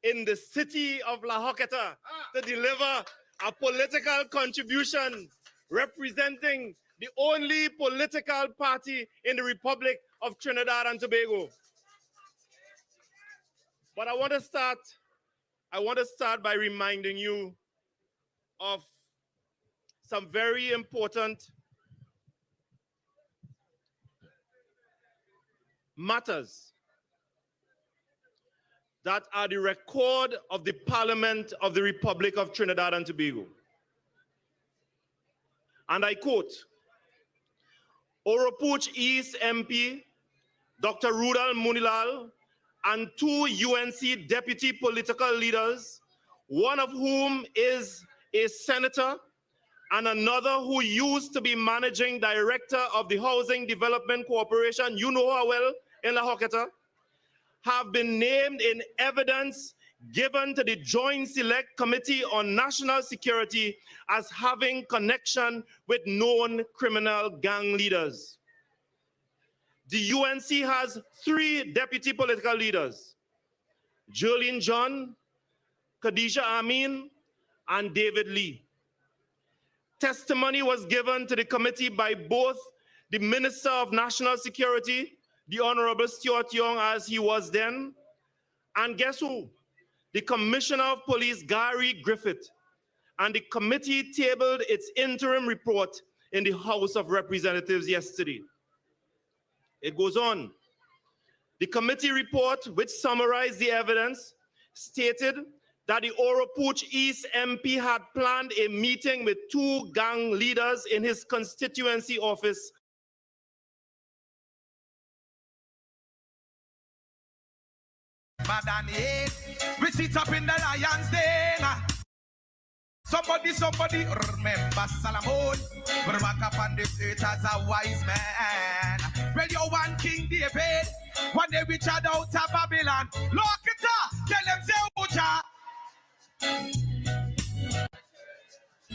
In the city of La Hoqueta to deliver a political contribution representing the only political party in the Republic of Trinidad and Tobago. But I want to start by reminding you of some very important matters that are the record of the Parliament of the Republic of Trinidad and Tobago. And I quote, Oropuch East MP, Dr. Rudal Munilal, and 2 UNC deputy political leaders, one of whom is a senator and another who used to be managing director of the Housing Development Corporation, you know her well, in La Hoqueta, have been named in evidence given to the Joint Select Committee on National Security as having connection with known criminal gang leaders. The UNC has 3 deputy political leaders, Jolene John, Khadijah Amin, and David Lee. Testimony was given to the committee by both the Minister of National Security, the Honorable Stuart Young, as he was then, and guess who? The Commissioner of Police, Gary Griffith, and the committee tabled its interim report in the House of Representatives yesterday. It goes on. The committee report, which summarized the evidence, stated that the Oropuch East MP had planned a meeting with 2 gang leaders in his constituency office we sit up in the lion's den. Somebody remember Solomon. We walk up on this earth as a wise man. Well, you one King David. One day we tried out of Babylon. Look it up. Tell them say Uja.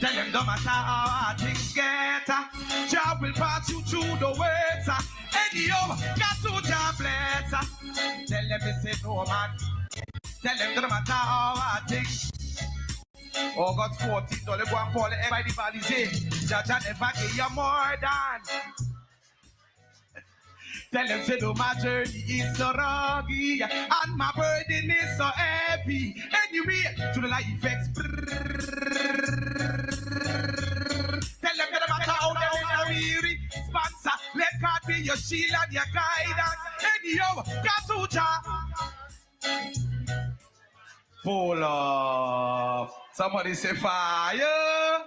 Tell them no matter how hard things get, Jah will pass you through the words. Anyhow, got to Jah bless. Tell them they say no man. Tell them no matter how hard things. August 14th, all the go and call it by the valley say, Jah never give you more than. Tell them say no, my journey is so rocky and my burden is so heavy. Anyway, to the life effects. Tell them that matter how they weary. Sponsor, let God be your shield and your guidance. Anyhow, Kasuja. Pull up. Somebody say fire.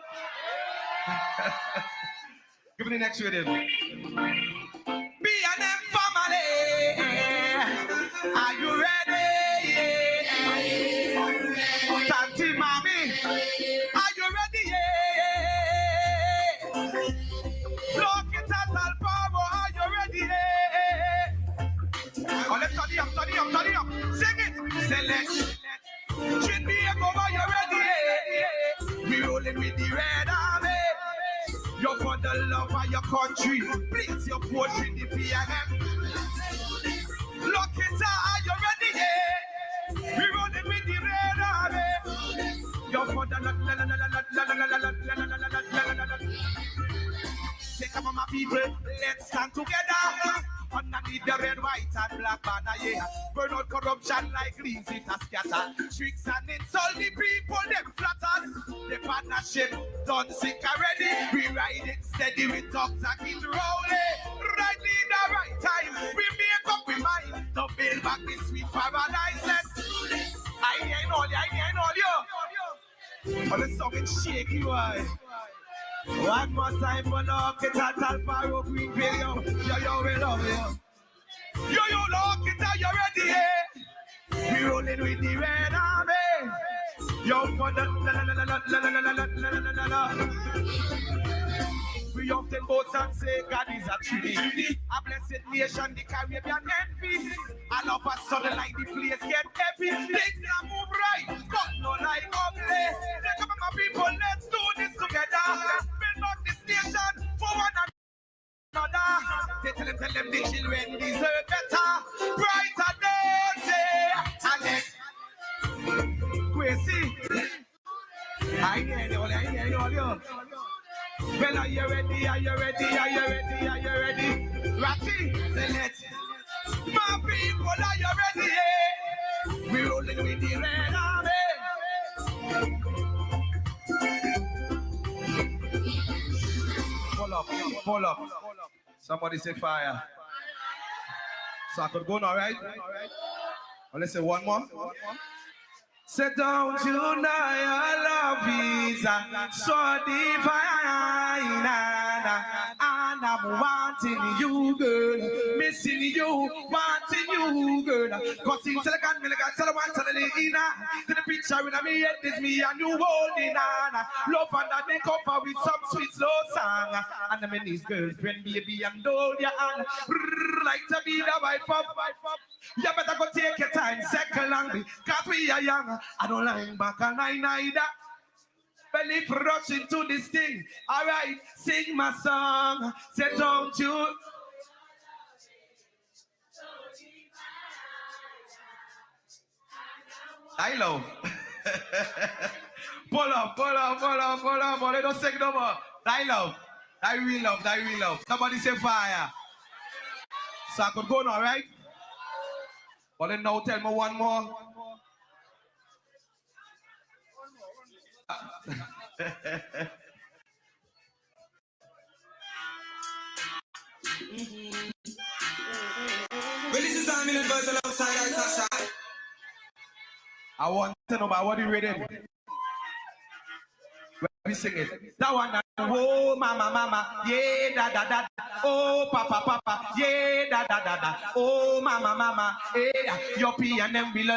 Give me the next rhythm. B&M family. Are you ready? Tanti Mami. Are you ready? Look it at Alparo. Are you ready? Oh, let's turn it up. Sing it. Select. Treat me a cover, you ready? We rolling with the red army. You're for the love of your country. Please your poetry in the B&M. Look it out, are you ready? We rolling with the red army. You're for the say, come on, my people, let's stand together. Underneath the red, white, and black banner, yeah. Burn out corruption like leaves, it has scattered. Tricks and insult the people, them flattered. The partnership done sick already. We ride it steady with dogs and keep rolling. Right in the right time, we make up we mind to build back this sweet paradise. Let's do this. I ain't all you. Oh, the song is shaky, why? One more time for lock it at Alparo Green Video. Yo, we love you. Yo, lock it out, you ready? We rolling with the red army. Yo, for the we often boast and say God is a Trinity. A blessed nation, the Caribbean envy. All of a sudden, like the place get heavy. Things are move right, but no like ugly. Say, come on, my people, let's do this together. Let's build up this nation for one another. Say, tell them the children deserve better. Brighter days, and let's crazy. I hear all you. Well, are you ready? Ratty, say let's. My people, are you ready? We're rolling with the red army. Pull up. Somebody say fire. So I could go now, right? Well, let's say one more. Say, don't you know your love is so divine, and I'm wanting you, girl, missing you, wanting you, girl. Cause it's like a million, so I want to the picture in me head is me and you holding on. Love and that they cover with some sweet slow song. And I'm in his girlfriend, baby, and hold your hand. Like to be the wife of. You better go take your time, second long, cause we are young. I don't like back and I neither. Belly rush into this thing. Alright, sing my song. Say, don't you? I love. Pull up. They don't sing no more. I love. I really love. Somebody say fire. So I could go now, right? But then now tell me one more. Well, this is our million verse alongside Sasha. I want to know about what you read in. We sing it. That one, oh mama, yeah da. Oh papa, yeah da. Oh mama, yeah. Your piano be la.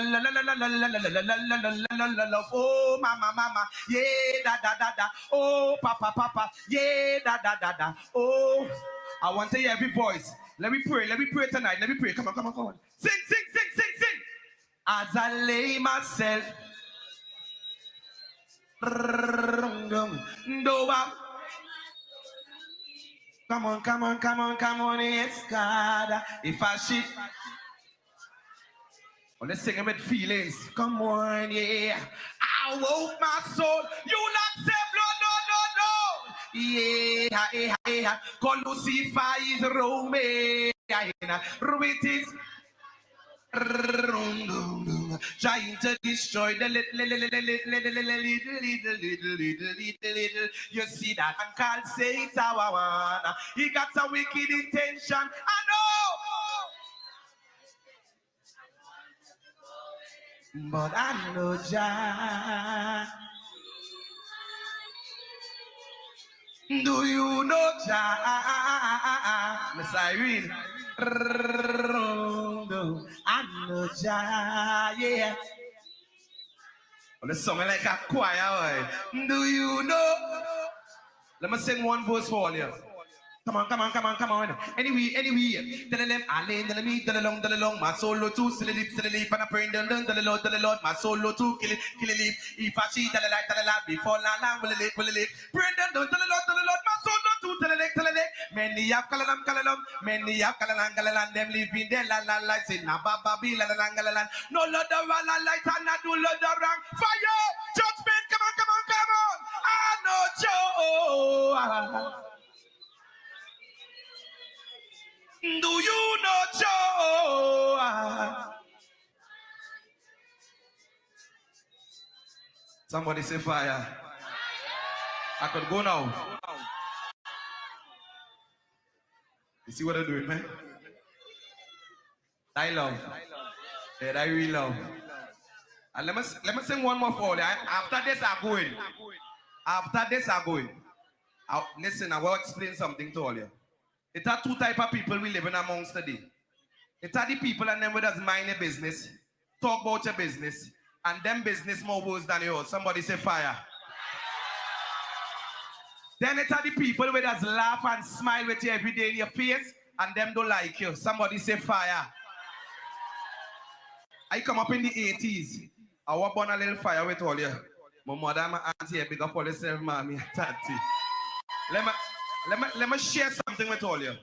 Oh mama, yeah da. Oh papa, yeah da. Oh, I want to hear every voice. Let me pray tonight. Come on. Sing. As I lay myself. Come on, it's God. If I shit, well, let's sing it with feelings. Come on, yeah. I woke my soul. You not say no. Yeah. Cause Lucifer is roaming. It is trying to destroy the little. You see that and can't say it's our one. He got a wicked intention. I know, but I know Jah. Do you know Jah? Miss Irene. I know Jah, yeah. Well, this song is like a choir. Do you know? Let me sing one verse for all you. Come on. Anyway. Dalalem, Alain, dalalong, my solo too, silly leap, and I pray, dun, the Lord, my solo too, kill it. If I cheat, dalala, before la, will it. Pray, dun, the Lord, my solo too, dalale. Many have kalalam, many have kalalan, them living there, la, lights in a baby, la, no Lord, the light, and I do Lord, the wrong fire, judgment, come on, I know Joe. Do you know Joe? Somebody say fire. I could go now. You see what I'm doing, man? I love. Yeah, I really love. And let me sing one more for you. After this, I'm going. Listen, I will explain something to all you. It are two type of people we living amongst today. It are the people and them who doesn't mind their business, talk about your business, and them business more worse than yours. Somebody say fire. Then it are the people who just laugh and smile with you every day in your face, and them don't like you. Somebody say fire. I come up in the 80s. I was born a little fire with all you. My mother and my auntie, big up all yourself, mommy, tanty. Let me share something with all you.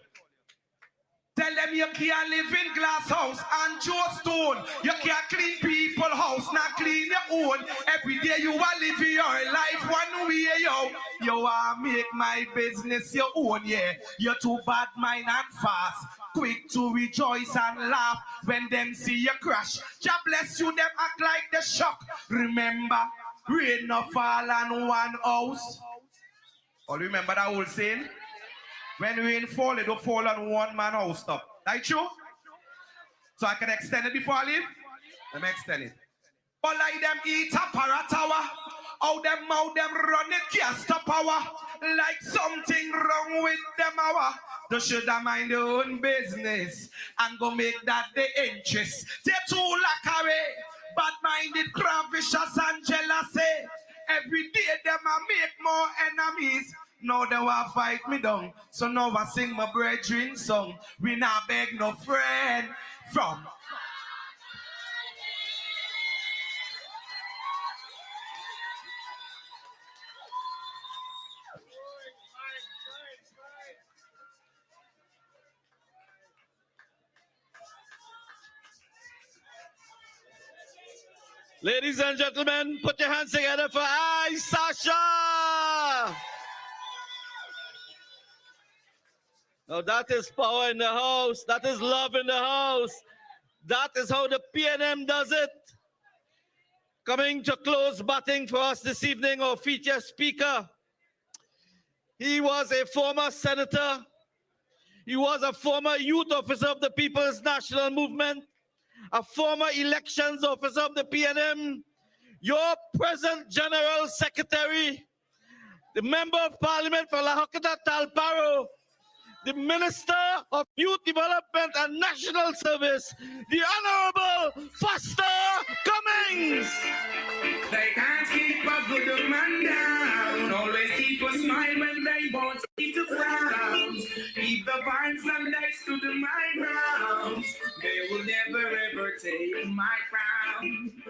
Tell them you can't live in glass house and Joe stone. You can't clean people's house, not clean your own. Every day you are living your life one way, yo. You are make my business your own, yeah. You're too bad mind and fast. Quick to rejoice and laugh when them see you crash. God bless you, them act like the shock. Remember, rain no fall on one house. Or remember that old saying? When rain fall, it don't fall on one man house top. That true? So I can extend it before I leave? Let me extend it. All like them eat a paratawa. How them run it, can't stop power. Like something wrong with them hour. They should have mind their own business and go make that the interest. They too lack away. Bad-minded, vicious and jealousy. Every day them a make more enemies. Now they want fight me down. So now I sing my brethren song. We not beg no friend from. Ladies and gentlemen, put your hands together for I, Sasha! Now that is power in the house. That is love in the house. That is how the PNM does it. Coming to close batting for us this evening, our feature speaker. He was a former senator. He was a former youth officer of the People's National Movement, a former elections officer of the PNM, your present General Secretary, the Member of Parliament for La Hokata Talparo, the Minister of Youth Development and National Service, the Honorable Foster Cummings. They can't keep a good man down, always keep a smile when they want me to frown. Keep the vines and dice to the my grounds. They will never ever take my crown.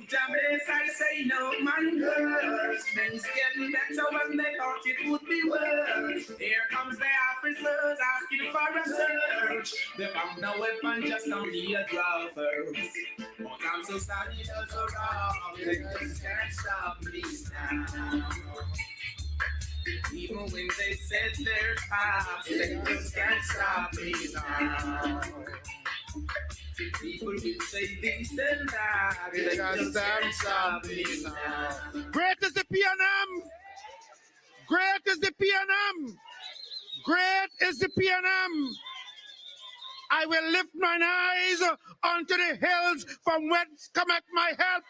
Jabez, I say no man curse. Things getting better when they thought it would be worse. Here comes the officers asking for a search. They found no weapon, just only a draw first. But I'm so sorry, it was so wrong. They just can't stop me now. Even when they said their past, they just can't stop me now. People will say this and that, they just can't stop me now. Great is the PNM. Great is the PNM. Great is the PNM. I will lift mine eyes unto the hills from whence cometh my help.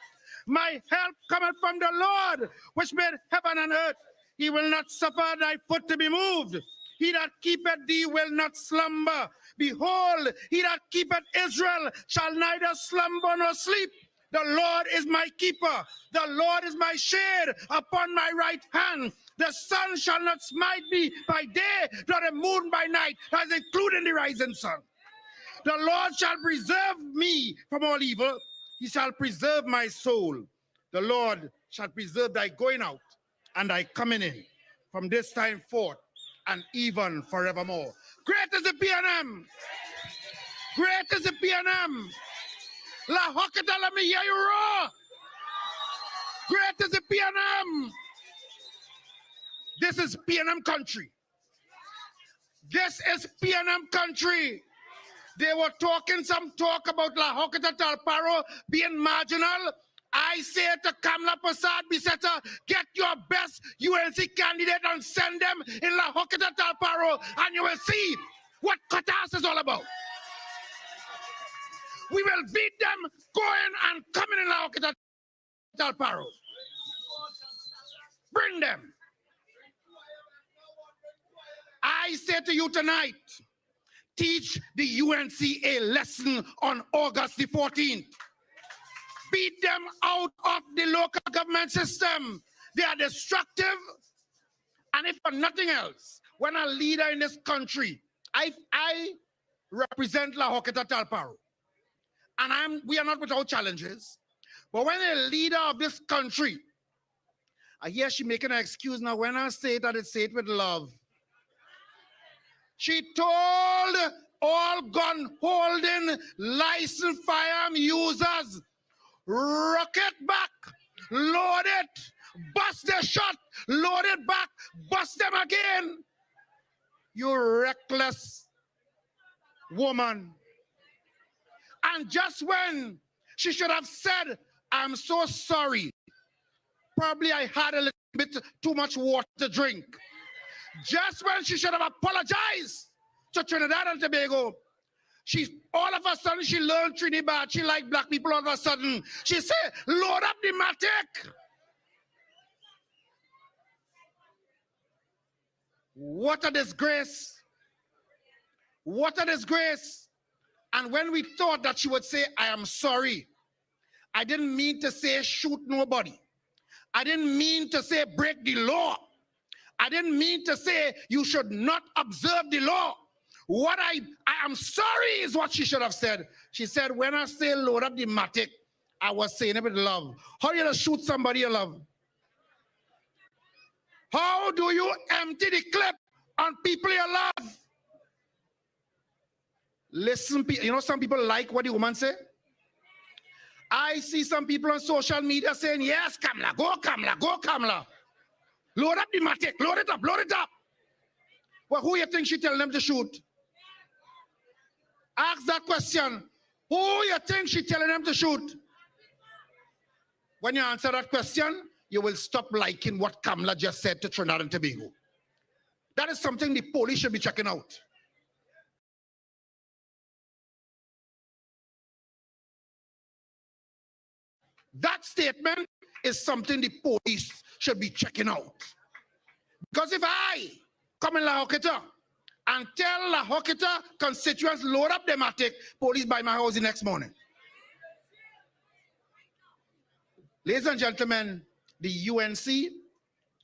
My help cometh from the Lord, which made heaven and earth. He will not suffer thy foot to be moved. He that keepeth thee will not slumber. Behold, he that keepeth Israel shall neither slumber nor sleep. The Lord is my keeper. The Lord is my shade upon my right hand. The sun shall not smite me by day, nor the moon by night, as including the rising sun. The Lord shall preserve me from all evil. He shall preserve my soul. The Lord shall preserve thy going out and thy coming in from this time forth and even forevermore. Great is the PNM. Great is the PNM. La Hocketa, let me hear you roar. Great is the PNM. This is PNM country. This is PNM country. They were talking some talk about La Hocketa Talparo being marginal. I say to Kamla Prasad Biseta, get your best UNC candidate and send them in La Hocketa Talparo, and you will see what Qatar is all about. We will beat them going and coming in La Hocketa Talparo. Bring them. I say to you tonight, teach the UNC a lesson on August the 14th. Beat them out of the local government system. They are destructive. And if for nothing else, when a leader in this country, I represent La Hocketa Talparo, and we are not without challenges, but when a leader of this country, I hear she making an excuse now, when I say that, it's say it with love. She told all gun-holding licensed firearm users, rock it back, load it, bust the shot, load it back, bust them again. You reckless woman. And just when she should have said, I'm so sorry, probably I had a little bit too much water to drink. Just when she should have apologized to Trinidad and Tobago, all of a sudden she learned Trinidad. She liked black people all of a sudden. She said, load up the matic. What a disgrace. What a disgrace. And when we thought that she would say, I am sorry, I didn't mean to say shoot nobody. I didn't mean to say break the law. I didn't mean to say you should not observe the law. What I am sorry is what she should have said. She said, when I say load up the matic, I was saying it with love. How do you shoot somebody you love? How do you empty the clip on people you love? Listen, you know some people like what the woman said? I see some people on social media saying, yes, Kamla, go Kamla, go Kamla. Load up the matic, load it up, load it up. Well, who you think she telling them to shoot? Ask that question. Who you think she telling them to shoot? When you answer that question, you will stop liking what Kamla just said to Trinidad and Tobago. That is something the police should be checking out. That statement is something the police should be checking out. Because if I come in La Hocketa and tell La Hocketa constituents load up their matic, police by my house the next morning. Ladies and gentlemen, the UNC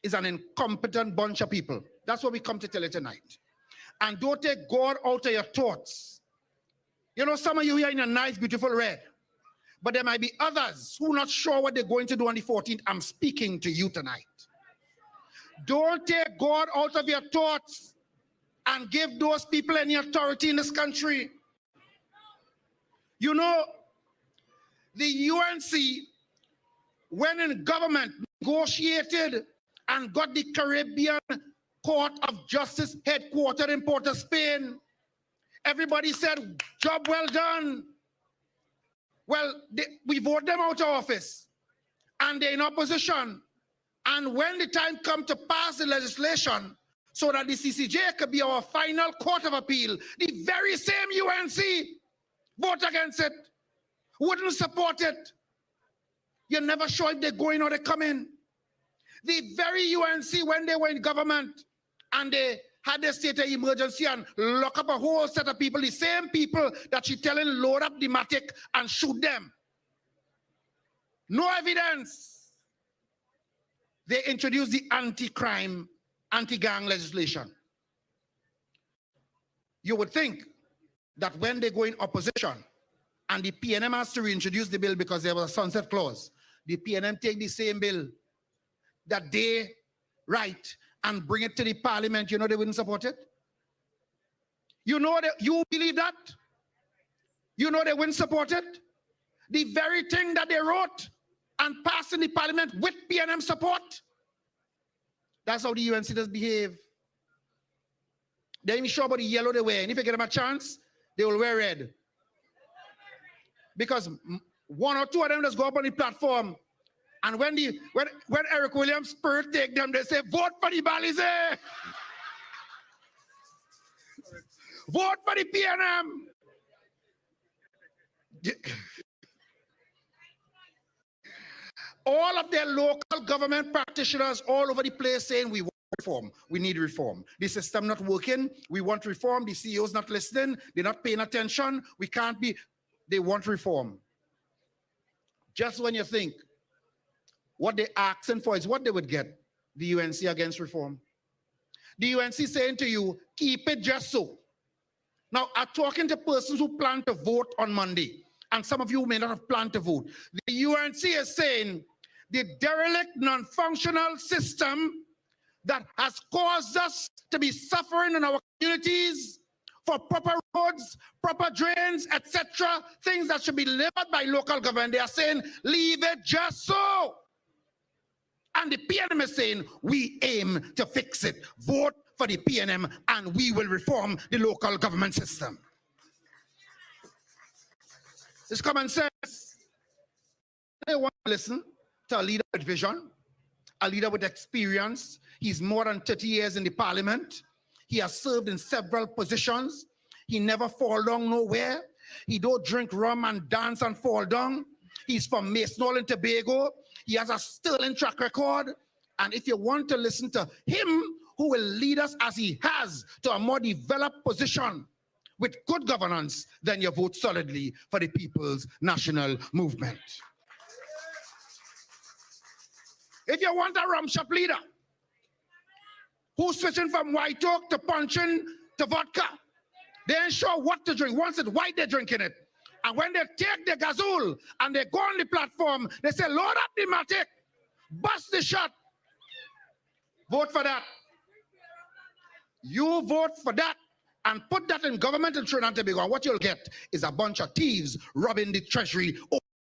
is an incompetent bunch of people. That's what we come to tell you tonight. And don't take God out of your thoughts. You know, some of you here in a nice, beautiful red. But there might be others who are not sure what they're going to do on the 14th. I'm speaking to you tonight. Don't take God out of your thoughts and give those people any authority in this country. You know, the UNC, when in government, negotiated and got the Caribbean Court of Justice headquartered in Port of Spain. Everybody said, job well done. Well, we vote them out of office, and they're in opposition. And when the time comes to pass the legislation so that the CCJ could be our final court of appeal, the very same UNC vote against it, wouldn't support it. You're never sure if they're going or they're coming. The very UNC, when they were in government and they had a state of emergency and lock up a whole set of people, the same people that she telling load up the matic and shoot them. No evidence. They introduced the anti-crime, anti-gang legislation. You would think that when they go in opposition and the PNM has to reintroduce the bill because there was a sunset clause, the PNM take the same bill that they write and bring it to the parliament. You know they wouldn't support it? You know that you believe that? You know they wouldn't support it? The very thing that they wrote and passed in the parliament with PNM support. That's how the UNC does behave. They ain't sure about the yellow they wear. And if you get them a chance, they will wear red. Because one or two of them just go up on the platform. And when Eric Williams' spirit take them, they say, vote for the Balize. Vote for the PNM. All of their local government practitioners all over the place saying we want reform, we need reform. The system not working, we want reform. The CEOs not listening, they're not paying attention. We can't be, they want reform. Just when you think what they're asking for is what they would get, the UNC against reform. The UNC saying to you, keep it just so. Now, I'm talking to persons who plan to vote on Monday, and some of you may not have planned to vote. The UNC is saying the derelict, non-functional system that has caused us to be suffering in our communities for proper roads, proper drains, etc., things that should be delivered by local government. They are saying, leave it just so. And the PNM is saying, we aim to fix it. Vote for the PNM and we will reform the local government system. It's common sense. They want to listen to a leader with vision, a leader with experience. He's more than 30 years in the parliament. He has served in several positions. He never fall down nowhere. He don't drink rum and dance and fall down. He's from Mason and Tobago. He has a sterling track record. And if you want to listen to him, who will lead us as he has to a more developed position with good governance, then you vote solidly for the People's National Movement. If you want a rum shop leader who's switching from white oak to punching to vodka, they ain't sure what to drink. Once it's white, they're drinking it. And when they take the gazoo and they go on the platform, they say, load up the matic, bust the shot. Vote for that. You vote for that and put that in government in Trinidad and Tobago, and what you'll get is a bunch of thieves robbing the treasury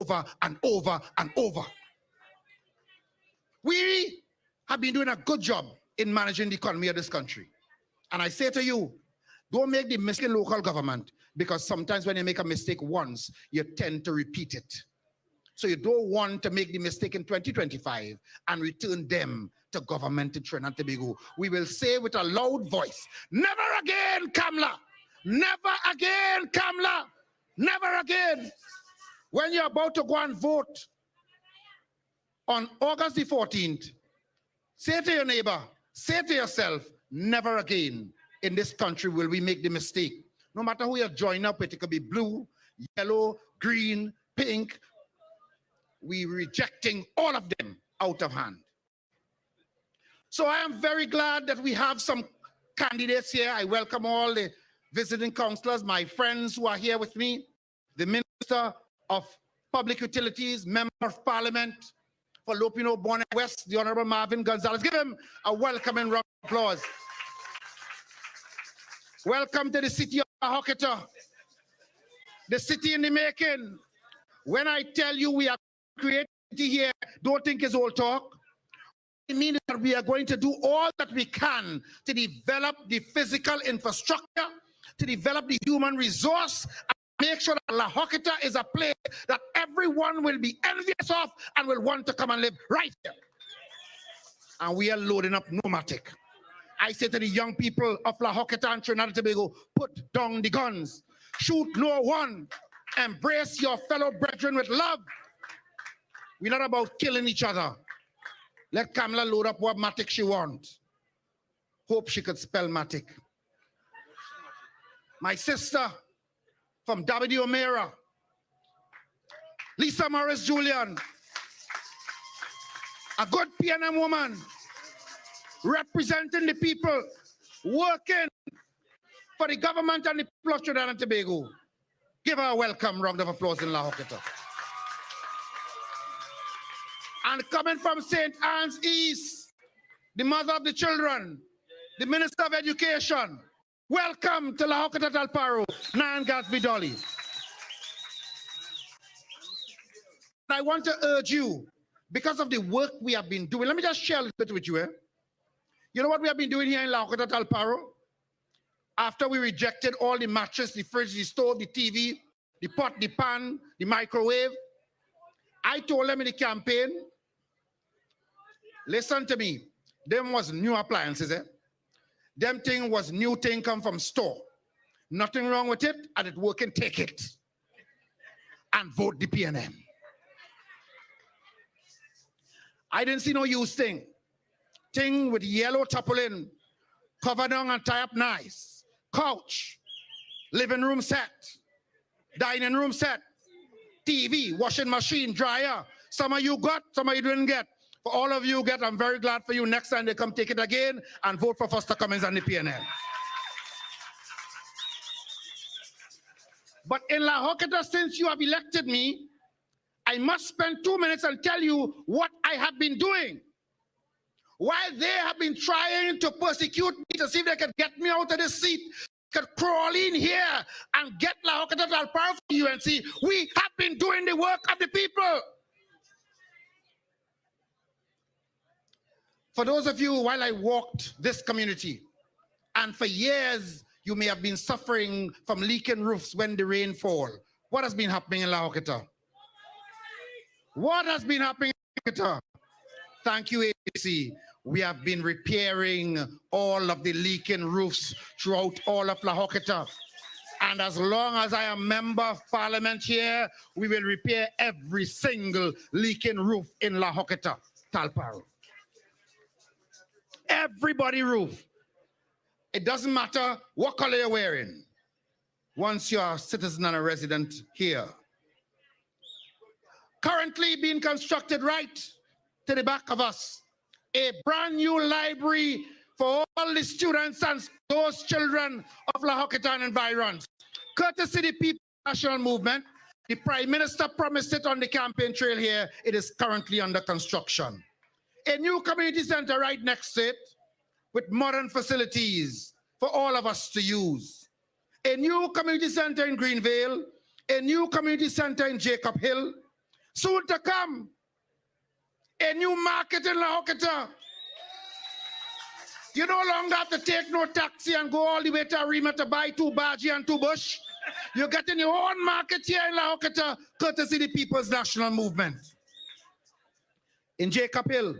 over and over and over. We have been doing a good job in managing the economy of this country. And I say to you, don't make the mistake in local government, because sometimes when you make a mistake once, you tend to repeat it. So you don't want to make the mistake in 2025 and return them to government in Trinidad and Tobago. We will say with a loud voice, never again, Kamla. Never again, Kamla. Never again. When you're about to go and vote on August the 14th, say to your neighbor, say to yourself, never again in this country will we make the mistake. No matter who you join up with, it could be blue, yellow, green, pink. We're rejecting all of them out of hand. So I am very glad that we have some candidates here. I welcome all the visiting councillors, my friends who are here with me, the Minister of Public Utilities, Member of Parliament for Lopino Bonnet West, the Honorable Marvin Gonzalez. Give him a welcoming round of applause. Welcome to the city of Hocketa, the city in the making. When I tell you we are creating here, don't think it's all talk. I mean that we are going to do all that we can to develop the physical infrastructure, to develop the human resource, and make sure that La Joquita is a place that everyone will be envious of and will want to come and live right here. And we are loading up Nomadic. I say to the young people of La Joquita and Trinidad and Tobago, put down the guns, shoot no one, embrace your fellow brethren with love. We're not about killing each other. Let Kamala load up what Matic she wants. Hope she could spell Matic. My sister from W. O'Meara, Lisa Morris Julian, a good PNM woman, representing the people, working for the government and the people of Trinidad and Tobago. Give her a welcome round of applause in La Joquita. And coming from St. Anne's East, the mother of the children, the Minister of Education, welcome to La Joquita Talparo, Nan Gatsby Dolly. I want to urge you, because of the work we have been doing, let me just share a little bit with you. You know what we have been doing here in La Joquita Talparo? After we rejected all the mattress, the fridge, the stove, the TV, the pot, the pan, the microwave, I told them in the campaign, listen to me, them was new appliances, Them thing was new thing come from store. Nothing wrong with it, and it working, take it. And vote the PNM. I didn't see no use thing. Thing with yellow tarpaulin, cover down and tie up nice. Couch, living room set, dining room set, TV, washing machine, dryer. Some of you got, some of you didn't get. For all of you get, I'm very glad for you. Next time they come take it again and vote for Foster Cummings and the PNL. But in La Joquita, since you have elected me, I must spend 2 minutes and tell you what I have been doing. While they have been trying to persecute me to see if they could get me out of this seat, could crawl in here and get La Joquita Talparo for UNC, we have been doing the work of the people. For those of you, while I walked this community, and for years, you may have been suffering from leaking roofs when the rain fall. What has been happening in La Joquita? What has been happening in La Joquita? Thank you, AC. We have been repairing all of the leaking roofs throughout all of La Joquita. And as long as I am member of parliament here, we will repair every single leaking roof in La Joquita, Talparo. Everybody roof. It doesn't matter what color you're wearing once you're a citizen and a resident here. Currently being constructed right to the back of us, a brand new library for all the students and those children of La Joquita and environs. Courtesy the Peeps National Movement, the Prime Minister promised it on the campaign trail here. It is currently under construction. A new community center right next to it with modern facilities for all of us to use. A new community center in Greenvale, a new community center in Jacob Hill, soon to come, a new market in La Joquita. You no longer have to take no taxi and go all the way to Aripo to buy 2 Baji and 2 Bush. You're getting your own market here in La Joquita, courtesy the People's National Movement. In Jacob Hill,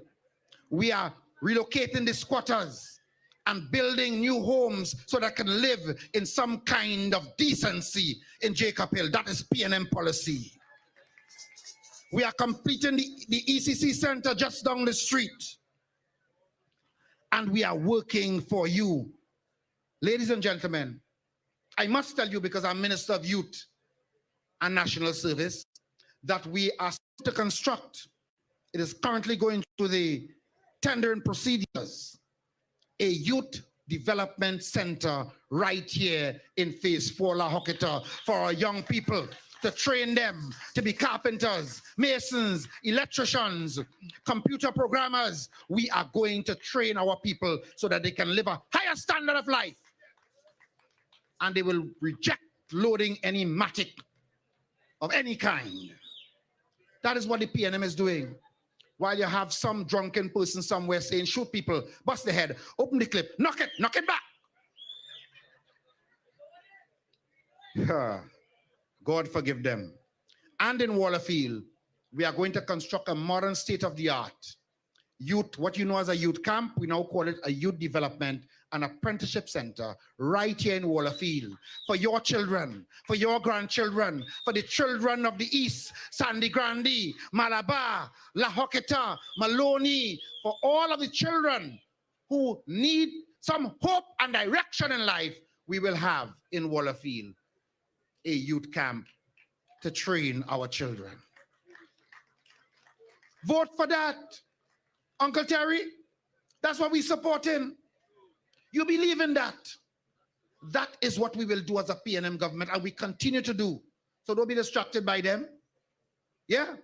we are relocating the squatters and building new homes so that can live in some kind of decency in Jacob Hill. That is PNM policy. We are completing the ECC Center just down the street. And we are working for you. Ladies and gentlemen, I must tell you, because I'm Minister of Youth and National Service, that we are to construct. It is currently going through the tendering procedures, a youth development center right here in Phase 4 La Joquita for our young people, to train them to be carpenters, masons, electricians, computer programmers. We are going to train our people so that they can live a higher standard of life. And they will reject loading any matic of any kind. That is what the PNM is doing. while you have some drunken person somewhere saying, shoot people, bust the head, open the clip, knock it back. God forgive them. And in Wallerfield, we are going to construct a modern state-of-the-art youth, what you know as a youth camp, we now call it a youth development and apprenticeship center right here in Wallerfield for your children, for your grandchildren, for the children of the East, Sandy Grande, Malabar, La Hoqueta, Maloney, for all of the children who need some hope and direction in life. We will have in Wallerfield a youth camp to train our children. Vote for that, Uncle Terry. That's what we're supporting. You believe in that. That is what we will do as a PNM government, and we continue to do. So don't be distracted by them. Yeah.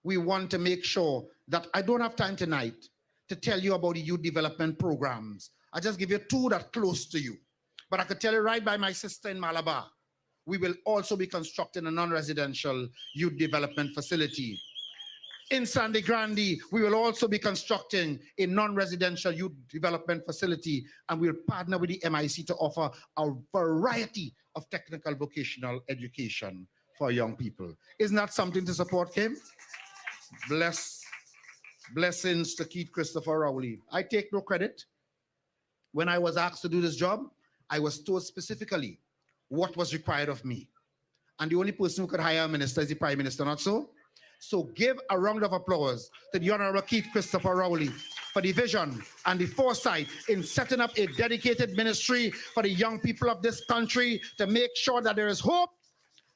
We want to make sure that I don't have time tonight to tell you about the youth development programs. I just give you two that are close to you. But I could tell you right by my sister in Malabar, we will also be constructing a non-residential youth development facility. In Sandy Grande, we will also be constructing a non-residential youth development facility, and we'll partner with the MIC to offer a variety of technical vocational education for young people. Isn't that something to support, Kim? Blessings to Keith Christopher Rowley. I take no credit. When I was asked to do this job, I was told specifically what was required of me. And the only person who could hire a minister is the Prime Minister, not so? So give a round of applause to the Honorable Keith Christopher Rowley for the vision and the foresight in setting up a dedicated ministry for the young people of this country to make sure that there is hope,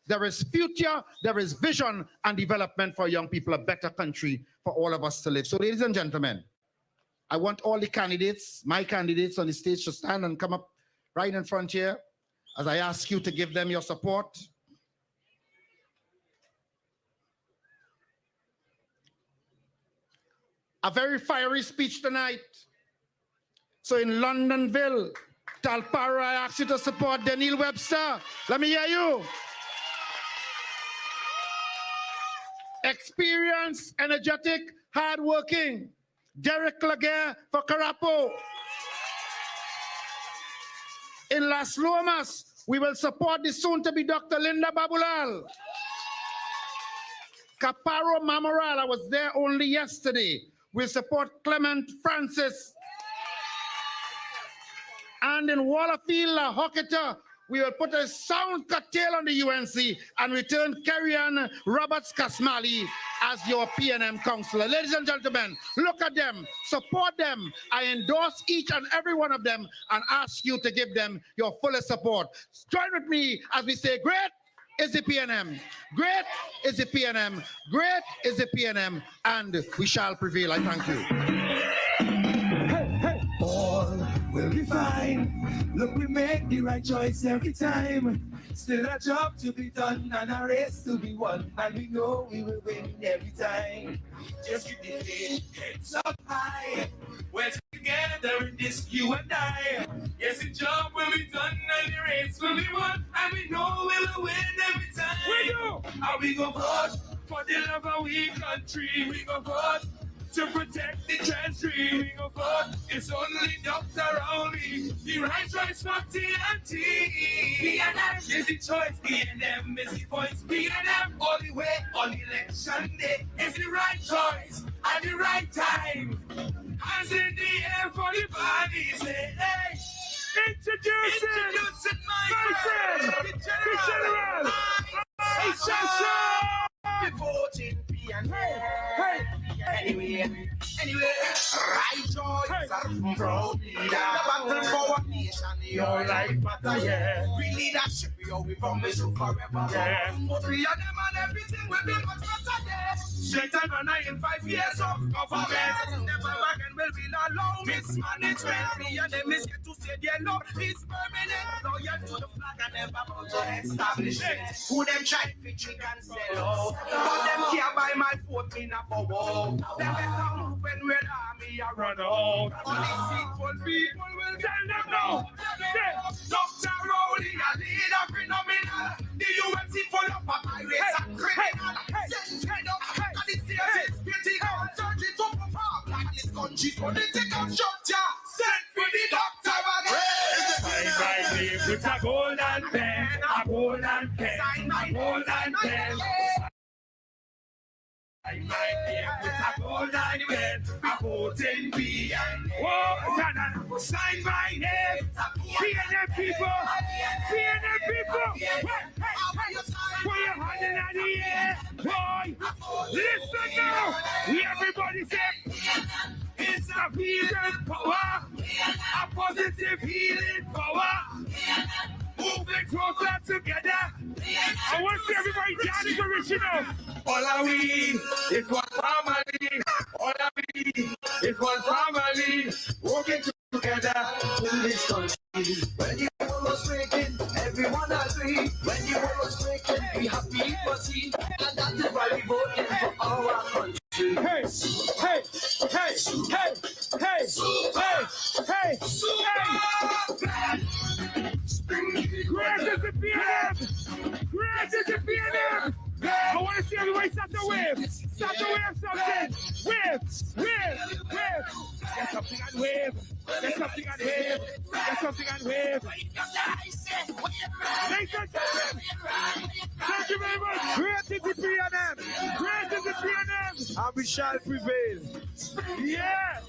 there is future, there is vision and development for young people, a better country for all of us to live. So ladies and gentlemen, I want all the candidates, my candidates on the stage to stand and come up right in front here as I ask you to give them your support. A very fiery speech tonight. So in Londonville, Talpara, I ask you to support Daniel Webster. Let me hear you. Experienced, energetic, hardworking. Derek Laguerre for Carapo. In Las Lomas, we will support the soon-to-be Dr. Linda Babulal. Caparo Mamoral, I was there only yesterday. We'll support Clement Francis. And in Wallerfield, La Hoqueta, we will put a sound curtail on the UNC and return Kerry-Ann Roberts-Kasmali as your PNM councillor. Ladies and gentlemen, look at them, support them. I endorse each and every one of them and ask you to give them your fullest support. Join with me as we say, great is the PNM. Great is the PNM. Great is the PNM. And we shall prevail. I thank you. All will be fine. Look, we make the right choice every time. Still a job to be done and a race to be won. And we know we will win every time. Just keep the faith, heads up high. We're together in this, you and I. Yes, the job will be done and the race will be won. And we know we will win every time. We do. And we go vote for the love of we country. We go vote to protect the country. We go vote. It's only Dr. Rowley. The right choice for TNT. PNM is the choice. PNM is the voice. PNM all the way on election day. It's the right choice at the right time. Hands in the air for the body. Say, hey. Introducing my friend, the General. Hey, voting PNM. Hey. Anyway, right choice are proud leader. The battle for our nation, your life matter, yeah. We leadership, we promise you forever, yeah. But we are them and everything will be much better, yeah. Straight and honor in 5 years of government. Never again will be no mismanagement. Me and them is here to say their love is permanent. Loyal to the flag and never about to establish it. Who them try to trick and sell out. But them care by my vote in a forward. They better move when we're army a run out. Only seatful people will tell them no. Dr. Rowley, a leader phenomenal. The UNC full of pirates and criminal. Send head up, and the state is critical. country's political structure. Send for the doctor again. Sign my name with a golden pen, a golden pen, a golden pen. Sign my name with a golden pen, a voting bee. Whoa, no. Sign my name. PNM people. PNM people. Hey. Put your hand in the air. Boy, listen now. Everybody say, it's a healing power. A positive healing power. Moving closer together. I want to see everybody dance original. All are we is one family. All are we is one family. Working together in this country. When the world was breaking, everyone agreed. When the world was breaking, we happy for see. And that is why we voted for our country. Hey. Great is the PNM! Great is the PNM! I want to see everybody start to wave! Start to wave something! Wave! Get something and wave! Get something and wave! Get something and wave! Ladies and gentlemen, thank you very much! Great is the PNM! Great is the PNM! And we shall prevail! Yeah!